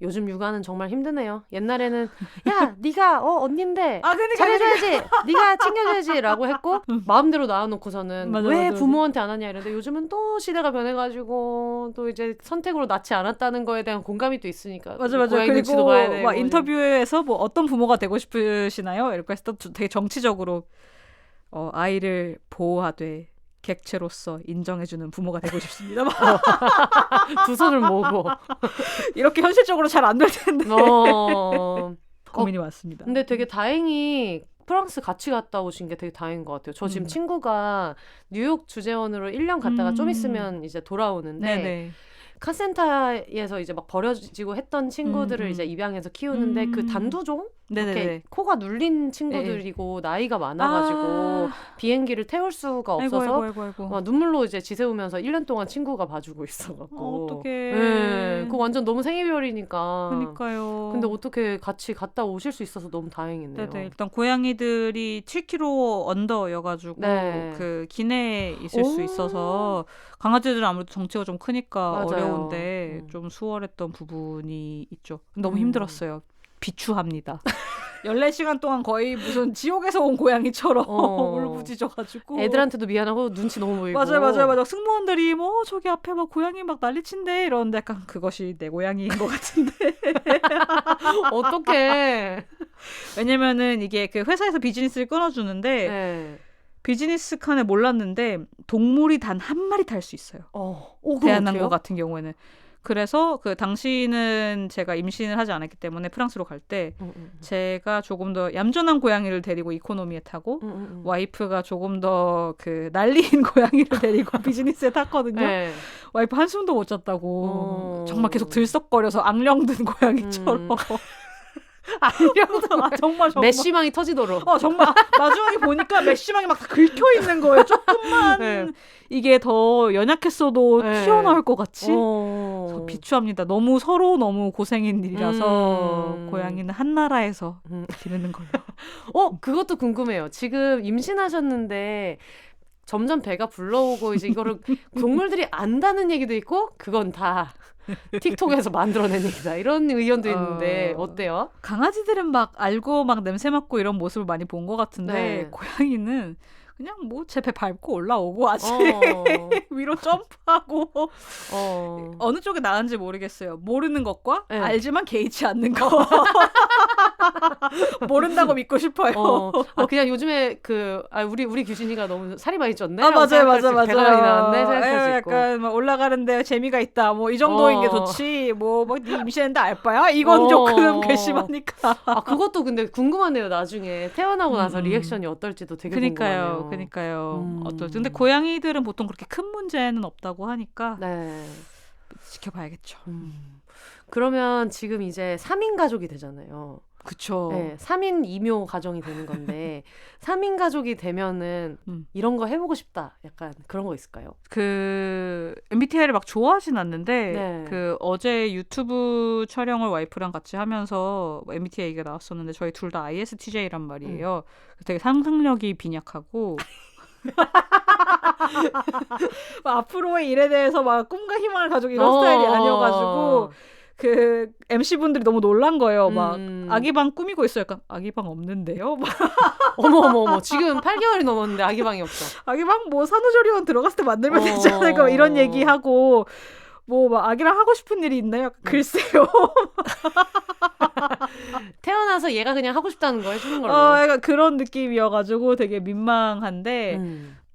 요즘 육아는 정말 힘드네요. 옛날에는 야 네가 언니인데 그러니까 잘해줘야지, 네가 챙겨줘야지라고 했고 마음대로 낳아놓고서는 왜 부모한테 안 하냐 이랬는데 요즘은 또 시대가 변해가지고 또 이제 선택으로 낳지 않았다는 거에 대한 공감이 또 있으니까 맞아. 고양이 눈치도 봐야 되고. 막 인터뷰에서 뭐 어떤 부모가 되고 싶으시나요? 이렇게 해서 또 되게 정치적으로 아이를 보호하되 객체로서 인정해주는 부모가 되고 싶습니다. 두 손을 모으고 이렇게 현실적으로 잘 안 될 텐데 고민이 많습니다. 근데 되게 다행히 프랑스 같이 갔다 오신 게 되게 다행인 것 같아요. 저 지금 친구가 뉴욕 주재원으로 1년 갔다가 좀 있으면 이제 돌아오는데 카센터에서 이제 막 버려지고 했던 친구들을 이제 입양해서 키우는데 그 단두종? 이렇게 코가 눌린 친구들이고 나이가 많아가지고 비행기를 태울 수가 없어서 아이고. 눈물로 이제 지새우면서 1년 동안 친구가 봐주고 있어갖고 어떡해. 그거 완전 너무 생이별이니까. 그러니까요. 근데 어떻게 같이 갔다 오실 수 있어서 너무 다행이네요. 네네. 일단 고양이들이 7kg 언더여가지고 그 기내에 있을 수 있어서 강아지들은 아무래도 덩치가 좀 크니까 맞아요. 어려운데 좀 수월했던 부분이 있죠. 너무 힘들었어요. 비추합니다. 14시간 동안 거의 무슨 지옥에서 온 고양이처럼 울부짖어가지고 애들한테도 미안하고 눈치 너무 보이고. 맞아요. 승무원들이 뭐 저기 앞에 막 고양이 막 난리친대 이러는데 약간 그것이 내 고양이인 것 같은데 어떡해. 왜냐면은 이게 그 회사에서 비즈니스를 끊어주는데 비즈니스 칸에 몰랐는데 동물이 단 한 마리 탈 수 있어요. 대한항공 같은 경우에는. 그래서 그 당시는 제가 임신을 하지 않았기 때문에 프랑스로 갈 때 제가 조금 더 얌전한 고양이를 데리고 이코노미에 타고 와이프가 조금 더 그 난리인 고양이를 데리고 비즈니스에 탔거든요. 네. 와이프 한숨도 못 잤다고. 정말 계속 들썩거려서 악령든 고양이처럼. 정말 메시망이 터지도록. 정말 나중에 보니까 메시망이 막 다 긁혀 있는 거예요. 조금만 네. 이게 더 연약했어도 네. 튀어나올 것 같이. 비추합니다. 서로 너무 고생인 일이라서 고양이는 한 나라에서 기르는 걸로. 그것도 궁금해요. 지금 임신하셨는데 점점 배가 불러오고 이제 이거를 동물들이 안다는 얘기도 있고 그건 다 틱톡에서 만들어낸 얘기다. 이런 의견도 있는데 어때요? 강아지들은 막 알고 막 냄새 맡고 이런 모습을 많이 본 것 같은데 네. 고양이는 그냥 뭐 제 배 밟고 올라오고 아직 위로 점프하고 어느 쪽이 나은지 모르겠어요. 모르는 것과 네. 알지만 개의치 않는 거. 모른다고 믿고 싶어요. 그냥 요즘에 우리 규진이가 너무 살이 많이 쪘네. 맞아요. 배가 많이 나왔네. 생각할 수 있고. 약간 막 올라가는데 재미가 있다. 뭐 이 정도인 게 좋지. 네 임신했는데 알바야? 이건 조금 괘씸하니까. 그것도 근데 궁금하네요. 나중에 태어나고 나서 리액션이 어떨지도 되게 궁금하네요. 그러니까요. 근데 고양이들은 보통 그렇게 큰 문제는 없다고 하니까 네. 지켜봐야겠죠. 그러면 지금 이제 3인 가족이 되잖아요. 그쵸. 네, 3인 이묘 가정이 되는 건데 3인 가족이 되면은 이런 거 해보고 싶다. 약간 그런 거 있을까요? MBTI를 막 좋아하진 않는데 네. 어제 유튜브 촬영을 와이프랑 같이 하면서 MBTI 얘기가 나왔었는데 저희 둘 다 ISTJ란 말이에요. 되게 상상력이 빈약하고 앞으로의 일에 대해서 막 꿈과 희망을 가지고 이런 스타일이 아니어가지고 그 MC분들이 너무 놀란 거예요. 막 아기방 꾸미고 있어요. 약간 아기방 없는데요? 어머 지금 8개월이 넘었는데 아기방이 없어. 아기방 뭐 산후조리원 들어갔을 때 만들면 되지 않을까 이런 얘기하고 뭐 막 아기랑 하고 싶은 일이 있나요? 글쎄요. 태어나서 얘가 그냥 하고 싶다는 거 해주는 걸로. 약간 그런 느낌이어가지고 되게 민망한데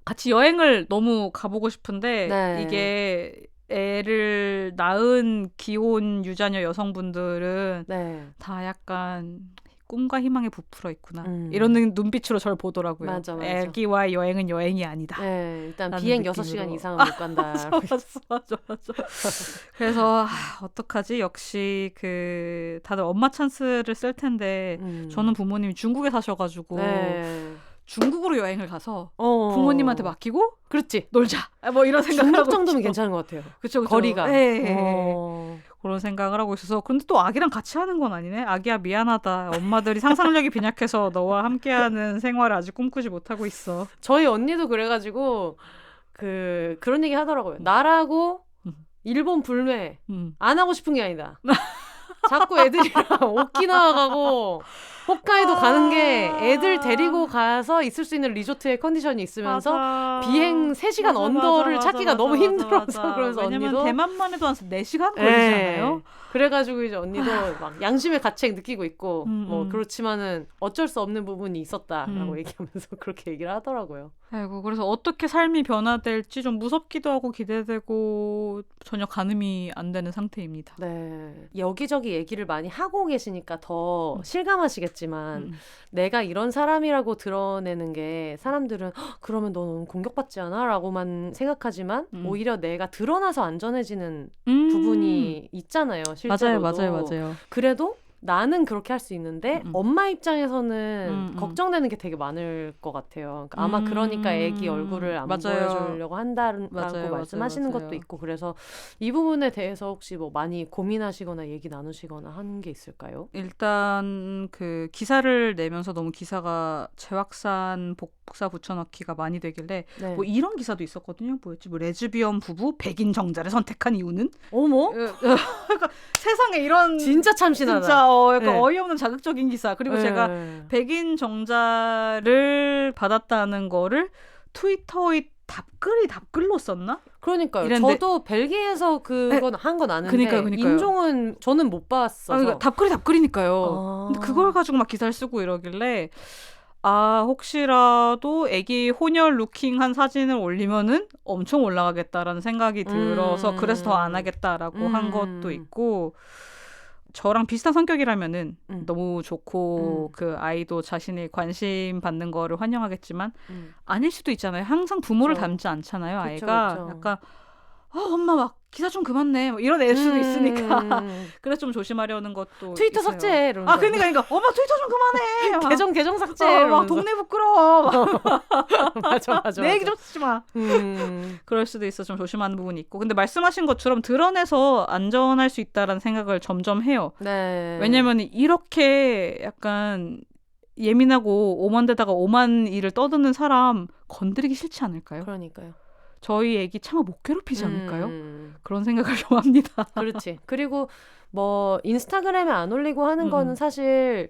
같이 여행을 너무 가보고 싶은데 네. 이게 애를 낳은 기혼 유자녀 여성분들은 네. 다 약간 꿈과 희망에 부풀어 있구나. 이런 눈빛으로 저를 보더라고요. 맞아. 애기와 여행은 여행이 아니다. 네, 일단 비행 느낌으로. 6시간 이상은 못 간다. 맞아. 그래서 어떡하지? 역시 다들 엄마 찬스를 쓸 텐데 저는 부모님이 중국에 사셔가지고 중국으로 여행을 가서 부모님한테 맡기고 그렇지 놀자 뭐 이런 생각을 중국 하고 정도면 있죠. 괜찮은 것 같아요. 그쵸. 거리가 그런 생각을 하고 있어서 근데 또 아기랑 같이 하는 건 아니네. 아기야 미안하다. 엄마들이 상상력이 빈약해서 너와 함께하는 생활을 아직 꿈꾸지 못하고 있어. 저희 언니도 그래가지고 그런 얘기 하더라고요. 나라고 일본 불매 안 하고 싶은 게 아니다. 자꾸 애들이랑 오키나와 가고 홋카이도 가는 게 애들 데리고 가서 있을 수 있는 리조트의 컨디션이 있으면서 비행 3시간 언더를 찾기가 너무 힘들어서 그러면서 왜냐면 언니도 대만만 해도 한 4시간 걸리잖아요. 그래가지고 이제 언니도 막 양심의 가책 느끼고 있고 뭐 그렇지만은 어쩔 수 없는 부분이 있었다라고 얘기하면서 그렇게 얘기를 하더라고요. 아이고 그래서 어떻게 삶이 변화될지 좀 무섭기도 하고 기대되고 전혀 가늠이 안 되는 상태입니다. 네, 여기저기 얘기를 많이 하고 계시니까 더 실감하시겠지만 내가 이런 사람이라고 드러내는 게 사람들은 그러면 너 너무 공격받지 않아? 라고만 생각하지만 오히려 내가 드러나서 안전해지는 부분이 있잖아요. 실제로도. 맞아요. 그래도 나는 그렇게 할 수 있는데 엄마 입장에서는 걱정되는 게 되게 많을 것 같아요. 그러니까 아마 그러니까 애기 얼굴을 안 보여주려고 한다라고 말씀하시는 것도 있고 그래서 이 부분에 대해서 혹시 뭐 많이 고민하시거나 얘기 나누시거나 하는 게 있을까요? 일단 그 기사를 내면서 너무 기사가 재확산 복사 붙여넣기가 많이 되길래 뭐 이런 기사도 있었거든요. 뭐였지? 뭐 레즈비언 부부 백인 정자를 선택한 이유는? 어머? 그러니까 세상에 이런 진짜 참신하다. 진짜 약간 어이없는 자극적인 기사. 그리고 제가 백인 정자를 받았다는 거를 트위터의 답글로 썼나? 그러니까요. 이랬는데, 저도 벨기에에서 그건 한 건 아는데 그러니까요. 인종은 저는 못 봤어서. 그러니까 답글이니까요. 근데 그걸 가지고 막 기사를 쓰고 이러길래 혹시라도 애기 혼혈 루킹한 사진을 올리면은 엄청 올라가겠다라는 생각이 들어서 그래서 더 안 하겠다라고 한 것도 있고, 저랑 비슷한 성격이라면은 너무 좋고 그 아이도 자신이 관심 받는 거를 환영하겠지만 아닐 수도 있잖아요. 항상 부모를 닮지 않잖아요. 아이가. 그쵸. 약간 엄마 막 기사 좀 그만 내 이런 애일 수도 있으니까 그래서 좀 조심하려는 것도 트위터 있어요. 삭제 이러면서. 그러니까 엄마 트위터 좀 그만해 계정 삭제 막 동네 부끄러워 맞아 내 얘기 좀 쓰지 마 그럴 수도 있어. 좀 조심하는 부분이 있고, 근데 말씀하신 것처럼 드러내서 안전할 수 있다라는 생각을 점점 해요. 네. 왜냐면 이렇게 약간 예민하고 오만 데다가 오만 일을 떠드는 사람 건드리기 싫지 않을까요? 그러니까요. 저희 애기 차마 못 괴롭히지 않을까요? 그런 생각을 좀 합니다. 그렇지. 그리고 뭐 인스타그램에 안 올리고 하는 거는 사실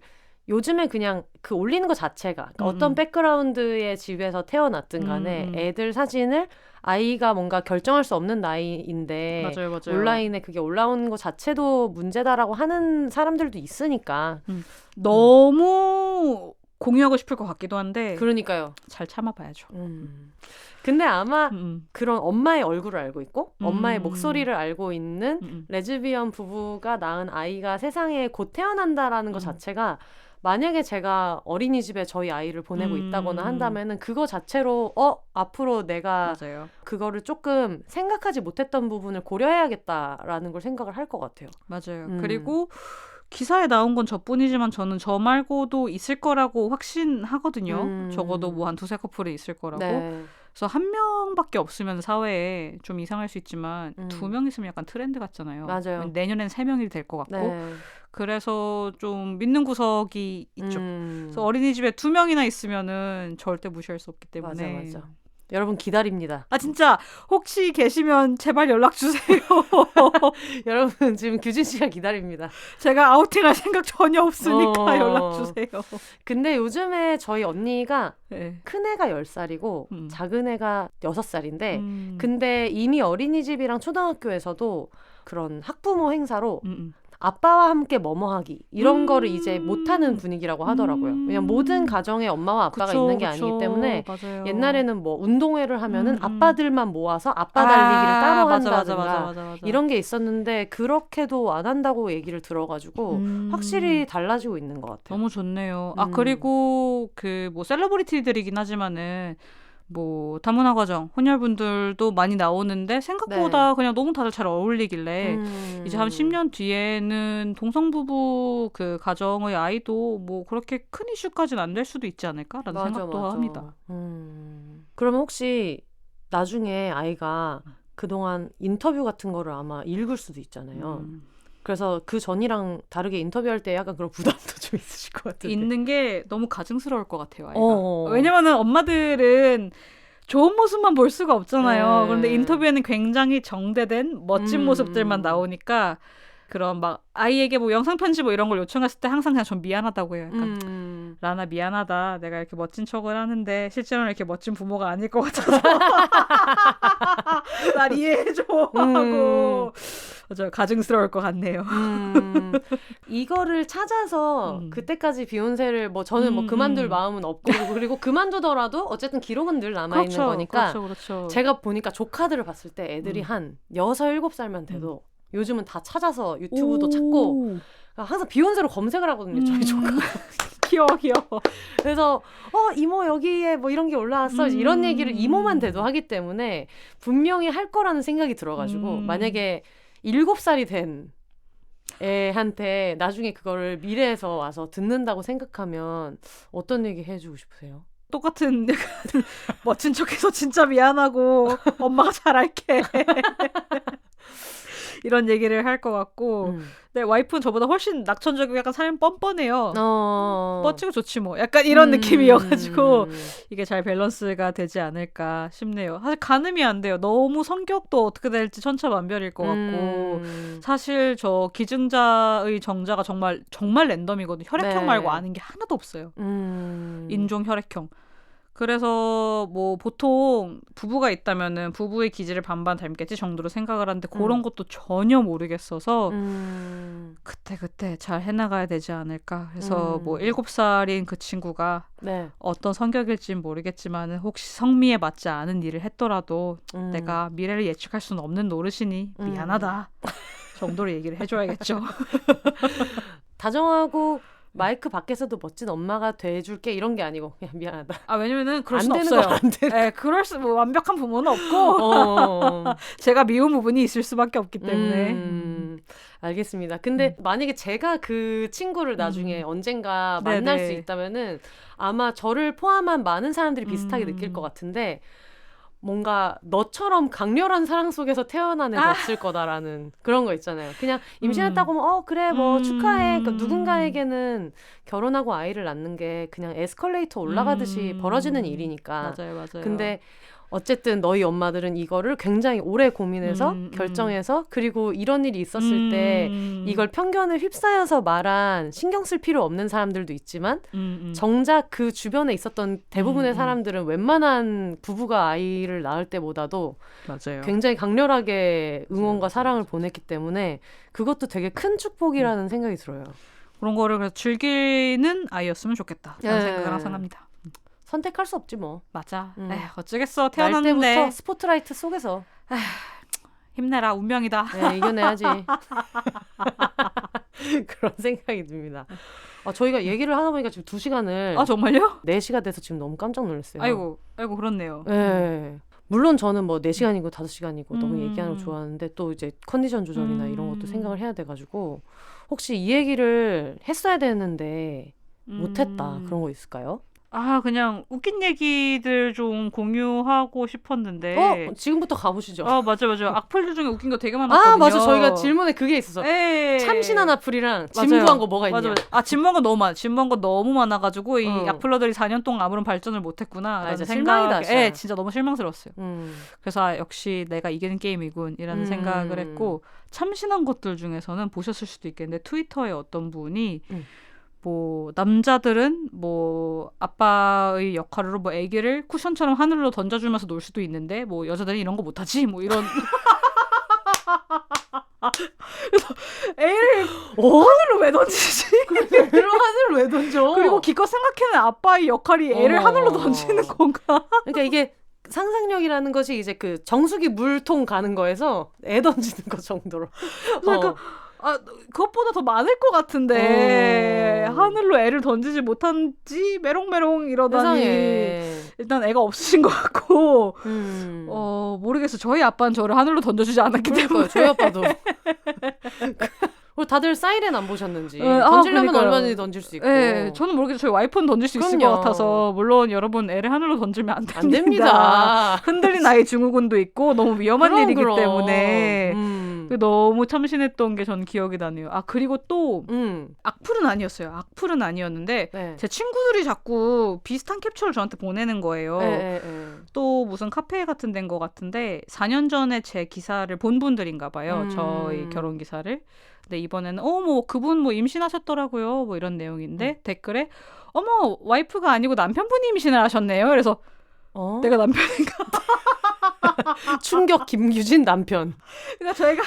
요즘에 그냥 그 올리는 것 자체가 어떤 백그라운드의 집에서 태어났든 간에 애들 사진을 아이가 뭔가 결정할 수 없는 나이인데 맞아요. 온라인에 그게 올라오는 것 자체도 문제다라고 하는 사람들도 있으니까 너무 공유하고 싶을 것 같기도 한데 그러니까요. 잘 참아봐야죠. 근데 아마 그런 엄마의 얼굴을 알고 있고 엄마의 목소리를 알고 있는 레즈비언 부부가 낳은 아이가 세상에 곧 태어난다라는 것 자체가 만약에 제가 어린이집에 저희 아이를 보내고 있다거나 한다면은 그거 자체로 앞으로 내가 맞아요. 그거를 조금 생각하지 못했던 부분을 고려해야겠다라는 걸 생각을 할 것 같아요. 맞아요. 그리고 기사에 나온 건 저뿐이지만 저는 저 말고도 있을 거라고 확신하거든요. 적어도 뭐 한 2-3 커플이 있을 거라고. 네. 그래서 1명밖에 없으면 사회에 좀 이상할 수 있지만 2명 있으면 약간 트렌드 같잖아요. 맞아요. 내년엔 3명이 될 것 같고. 네. 그래서 좀 믿는 구석이 있죠. 그래서 어린이집에 2명이나 있으면은 절대 무시할 수 없기 때문에. 맞아. 여러분 기다립니다. 진짜 혹시 계시면 제발 연락 주세요. 여러분 지금 규진 씨가 기다립니다. 제가 아우팅할 생각 전혀 없으니까 연락 주세요. 근데 요즘에 저희 언니가 네. 큰 애가 10살이고 작은 애가 6살인데 근데 이미 어린이집이랑 초등학교에서도 그런 학부모 행사로 아빠와 함께 뭐뭐하기 이런 거를 이제 못하는 분위기라고 하더라고요. 왜냐면 모든 가정에 엄마와 아빠가 있는 게 아니기 때문에 맞아요. 옛날에는 뭐 운동회를 하면은 아빠들만 모아서 아빠 달리기를 따로 한다든가 맞아. 이런 게 있었는데 그렇게도 안 한다고 얘기를 들어가지고 확실히 달라지고 있는 것 같아요. 너무 좋네요. 그리고 그 뭐 셀러브리티들이긴 하지만은 뭐 다문화 가정, 혼혈분들도 많이 나오는데 생각보다 그냥 너무 다들 잘 어울리길래 이제 한 10년 뒤에는 동성부부 그 가정의 아이도 뭐 그렇게 큰 이슈까지는 안 될 수도 있지 않을까라는 생각도 합니다. 그러면 혹시 나중에 아이가 그동안 인터뷰 같은 거를 아마 읽을 수도 있잖아요. 그래서 그 전이랑 다르게 인터뷰할 때 약간 그런 부담도 좀 있으실 것 같은데. 있는 게 너무 가증스러울 것 같아요, 아이가. 왜냐면은 엄마들은 좋은 모습만 볼 수가 없잖아요. 네. 그런데 인터뷰에는 굉장히 정대된 멋진 모습들만 나오니까 그런 막 아이에게 뭐 영상 편지 뭐 이런 걸 요청했을 때 항상 그냥 좀 미안하다고 해요. 약간 라나 미안하다. 내가 이렇게 멋진 척을 하는데 실제로는 이렇게 멋진 부모가 아닐 것 같아서 날 이해해줘 하고 맞아요. 가증스러울 것 같네요. 이거를 찾아서 그때까지 비욘세를 뭐 저는 뭐 그만둘 마음은 없고 그리고 그만두더라도 어쨌든 기록은 늘 남아있는 거니까 그렇죠. 제가 보니까 조카들을 봤을 때 애들이 한 6, 7살만 돼도 요즘은 다 찾아서 유튜브도 찾고 항상 비욘세로 검색을 하거든요. 저희 조카. 귀여워. 그래서 이모 여기에 뭐 이런 게 올라왔어. 이런 얘기를 이모만 돼도 하기 때문에 분명히 할 거라는 생각이 들어가지고 만약에 7살이 된 애한테 나중에 그거를 미래에서 와서 듣는다고 생각하면 어떤 얘기 해주고 싶으세요? 똑같은 멋진 척해서 진짜 미안하고 엄마가 잘할게. 이런 얘기를 할 것 같고 네, 와이프는 저보다 훨씬 낙천적이고 약간 삶 뻔뻔해요. 멋지고 좋지 뭐. 약간 이런 느낌이어가지고 이게 잘 밸런스가 되지 않을까 싶네요. 사실 가늠이 안 돼요. 너무 성격도 어떻게 될지 천차만별일 것 같고 사실 저 기증자의 정자가 정말 랜덤이거든요. 혈액형 말고 아는 게 하나도 없어요. 인종 혈액형. 그래서 뭐 보통 부부가 있다면은 부부의 기질을 반반 닮겠지 정도로 생각을 하는데 그런 것도 전혀 모르겠어서 그때 잘 해나가야 되지 않을까. 그래서 뭐 7살인 그 친구가 네. 어떤 성격일지는 모르겠지만 혹시 성미에 맞지 않은 일을 했더라도 내가 미래를 예측할 수는 없는 노릇이니 미안하다 정도로 얘기를 해줘야겠죠. 다정하고 마이크 밖에서도 멋진 엄마가 돼줄게 이런 게 아니고 그냥 미안하다. 왜냐면은 그럴 안 수 되는 없어요. 건 안 돼. 네, 그럴 수 완벽한 부모는 없고 제가 미운 부분이 있을 수밖에 없기 때문에. 알겠습니다. 근데 만약에 제가 그 친구를 나중에 언젠가 만날 수 있다면은 아마 저를 포함한 많은 사람들이 비슷하게 느낄 것 같은데 뭔가 너처럼 강렬한 사랑 속에서 태어난 애가 없을 거다라는 그런 거 있잖아요. 그냥 임신했다고 하면 그래 뭐 축하해. 그러니까 누군가에게는 결혼하고 아이를 낳는 게 그냥 에스컬레이터 올라가듯이 벌어지는 일이니까. 맞아요. 근데 어쨌든 너희 엄마들은 이거를 굉장히 오래 고민해서 결정해서 그리고 이런 일이 있었을 때 이걸 편견을 휩싸여서 말한 신경 쓸 필요 없는 사람들도 있지만 정작 그 주변에 있었던 대부분의 사람들은 웬만한 부부가 아이를 낳을 때보다도 맞아요. 굉장히 강렬하게 응원과 사랑을 보냈기 때문에 그것도 되게 큰 축복이라는 생각이 들어요. 그런 거를 그래서 즐기는 아이였으면 좋겠다 라는 생각을 항상 합니다. 선택할 수 없지 뭐. 맞아. 어쩌겠어. 태어났는데. 날 때부터 스포트라이트 속에서. 힘내라. 운명이다. 네, 이겨내야지. 그런 생각이 듭니다. 저희가 얘기를 하다 보니까 지금 2시간을. 정말요? 4시가 돼서 지금 너무 깜짝 놀랐어요. 아이고 그렇네요. 네. 물론 저는 뭐 4시간이고 5시간이고 너무 얘기하는 거 좋아하는데 또 이제 컨디션 조절이나 이런 것도 생각을 해야 돼가지고 혹시 이 얘기를 했어야 되는데 못했다. 그런 거 있을까요? 그냥 웃긴 얘기들 좀 공유하고 싶었는데. 지금부터 가보시죠. 맞아. 악플들 중에 웃긴 거 되게 많았거든요. 맞아. 저희가 질문에 그게 있었어. 참신한 악플이랑 진부한 거 뭐가 있냐. 맞아. 진부한 거 너무 많아. 진부한 거 너무 많아가지고 이 악플러들이 4년 동안 아무런 발전을 못했구나. 라는 실망이다. 진짜 너무 실망스러웠어요. 그래서 역시 내가 이기는 게임이군 이라는 생각을 했고 참신한 것들 중에서는 보셨을 수도 있겠는데 트위터에 어떤 분이 뭐 남자들은 뭐 아빠의 역할으로 뭐 아기를 쿠션처럼 하늘로 던져주면서 놀 수도 있는데 뭐 여자들은 이런 거 못하지 뭐 이런. 그래서 애를 하늘로 왜 던지지? 애를 하늘로 왜 던져? 그리고 기껏 생각해낸 아빠의 역할이 애를 하늘로 던지는 건가? 그러니까 이게 상상력이라는 것이 이제 그 정수기 물통 가는 거에서 애 던지는 거 정도로. 그러니까 그것보다 더 많을 것 같은데 하늘로 애를 던지지 못한지 메롱메롱 이러다니 세상에. 일단 애가 없으신 것 같고 모르겠어. 저희 아빠는 저를 하늘로 던져주지 않았기 때문에. 저희 아빠도. 다들 사이렌 안 보셨는지 던지려면 얼마든지 던질 수 있고. 저는 모르겠어요. 저희 와이프는 던질 수 있을 것 같아서. 물론 여러분 애를 하늘로 던지면 안 됩니다. 안 됩니다. 흔들린 아이 증후군도 있고 너무 위험한 일이기 때문에 너무 참신했던 게 전 기억이 나네요. 그리고 또 악플은 아니었어요. 악플은 아니었는데 제 친구들이 자꾸 비슷한 캡처를 저한테 보내는 거예요. 또 무슨 카페 같은 데인 것 같은데 4년 전에 제 기사를 본 분들인가 봐요. 저희 결혼 기사를. 근데 이번에는 뭐 그분 뭐 임신하셨더라고요. 뭐 이런 내용인데 댓글에 어머 와이프가 아니고 남편분이 임신을 하셨네요. 그래서 내가 남편인가? 충격 김규진 남편. 그러니까 저희가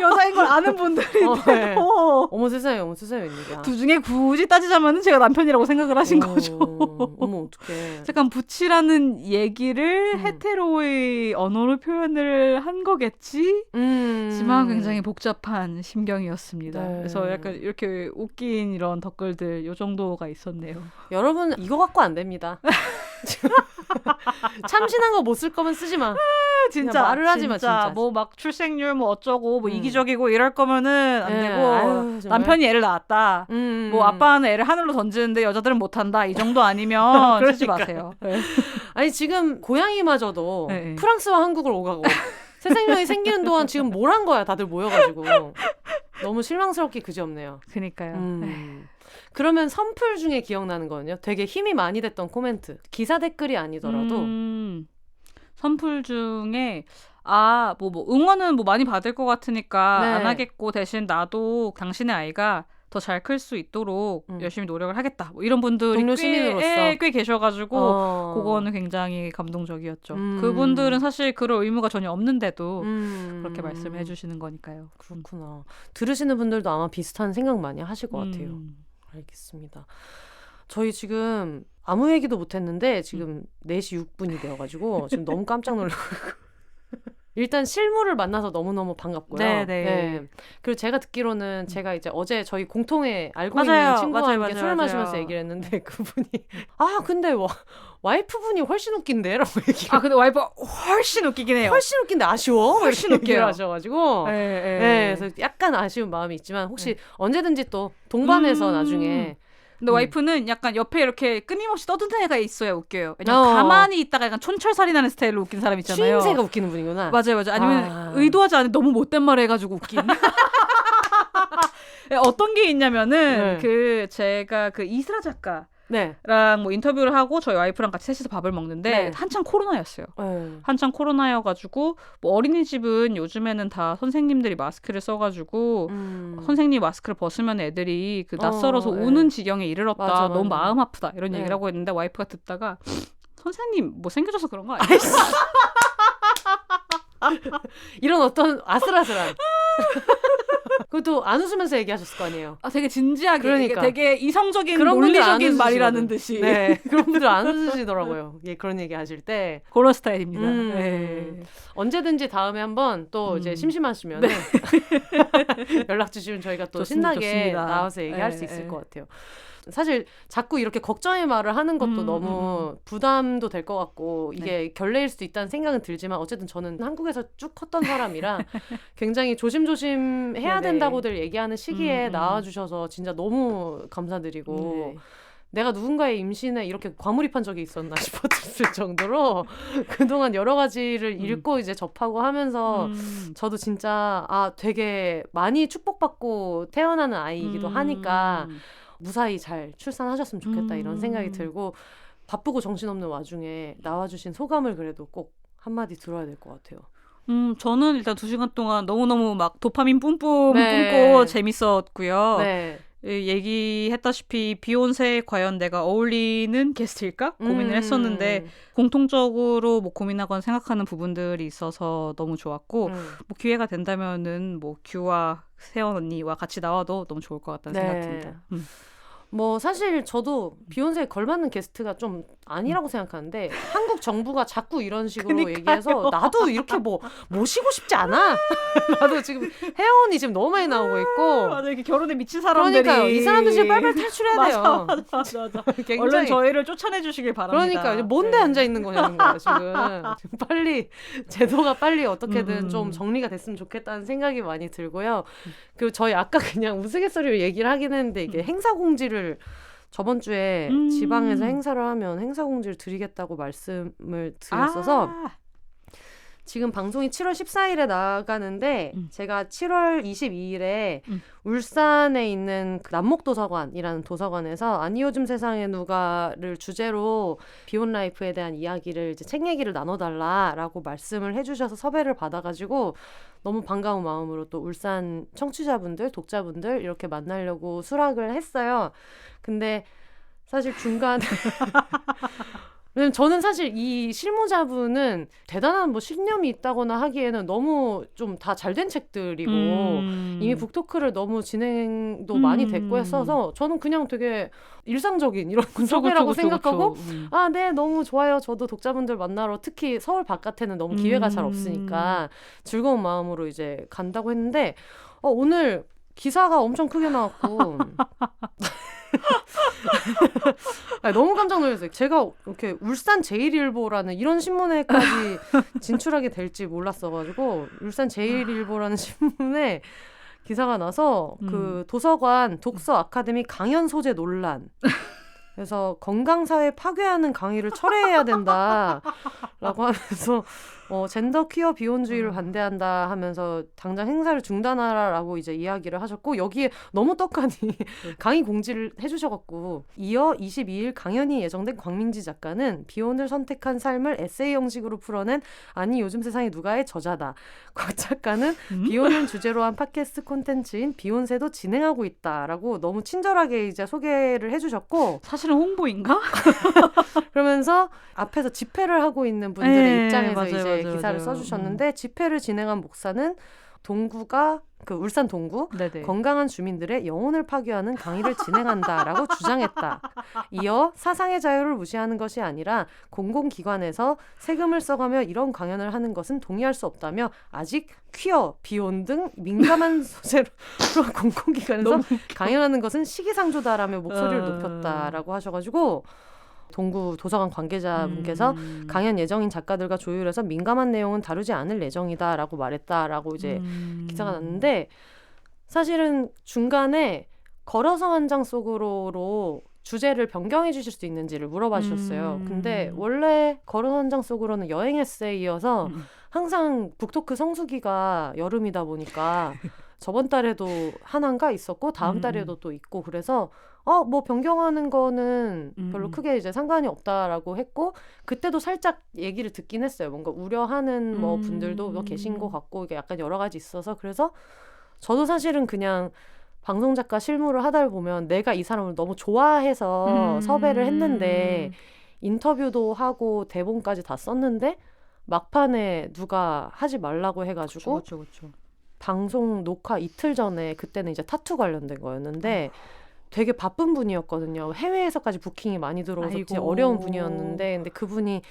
여자인 걸 아는 분들인데도 어머 세상에 웬일이야. 두 중에 굳이 따지자면 제가 남편이라고 생각을 하신 거죠. 어머 어떡해. 잠깐 부치라는 얘기를 헤테로의 언어로 표현을 한 거겠지? 지만 굉장히 복잡한 심경이었습니다. 그래서 약간 이렇게 웃긴 이런 댓글들 요 정도가 있었네요. 여러분 이거 갖고 안 됩니다. 참신한 거 못 쓸 거면 쓰지 마. 진짜 말을 하지 마. 진짜 뭐 막 출생률 뭐 어쩌고 뭐 이기적이고 이럴 거면은 안 되고 남편이 애를 낳았다. 뭐 아빠는 애를 하늘로 던지는데 여자들은 못한다. 이 정도 아니면 쓰지 마세요. 아니 지금 고양이마저도 프랑스와 한국을 오가고 새 생명이 생기는 동안 지금 뭘 한 거야. 다들 모여가지고 너무 실망스럽게 그지없네요. 그니까요. 그러면 선플 중에 기억나는 거는요? 되게 힘이 많이 됐던 코멘트. 기사 댓글이 아니더라도 선플 중에 뭐 응원은 뭐 많이 받을 것 같으니까 안 하겠고 대신 나도 당신의 아이가 더 잘 클 수 있도록 열심히 노력을 하겠다. 뭐 이런 분들이 동료 시민으로서 꽤 계셔가지고 그거는 굉장히 감동적이었죠. 그분들은 사실 그럴 의무가 전혀 없는데도 그렇게 말씀해 주시는 거니까요. 그렇구나. 들으시는 분들도 아마 비슷한 생각 많이 하실 것 같아요. 알겠습니다. 저희 지금 아무 얘기도 못했는데 지금 4시 6분이 되어가지고 지금 너무 깜짝 놀라고 일단 실물을 만나서 너무너무 반갑고요. 네. 그리고 제가 듣기로는 제가 이제 어제 저희 공통에 알고 있는 친구와 함께 술을 마시면서 얘기를 했는데 그분이 근데 와이프분이 훨씬 웃긴데? 라고 얘기를 근데 와이프가 훨씬 웃기긴 해요. 훨씬 웃긴데 아쉬워? 훨씬 웃겨요. 하셔가지고 그래서 약간 아쉬운 마음이 있지만 혹시 언제든지 또 동반해서 나중에 근데 와이프는 약간 옆에 이렇게 끊임없이 떠드는 애가 있어야 웃겨요. 왜냐면 가만히 있다가 약간 촌철살인하는 스타일로 웃긴 사람 있잖아요. 추임새가 웃기는 분이구나. 맞아요. 아니면 의도하지 않은 너무 못된 말을 해가지고 웃긴. 어떤 게 있냐면은 제가 이스라 작가 랑 뭐 인터뷰를 하고 저희 와이프랑 같이 셋이서 밥을 먹는데 한창 코로나였어요. 한창 코로나여가지고 뭐 어린이집은 요즘에는 다 선생님들이 마스크를 써가지고 선생님 마스크를 벗으면 애들이 낯설어서 우는 지경에 이르렀다. 맞아. 너무 마음 아프다. 이런 얘기를 하고 있는데 와이프가 듣다가 선생님 뭐 생겨져서 그런 거 아니에요? 이런 어떤 아슬아슬한 그것도 안 웃으면서 얘기하셨을 거 아니에요. 되게 진지하게 그러니까. 되게 이성적인 논리적인 말이라는 듯이. 네. 그런 분들 안 웃으시더라고요. 그런 얘기 하실 때. 그런 스타일입니다. 언제든지 다음에 한번 또 이제 심심하시면 연락 주시면 저희가 또 신나게 나와서 얘기할 수 있을 것 같아요. 사실 자꾸 이렇게 걱정의 말을 하는 것도 너무 부담도 될 것 같고 이게 결례일 수도 있다는 생각은 들지만 어쨌든 저는 한국에서 쭉 컸던 사람이라 굉장히 조심조심 해야 된다고들 얘기하는 시기에 나와주셔서 진짜 너무 감사드리고 내가 누군가의 임신에 이렇게 과몰입한 적이 있었나 싶었을 정도로 그동안 여러 가지를 읽고 이제 접하고 하면서 저도 진짜 되게 많이 축복받고 태어나는 아이이기도 하니까 무사히 잘 출산하셨으면 좋겠다 이런 생각이 들고 바쁘고 정신없는 와중에 나와주신 소감을 그래도 꼭 한마디 들어야 될 것 같아요. 저는 일단 2시간 동안 너무너무 막 도파민 뿜뿜 뿜고 재밌었고요. 얘기했다시피 비욘세 과연 내가 어울리는 게스트일까? 고민을 했었는데 공통적으로 뭐 고민하거나 생각하는 부분들이 있어서 너무 좋았고 뭐 기회가 된다면은 뭐 규와 세연 언니와 같이 나와도 너무 좋을 것 같다는 생각이 듭니다. 뭐 사실 저도 비욘세에 걸맞는 게스트가 좀 아니라고 생각하는데 한국 정부가 자꾸 이런 식으로 얘기해서 나도 이렇게 뭐 모시고 싶지 않아. 나도 지금 혜원이 지금 너무 많이 나오고 있고 맞아 이렇게 결혼에 미친 사람들이 그러니까요. 이 사람들 지금 빨리빨리 탈출해야 돼요. 맞아. 얼른 저희를 쫓아내 주시길 바랍니다. 그러니까 뭔데 앉아 있는 거냐는 거야 지금. 빨리 제도가 빨리 어떻게든 좀 정리가 됐으면 좋겠다는 생각이 많이 들고요. 그리고 저희 아까 그냥 우스갯소리로 얘기를 하긴 했는데 이게 행사 공지를 저번 주에 지방에서 행사를 하면 행사 공지를 드리겠다고 말씀을 드렸어서 지금 방송이 7월 14일에 나가는데 제가 7월 22일에 울산에 있는 그 남목도서관이라는 도서관에서 아니 요즘 세상에 누가를 주제로 비혼라이프에 대한 이야기를 이제 책 얘기를 나눠달라라고 말씀을 해주셔서 섭외를 받아가지고 너무 반가운 마음으로 또 울산 청취자분들, 독자분들 이렇게 만나려고 수락을 했어요. 근데 사실 중간에 왜냐면 저는 사실 이 실무자분은 대단한 뭐 신념이 있다거나 하기에는 너무 좀 다 잘된 책들이고 이미 북토크를 너무 진행도 많이 됐고 했어서 저는 그냥 되게 일상적인 이런 섭외라고 생각하고 네 너무 좋아요. 저도 독자분들 만나러 특히 서울 바깥에는 너무 기회가 잘 없으니까 즐거운 마음으로 이제 간다고 했는데 오늘 기사가 엄청 크게 나왔고 너무 깜짝 놀랐어요. 제가 이렇게 울산 제일일보라는 이런 신문에까지 진출하게 될지 몰랐어가지고 울산 제일일보라는 신문에 기사가 나서 그 도서관 독서 아카데미 강연 소재 논란 그래서 건강사회 파괴하는 강의를 철회해야 된다라고 하면서 젠더 퀴어 비혼주의를 반대한다 하면서 당장 행사를 중단하라라고 이제 이야기를 하셨고 여기에 너무 떡하니 강의 공지를 해주셔갖고 이어 22일 강연이 예정된 광민지 작가는 비혼을 선택한 삶을 에세이 형식으로 풀어낸 아니 요즘 세상에 누가의 저자다. 곽 작가는 비혼을 주제로 한 팟캐스트 콘텐츠인 비혼세도 진행하고 있다라고 너무 친절하게 이제 소개를 해주셨고 사실은 홍보인가? 그러면서 앞에서 집회를 하고 있는 분들의 입장에서 맞아요, 이제 맞아요, 기사를 맞아요. 써주셨는데 집회를 진행한 목사는 동구가 그 울산 동구 네네. 건강한 주민들의 영혼을 파괴하는 강의를 진행한다라고 주장했다. 이어 사상의 자유를 무시하는 것이 아니라 공공기관에서 세금을 써가며 이런 강연을 하는 것은 동의할 수 없다며 아직 퀴어, 비혼 등 민감한 소재로 공공기관에서 강연하는 것은 시기상조다라며 목소리를 높였다라고 하셔가지고 동구 도서관 관계자분께서 강연 예정인 작가들과 조율해서 민감한 내용은 다루지 않을 예정이다라고 말했다라고 이제 기사가 났는데 사실은 중간에 걸어서 한 장 속으로로 주제를 변경해 주실 수 있는지를 물어봐 주셨어요. 근데 원래 걸어서 한 장 속으로는 여행 에세이여서 항상 북토크 성수기가 여름이다 보니까 저번 달에도 하나인가 있었고 다음 달에도 또 있고 그래서 뭐 변경하는 거는 별로 크게 이제 상관이 없다라고 했고 그때도 살짝 얘기를 듣긴 했어요. 뭔가 우려하는 뭐 분들도 뭐 계신 것 같고 이게 약간 여러 가지 있어서 그래서 저도 사실은 그냥 방송 작가 실무를 하다 보면 내가 이 사람을 너무 좋아해서 섭외를 했는데 인터뷰도 하고 대본까지 다 썼는데 막판에 누가 하지 말라고 해가지고 그쵸. 방송 녹화 이틀 전에 그때는 이제 타투 관련된 거였는데 되게 바쁜 분이었거든요. 해외에서까지 부킹이 많이 들어오서 어려운 분이었는데 근데 그분이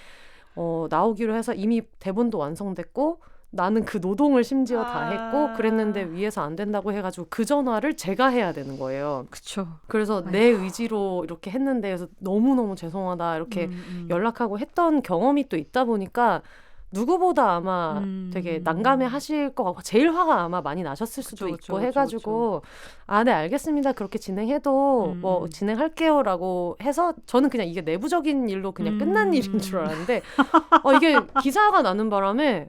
나오기로 해서 이미 대본도 완성됐고 나는 그 노동을 심지어 다 했고 그랬는데 위에서 안 된다고 해가지고 그 전화를 제가 해야 되는 거예요. 그쵸. 그래서 내 의지로 이렇게 했는데 그래서 너무너무 죄송하다 이렇게 연락하고 했던 경험이 또 있다 보니까 누구보다 아마 되게 난감해 하실 것 같고 제일 화가 아마 많이 나셨을 수도 있고 해가지고 네 알겠습니다 그렇게 진행해도 뭐 진행할게요라고 해서 저는 그냥 이게 내부적인 일로 그냥 끝난 일인 줄 알았는데 이게 기사가 나는 바람에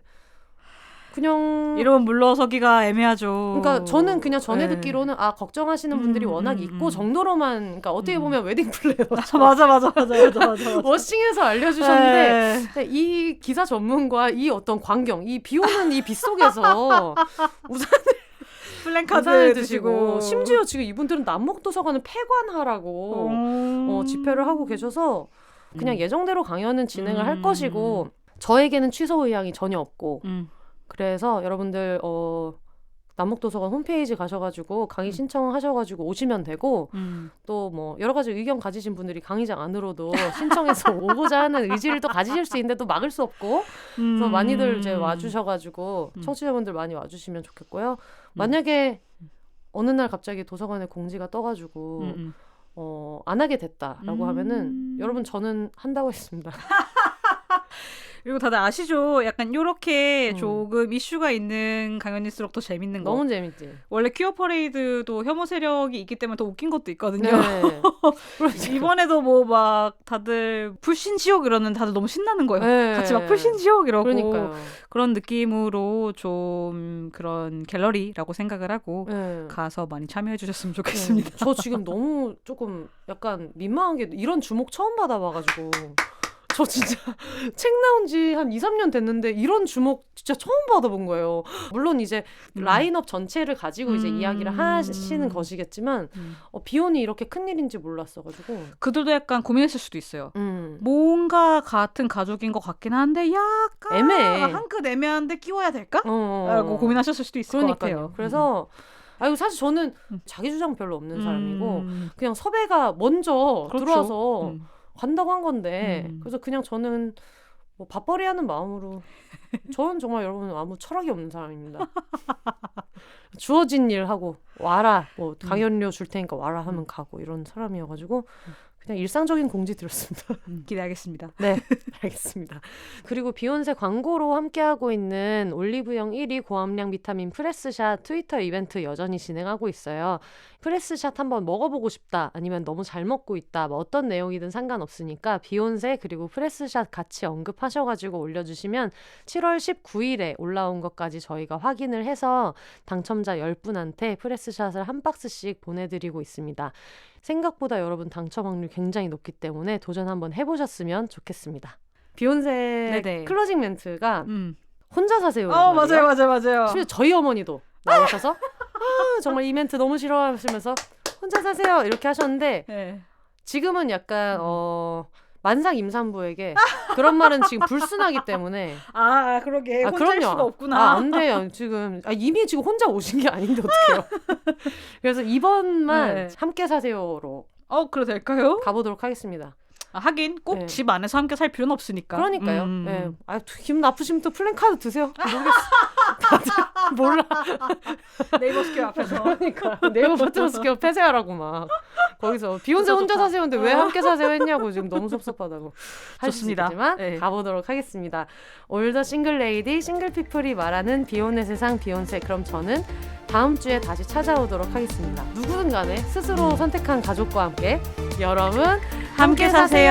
그냥 이러면 물러서기가 애매하죠. 그러니까 저는 그냥 전에 듣기로는 걱정하시는 분들이 워낙 있고 정도로만 그러니까 어떻게 보면 웨딩 플래너 맞아. 워싱에서 알려주셨는데 이 기사 전문과 이 어떤 광경 이 비오는 이 빗 속에서 우산을 플랜카드 드시고 심지어 지금 이분들은 남목도서관을 폐관하라고 집회를 하고 계셔서 그냥 예정대로 강연은 진행을 할 것이고 저에게는 취소 의향이 전혀 없고 그래서 여러분들 남목도서관 홈페이지 가셔가지고 강의 신청하셔가지고 오시면 되고 또 뭐 여러 가지 의견 가지신 분들이 강의장 안으로도 신청해서 오고자 하는 의지를 또 가지실 수 있는데 또 막을 수 없고 그래서 많이들 이제 와주셔가지고 청취자분들 많이 와주시면 좋겠고요. 만약에 어느 날 갑자기 도서관에 공지가 떠가지고 안 하게 됐다라고 하면은 여러분 저는 한다고 했습니다. 그리고 다들 아시죠? 약간 요렇게 조금 이슈가 있는 강연일수록 더 재밌는 거. 너무 재밌지. 원래 퀴어 퍼레이드도 혐오 세력이 있기 때문에 더 웃긴 것도 있거든요. 네. 이번에도 뭐 막 다들 불신 지옥 이러는 다들 너무 신나는 거예요. 네. 같이 막 불신 지옥 이러고 그러니까요. 그런 느낌으로 좀 그런 갤러리라고 생각을 하고 가서 많이 참여해 주셨으면 좋겠습니다. 저 지금 너무 조금 약간 민망한 게 이런 주목 처음 받아봐가지고 저 진짜 책 나온 지 한 2, 3년 됐는데 이런 주목 진짜 처음 받아본 거예요. 물론 이제 라인업 전체를 가지고 이제 이야기를 하시는 것이겠지만 비혼이 이렇게 큰일인지 몰랐어가지고 그들도 약간 고민했을 수도 있어요. 뭔가 같은 가족인 것 같긴 한데 약간 애매해. 한 끗 애매한데 끼워야 될까? 라고 고민하셨을 수도 있을 것 같아요. 그래서 사실 저는 자기 주장 별로 없는 사람이고 그냥 섭외가 먼저 들어와서 간다고 한 건데 그래서 그냥 저는 뭐 밥벌이 하는 마음으로 저는 정말 여러분 아무 철학이 없는 사람입니다. 주어진 일 하고 와라 뭐 강연료 줄 테니까 와라 하면 가고 이런 사람이어가지고 그냥 일상적인 공지 드렸습니다. 기대하겠습니다. 네, 알겠습니다. 그리고 비욘세 광고로 함께하고 있는 올리브영 1위 고함량 비타민 프레스샷 트위터 이벤트 여전히 진행하고 있어요. 프레스샷 한번 먹어보고 싶다, 아니면 너무 잘 먹고 있다, 뭐 어떤 내용이든 상관없으니까 비욘세 그리고 프레스샷 같이 언급하셔가지고 올려주시면 7월 19일에 올라온 것까지 저희가 확인을 해서 당첨자 10분한테 프레스샷을 한 박스씩 보내드리고 있습니다. 생각보다 여러분 당첨 확률 굉장히 높기 때문에 도전 한번 해보셨으면 좋겠습니다. 비욘세 네네. 클로징 멘트가 혼자 사세요. 맞아요. 심지어 저희 어머니도 나오셔서 정말 이 멘트 너무 싫어하시면서 혼자 사세요 이렇게 하셨는데 네. 지금은 약간 만삭 임산부에게 그런 말은 지금 불순하기 때문에 그러게 혼자 그럼요. 할 수가 없구나. 안 돼요. 지금 이미 지금 혼자 오신 게 아닌데 어떡해요. 그래서 이번만 네. 함께 사세요로 그래도 될까요? 가보도록 하겠습니다. 하긴 꼭 네. 집 안에서 함께 살 필요는 없으니까. 그러니까요. 네. 기분 나쁘시면 또 플랜카드 드세요. 모르겠어. 다들 몰라. 네이버 스퀘어 앞에서. 그러니까 네이버 파트너스퀘어 폐쇄하라고 막 거기서 비욘세 혼자 좋다. 사세요. 근데 왜 함께 사세요 했냐고 지금 너무 섭섭하다고 좋습니다. 하시지만 네. 가보도록 하겠습니다. 올더 싱글 레이디 싱글 피플이 말하는 비혼의 세상 비욘세. 그럼 저는 다음 주에 다시 찾아오도록 하겠습니다. 누구든 간에 스스로 선택한 가족과 함께 여러분 함께 사세요.